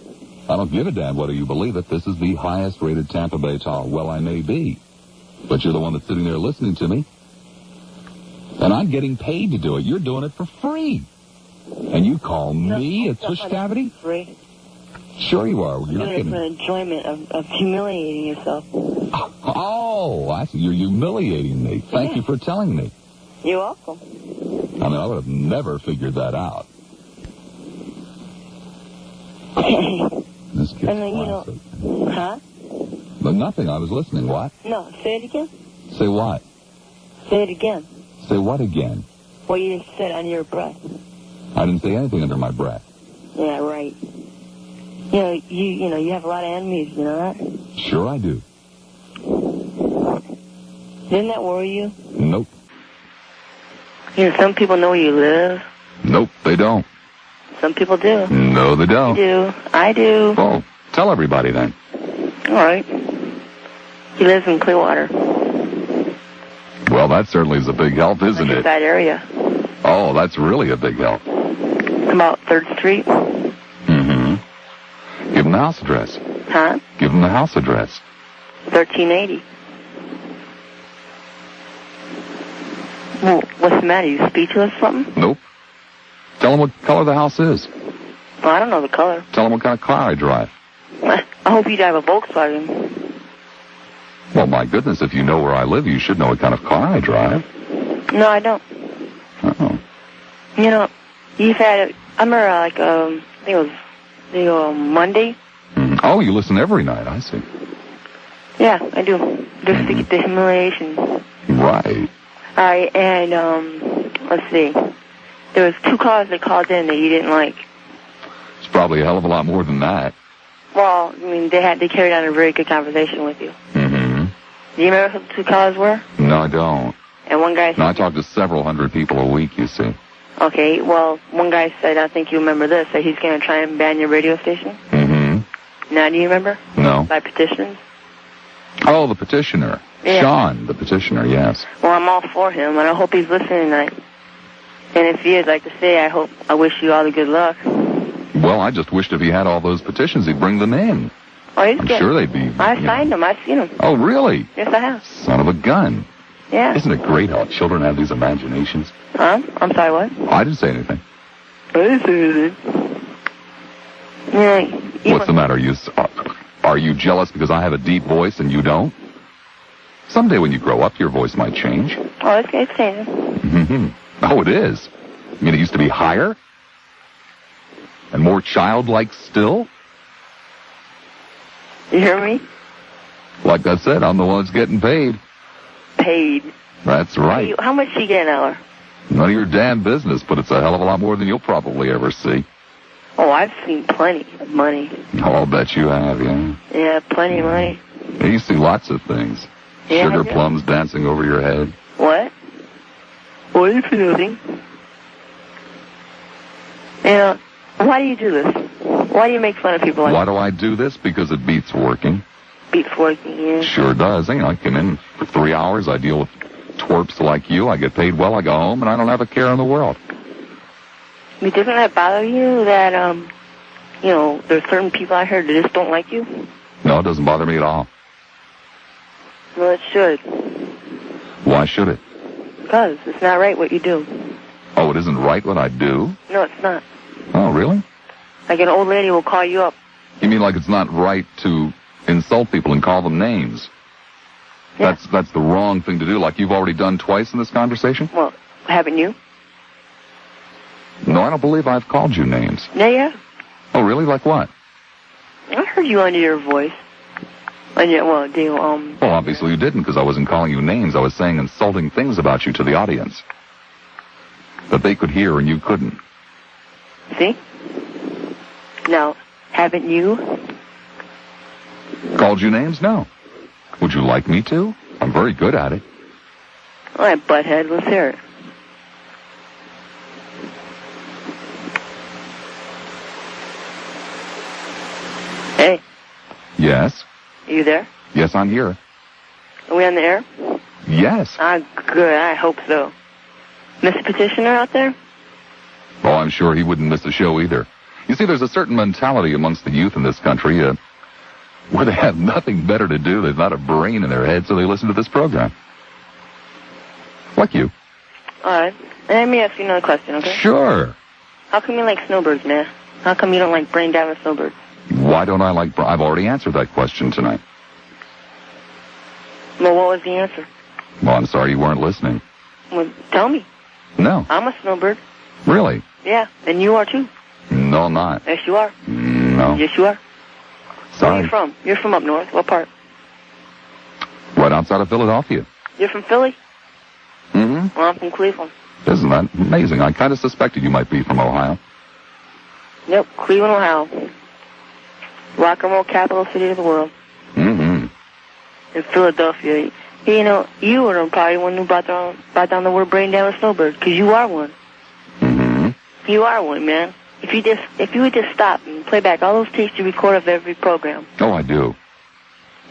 I don't give a damn whether you believe it. This is the highest rated Tampa Bay talk. Well, I may be. But you're the one that's sitting there listening to me. And I'm getting paid to do it. You're doing it for free. And you call me a tush cavity? Free. Sure you are. You're doing it for the enjoyment of humiliating yourself. Oh, I see. You're humiliating me. Thank you for telling me. You're welcome. I mean, I would have never figured that out. This kid's classic. Huh? But nothing. I was listening. What? No, say it again. Say what? Say it again. Say what again? Well, you just said under your breath. I didn't say anything under my breath. Yeah, right. You know, you have a lot of enemies, you know that? Sure I do. Didn't that worry you? Nope. You know, some people know where you live. Nope, they don't. Some people do. No, they don't. I do. I do. Well, tell everybody then. All right. He lives in Clearwater. Well, that certainly is a big help, isn't it? That area. Oh, that's really a big help. About 3rd Street. Mm-hmm. Give them the house address. Huh? Give them the house address. 1380. Well, what's the matter? You speechless or something? Nope. Tell them what color the house is. Well, I don't know the color. Tell them what kind of car I drive. I hope you drive a Volkswagen. Well, my goodness, if you know where I live, you should know what kind of car I drive. No, I don't. Oh. You know, you've had I remember, like, I think it was Monday. Mm-hmm. Oh, you listen every night, I see. Yeah, I do. Just to get the humiliation. Right. All right, and, let's see. There was 2 callers that called in that you didn't like. It's probably a hell of a lot more than that. Well, I mean, they carried on a very good conversation with you. Mm-hmm. Do you remember who the 2 callers were? No, I don't. And one guy said... No, I talk to several hundred people a week, you see. Okay, well, one guy said, I think you remember this, that he's going to try and ban your radio station. Mm-hmm. Now, do you remember? No. By petitions? Oh, the petitioner. Yeah. Sean, the petitioner, yes. Well, I'm all for him, and I hope he's listening tonight. And if he is, I'd like to say, I wish you all the good luck. Well, I just wished if he had all those petitions, he'd bring them in. Oh, he's I'm good. sure they'd be. I signed them. I've seen them. Oh, really? Yes, I have. Son of a gun. Yeah. Isn't it great how children have these imaginations? Huh? I'm sorry, what? I didn't say anything. I didn't say anything. Yeah. What's the matter? Are you jealous because I have a deep voice and you don't? Someday when you grow up, your voice might change. Oh, it's changing. Mm-hmm. Oh, it is. You mean it used to be higher? And more childlike still? You hear me? Like I said, I'm the one that's getting paid. Paid? That's right. How much do you get an hour? None of your damn business, but it's a hell of a lot more than you'll probably ever see. Oh, I've seen plenty of money. Oh, I'll bet you have, yeah. Yeah, plenty of money. You see lots of things. Yeah, Sugar plums dancing over your head. What? What are you feeling? Why do you do this? Why do you make fun of people like Why do I do this? Because it beats working. Beats working, yeah. Sure does. I come in for 3 hours, I deal with twerps like you, I get paid well, I go home, and I don't have a care in the world. I mean, doesn't that bother you that, there's certain people out here that just don't like you? No, it doesn't bother me at all. Well, it should. Why should it? Because it's not right what you do. Oh, it isn't right what I do? No, it's not. Oh, really? Like an old lady will call you up. You mean like it's not right to insult people and call them names? Yeah. That's the wrong thing to do, like you've already done twice in this conversation? Well, haven't you? No, I don't believe I've called you names. Yeah. Oh, really? Like what? I heard you under your voice. Well, obviously you didn't, because I wasn't calling you names. I was saying insulting things about you to the audience that they could hear and you couldn't. See? Now, haven't you? Called you names? No. Would you like me to? I'm very good at it. All right, butthead, let's hear it. Hey. Yes? Are you there? Yes, I'm here. Are we on the air? Yes. Good. I hope so. Mr. Petitioner out there? Oh, I'm sure he wouldn't miss a show either. You see, there's a certain mentality amongst the youth in this country where they have nothing better to do. There's not a brain in their head, so they listen to this program. Like you. All right. Let me ask you another question, okay? Sure. How come you like snowbirds, man? How come you don't like brain damaged snowbirds? Why don't I like... I've already answered that question tonight. Well, what was the answer? Well, I'm sorry you weren't listening. Well, tell me. No. I'm a snowbird. Really? Yeah, and you are too. No, I'm not. Yes, you are. No. Yes, you are. Sorry. Where are you from? You're from up north. What part? Right outside of Philadelphia. You're from Philly? Mm-hmm. Well, I'm from Cleveland. Isn't that amazing? I kind of suspected you might be from Ohio. Yep, Cleveland, Ohio. Rock and roll capital city of the world. Mm-hmm. In Philadelphia. You were probably the one who brought down the word brain damaged snowbird, because you are one. Mm-hmm. You are one, man. If you would just stop and play back all those tapes you record of every program. Oh, I do.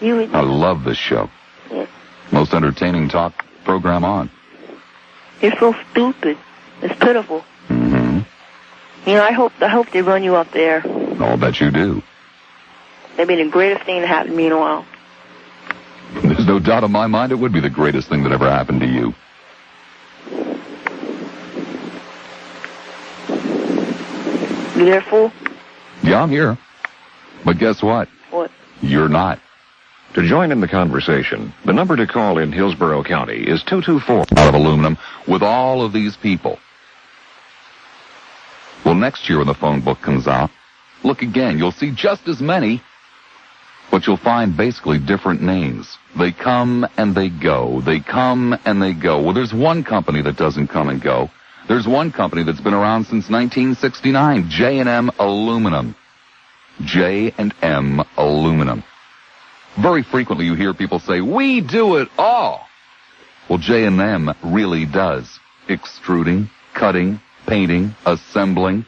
I love this show. Yeah. Most entertaining talk program on. You're so stupid. It's pitiful. Mm-hmm. I hope they run you up there. I'll bet you do. That'd be the greatest thing that happened to me in a while. There's no doubt in my mind it would be the greatest thing that ever happened to you. You there, fool? Yeah, I'm here. But guess what? What? You're not. To join in the conversation, the number to call in Hillsborough County is 224. Out of aluminum with all of these people. Well, next year when the phone book comes out, look again. You'll see just as many, but you'll find basically different names. They come and they go. They come and they go. Well, there's one company that doesn't come and go. There's one company that's been around since 1969, J&M Aluminum. J&M Aluminum. Very frequently you hear people say, we do it all. Well, J&M really does. Extruding, cutting, painting, assembling.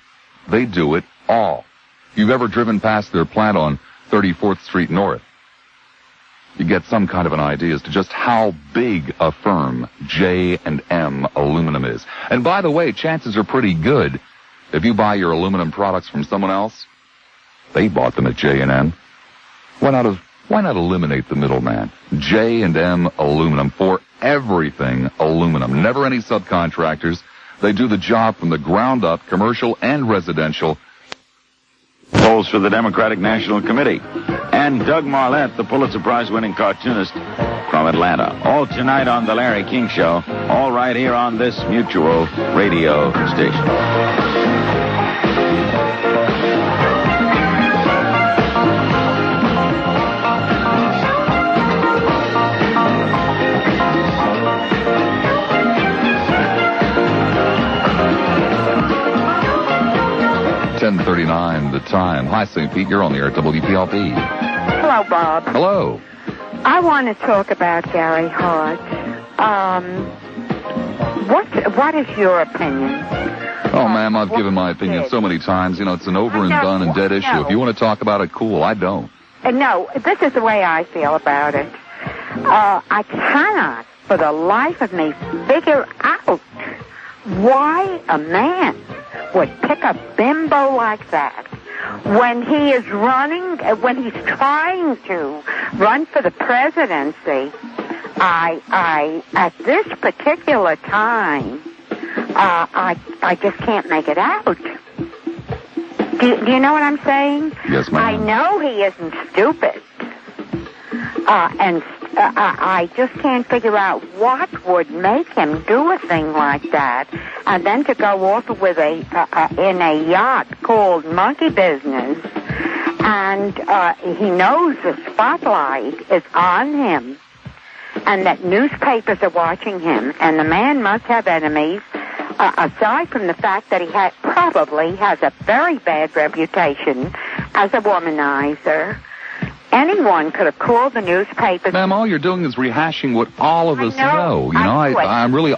They do it all. If you've ever driven past their plant on 34th Street North, you get some kind of an idea as to just how big a firm J&M Aluminum is. And by the way, chances are pretty good if you buy your aluminum products from someone else, they bought them at J&M. Why not eliminate the middleman? J&M Aluminum for everything aluminum. Never any subcontractors. They do the job from the ground up, commercial and residential. Polls for the Democratic National Committee. And Doug Marlette, the Pulitzer Prize-winning cartoonist from Atlanta. All tonight on The Larry King Show. All right here on this Mutual radio station. 10:39 the time. Hi, St. Pete. You're on the air at WPLP. Hello, Bob. Hello. I want to talk about Gary Hart. What is your opinion? Oh, ma'am, I've given my opinion so many times. You know, it's an over and done and dead issue. If you want to talk about it, cool. I don't. No, this is the way I feel about it. I cannot, for the life of me, figure out why a man would pick a bimbo like that when he is running, when he's trying to run for the presidency. At this particular time, I just can't make it out. Do you know what I'm saying? Yes, ma'am. I know he isn't stupid. And I just can't figure out what would make him do a thing like that, and then to go off with in a yacht called Monkey Business, and he knows the spotlight is on him, and that newspapers are watching him, and the man must have enemies, aside from the fact that he probably has a very bad reputation as a womanizer. Anyone could have called the newspapers. Ma'am, all you're doing is rehashing what all of us know. You know,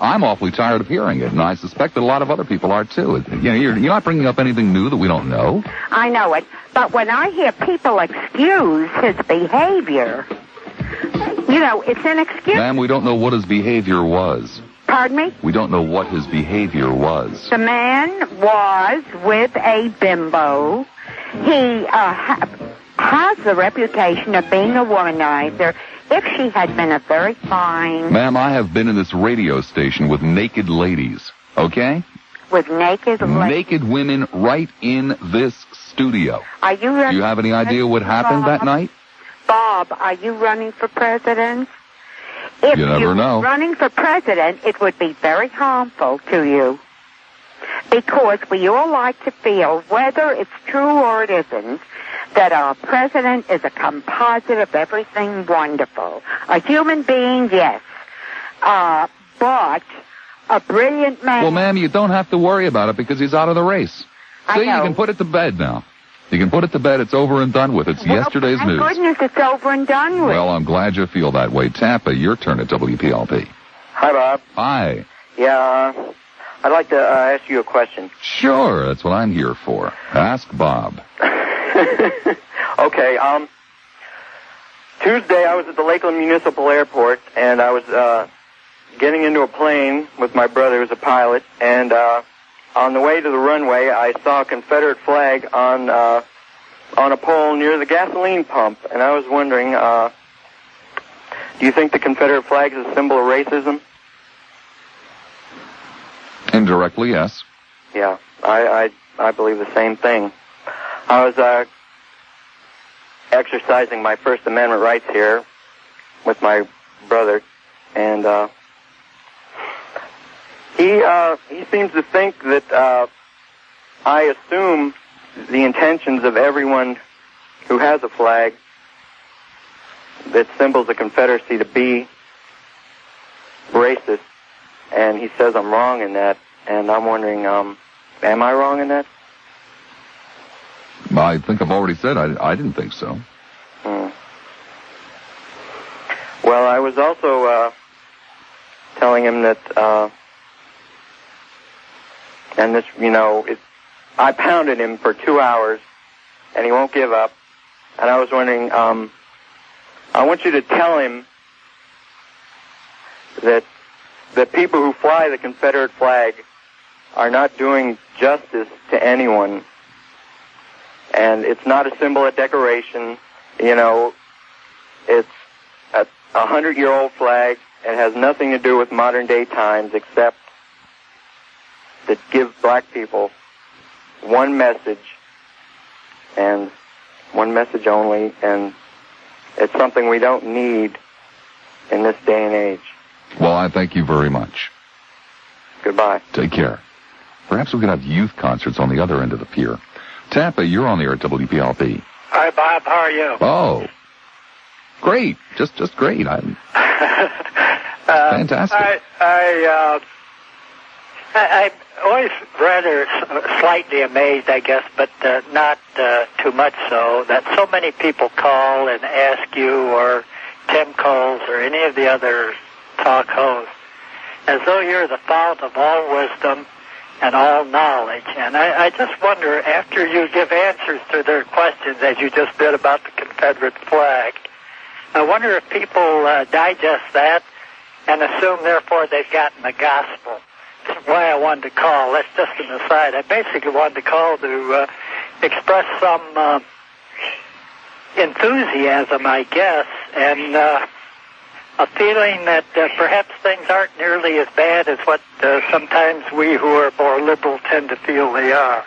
I'm awfully tired of hearing it, and I suspect that a lot of other people are too. You know, you're not bringing up anything new that we don't know. I know it, but when I hear people excuse his behavior, you know, it's an excuse. Ma'am, we don't know what his behavior was. Pardon me? We don't know what his behavior was. The man was with a bimbo. He has the reputation of being a womanizer. If she had been a very fine... Ma'am, I have been in this radio station with naked ladies, okay? With naked ladies? Naked women right in this studio. Are you running? Do you have any idea what happened that night? Bob, are you running for president? If you never know. Running for president, it would be very harmful to you. Because we all like to feel, whether it's true or it isn't, that our president is a composite of everything wonderful. A human being, yes. But a brilliant man... Well, ma'am, you don't have to worry about it because he's out of the race. See, you can put it to bed now. You can put it to bed. It's over and done with. It's yesterday's news. Thank goodness it's over and done with. Well, I'm glad you feel that way. Tampa, your turn at WPLP. Hi, Bob. Hi. Yeah, I'd like to ask you a question. Sure, that's what I'm here for. Ask Bob. Okay, Tuesday I was at the Lakeland Municipal Airport, and I was getting into a plane with my brother, who's a pilot, and on the way to the runway, I saw a Confederate flag on a pole near the gasoline pump, and I was wondering, do you think the Confederate flag is a symbol of racism? Indirectly, yes. Yeah, I believe the same thing. I was exercising my First Amendment rights here with my brother, and he seems to think that I assume the intentions of everyone who has a flag that symbols the Confederacy to be racist, and he says I'm wrong in that, and I'm wondering, am I wrong in that? I think I've already said I didn't think so. Well, I was also telling him that, and this, you know, I pounded him for 2 hours, and he won't give up. And I was wondering, I want you to tell him that the people who fly the Confederate flag are not doing justice to anyone. And it's not a symbol of decoration. You know, it's a 100-year-old flag. It has nothing to do with modern-day times except that gives black people one message, and one message only, and it's something we don't need in this day and age. Well, I thank you very much. Goodbye. Take care. Perhaps we could have youth concerts on the other end of the pier. Tampa, you're on the air at WPLP. Hi, Bob. How are you? Oh, great. Just great. I'm fantastic. I'm always rather slightly amazed, I guess, but not too much so, that so many people call and ask you, or Tim calls, or any of the other talk hosts, as though you're the fount of all wisdom and all knowledge. And I just wonder, after you give answers to their questions, as you just did about the Confederate flag, I wonder if people digest that and assume, therefore, they've gotten the gospel. That's why I wanted to call. That's just an aside. I basically wanted to call to express some enthusiasm, I guess, and a feeling that perhaps things aren't nearly as bad as what sometimes we who are more liberal tend to feel they are,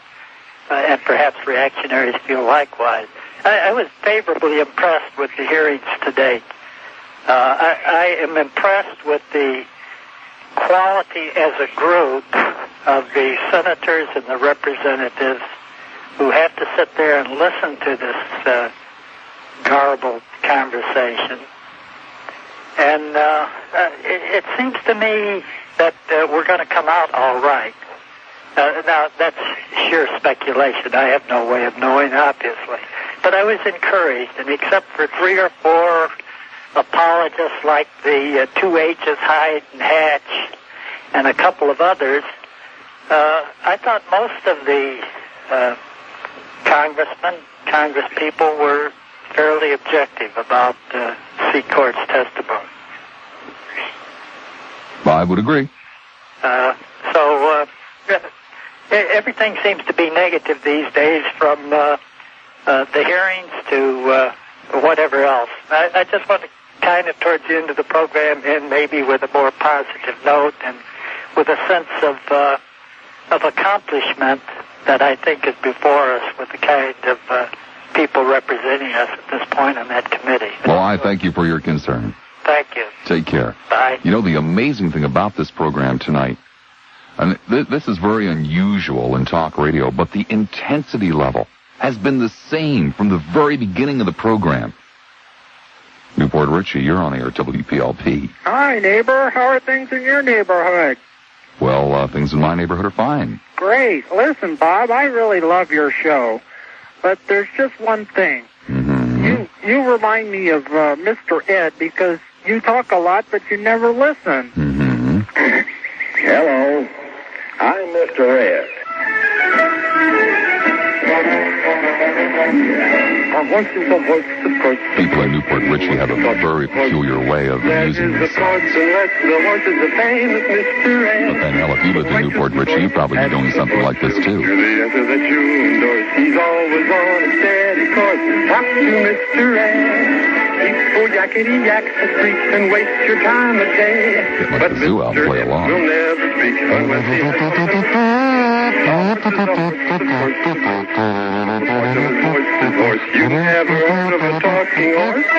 and perhaps reactionaries feel likewise. I was favorably impressed with the hearings today. I am impressed with the quality as a group of the senators and the representatives who have to sit there and listen to this garbled conversation. And it seems to me that we're going to come out all right. Now, that's sheer speculation. I have no way of knowing, obviously. But I was encouraged, and except for 3 or 4 apologists like the 2 H's, Hyde and Hatch, and a couple of others, I thought most of the congresspeople were fairly objective about Secord's testimony. I would agree. So everything seems to be negative these days, from the hearings to whatever else. I just want to kind of towards the end of the program end maybe with a more positive note and with a sense of accomplishment that I think is before us with the kind of people representing us at this point on that committee. Well, I thank you for your concern. Thank you. Take care. Bye. You know, the amazing thing about this program tonight, and this is very unusual in talk radio, but the intensity level has been the same from the very beginning of the program. Newport Richie, you're on air at WPLP. Hi, neighbor. How are things in your neighborhood? Well, things in my neighborhood are fine. Great. Listen, Bob, I really love your show, but there's just one thing. Mm-hmm. You remind me of Mr. Ed, because you talk a lot, but you never listen. Mm-hmm. Hello. I'm Mr. Ed. People in Newport Richie have a very peculiar way of using this song. But then, hell, if you lived in Newport Richie, you'd probably be doing something like this, too. He's always on a steady course. Talk to Mr. Ed. He's yakety yak the streets and waste your time a day. Get like the zoo out and play along. We'll never speak unless you never heard of a talking horse?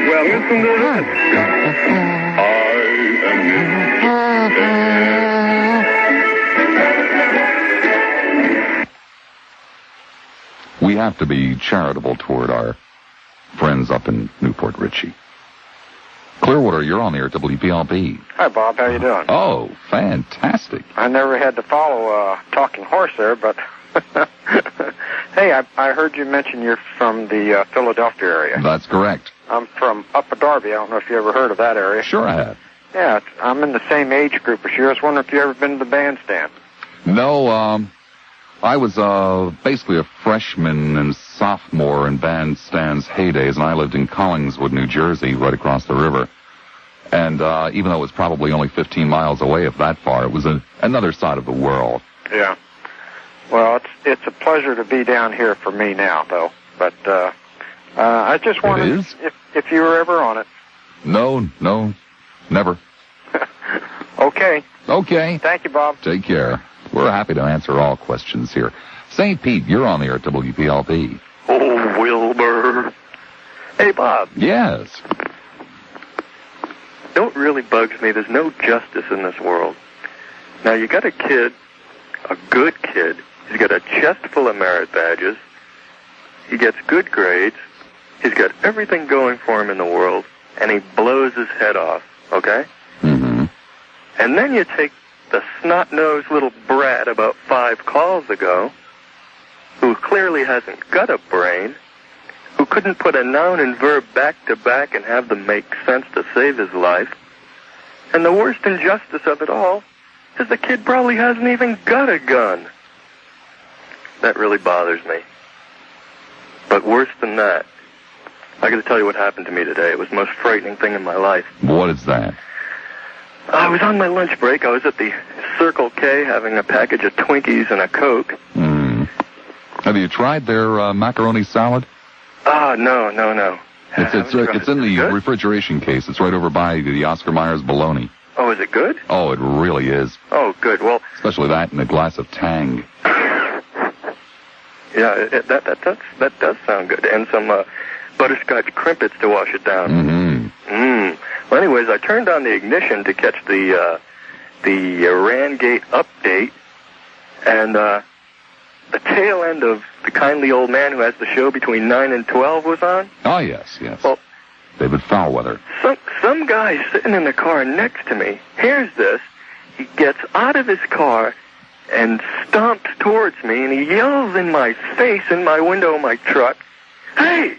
Well, listen to this. I am We have to be charitable toward our friends up in Newport Richie. Clearwater, you're on the air at WPLP. Hi, Bob. How you doing? Oh, fantastic. I never had to follow Talking Horse there, but hey, I heard you mention you're from the Philadelphia area. That's correct. I'm from Upper Darby. I don't know if you ever heard of that area. Sure I have. Yeah, I'm in the same age group as you. I was wondering if you ever been to the bandstand. No, I was basically a freshman and sophomore in bandstand's heydays, and I lived in Collingswood, New Jersey, right across the river. And even though it was probably only 15 miles away, if that far, it was another side of the world. Yeah. Well, it's a pleasure to be down here for me now, though. But I just wanted if you were ever on it. No, never. Okay. Okay. Thank you, Bob. Take care. We're happy to answer all questions here. St. Pete, you're on the air at WPLP. Oh, Wilbur. Hey, Bob. Yes. You know what really bugs me? There's no justice in this world. Now, you got a kid, a good kid. He's got a chest full of merit badges. He gets good grades. He's got everything going for him in the world, and he blows his head off, okay? Mm-hmm. And then you take the snot-nosed little brat about 5 calls ago, who clearly hasn't got a brain, who couldn't put a noun and verb back to back and have them make sense to save his life. And the worst injustice of it all is the kid probably hasn't even got a gun. That really bothers me. But worse than that, I got to tell you what happened to me today. It was the most frightening thing in my life. What is that? I was on my lunch break. I was at the Circle K having a package of Twinkies and a Coke. Have you tried their macaroni salad? No. It's in the refrigeration case. It's right over by the Oscar Mayer's bologna. Oh, is it good? Oh, it really is. Oh, good. Well, especially that and a glass of Tang. Yeah, that does sound good. And some butterscotch crimpets to wash it down. Well, anyways, I turned on the ignition to catch the Iran-Gate update, and the tail end of The Kindly Old Man Who Has the Show Between 9 and 12 was on. Oh, yes. Well, David Foulweather. Some guy sitting in the car next to me hears this. He gets out of his car and stomps towards me, and he yells in my face, in my window of my truck, "Hey,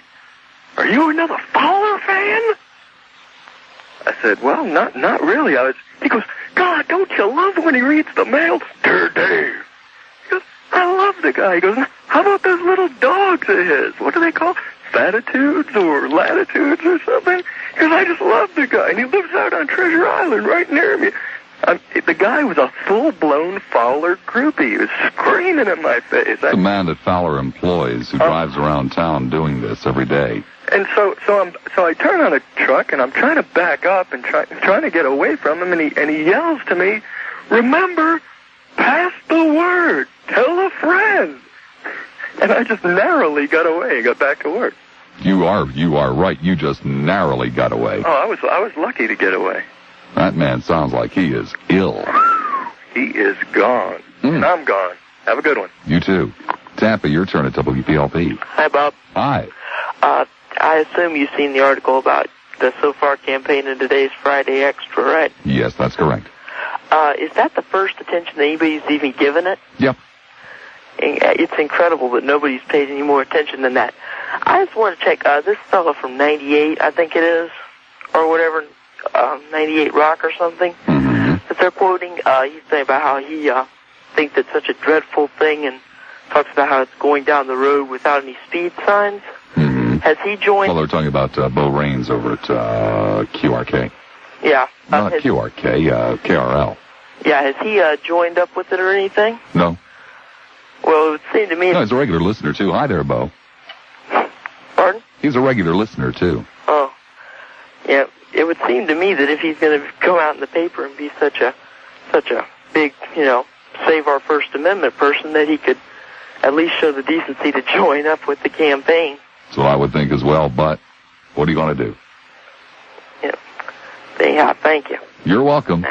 are you another Fowler fan?" I said, "Well, not really." He goes, "God, don't you love when he reads the mail?" "Dear Dave." He goes, "I love the guy." He goes, "How about those little dogs of his? What do they call? Fatitudes or latitudes or something?" He goes, "I just love the guy, and he lives out on Treasure Island right near me." The guy was a full-blown Fowler groupie. He was screaming in my face. The man that Fowler employs who drives around town doing this every day. And so I turn on a truck, and I'm trying to back up and trying to get away from him, and he yells to me, "Remember, pass the word, tell a friend." And I just narrowly got away and got back to work. You are right. You just narrowly got away. Oh, I was lucky to get away. That man sounds like he is ill. He is gone. And I'm gone. Have a good one. You too. Tampa, your turn at WPLP. Hi, Bob. Hi. I assume you've seen the article about the So Far campaign in today's Friday Extra, right? Yes, that's correct. Is that the first attention that anybody's even given it? Yep. It's incredible that nobody's paid any more attention than that. I just want to check, this fellow from 98, I think it is, or whatever, 98 Rock or something, that they're quoting, he's saying about how he thinks it's such a dreadful thing and talks about how it's going down the road without any speed signs. Has he joined? Well, they're talking about Bo Raines over at QRK. Yeah. Not QRK, KRL. Yeah, has he joined up with it or anything? No. Well, it would seem to me... No, he's a regular listener, too. Hi there, Bo. Pardon? He's a regular listener, too. Oh. Yeah, it would seem to me that if he's going to go out in the paper and be such a big, save our First Amendment person, that he could at least show the decency to join up with the campaign. That's what I would think as well, but what are you going to do? Yeah, thank you. You're welcome.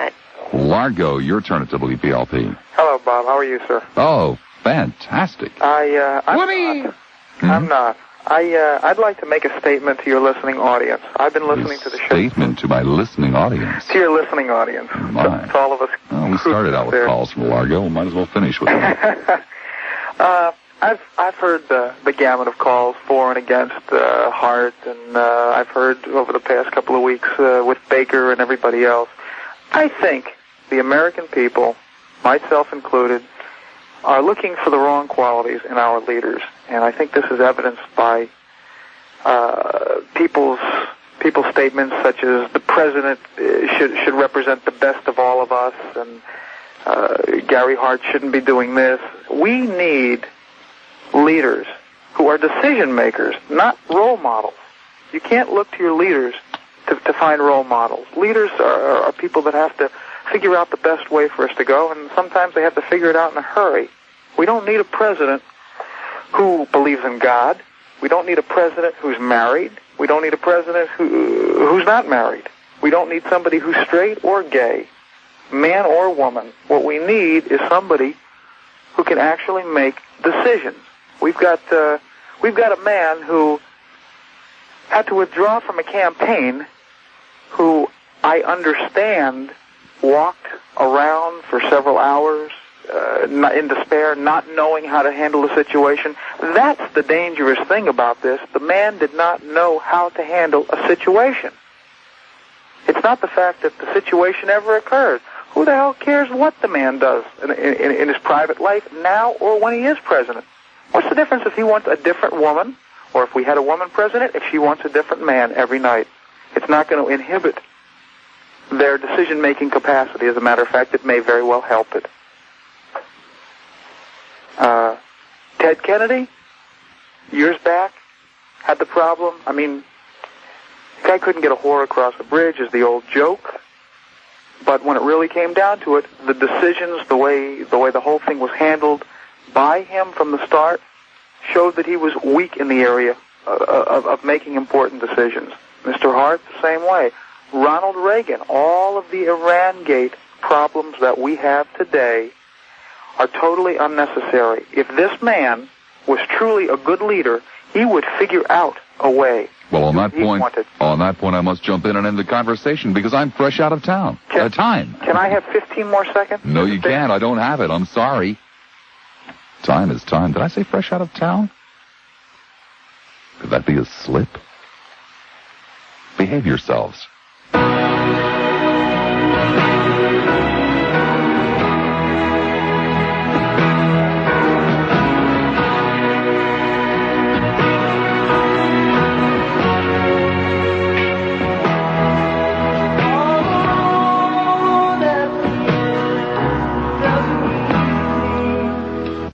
Largo, your turn at WPLP. Hello, Bob. How are you, sir? Oh, fantastic. I'm not. I'd like to make a statement to your listening audience. I've been listening to the show. Statement to my listening audience. To your listening audience. My. To all of us. Well, we started out with calls from Largo. We might as well finish with them. I've heard the gamut of calls for and against Hart, and I've heard over the past couple of weeks with Baker and everybody else. I think the American people, myself included, are looking for the wrong qualities in our leaders, and I think this is evidenced by people's statements such as the president should represent the best of all of us, and Gary Hart shouldn't be doing this. We need leaders who are decision makers, not role models. You can't look to your leaders to find role models. Leaders are people that have to figure out the best way for us to go, and sometimes they have to figure it out in a hurry. We don't need a president who believes in God. We don't need a president who's married. We don't need a president who's not married. We don't need somebody who's straight or gay, man or woman. What we need is somebody who can actually make decisions. We've got a man who had to withdraw from a campaign, who I understand walked around for several hours in despair, not knowing how to handle the situation. That's the dangerous thing about this. The man did not know how to handle a situation. It's not the fact that the situation ever occurred. Who the hell cares what the man does in his private life now or when he is president? What's the difference if he wants a different woman, or if we had a woman president, if she wants a different man every night? It's not going to inhibit their decision-making capacity. As a matter of fact, it may very well help it. Ted Kennedy, years back, had the problem. I mean, the guy couldn't get a whore across the bridge, is the old joke. But when it really came down to it, the decisions, the way the whole thing was handled by him from the start, showed that he was weak in the area of making important decisions. Mr. Hart, the same way. Ronald Reagan, all of the Iran-Gate problems that we have today are totally unnecessary. If this man was truly a good leader, he would figure out a way. Well, on that point, I must jump in and end the conversation because I'm fresh out of town. Time. Can I have 15 more seconds? No, you can't. I don't have it. I'm sorry. Time is time. Did I say fresh out of town? Could that be a slip? Behave yourselves.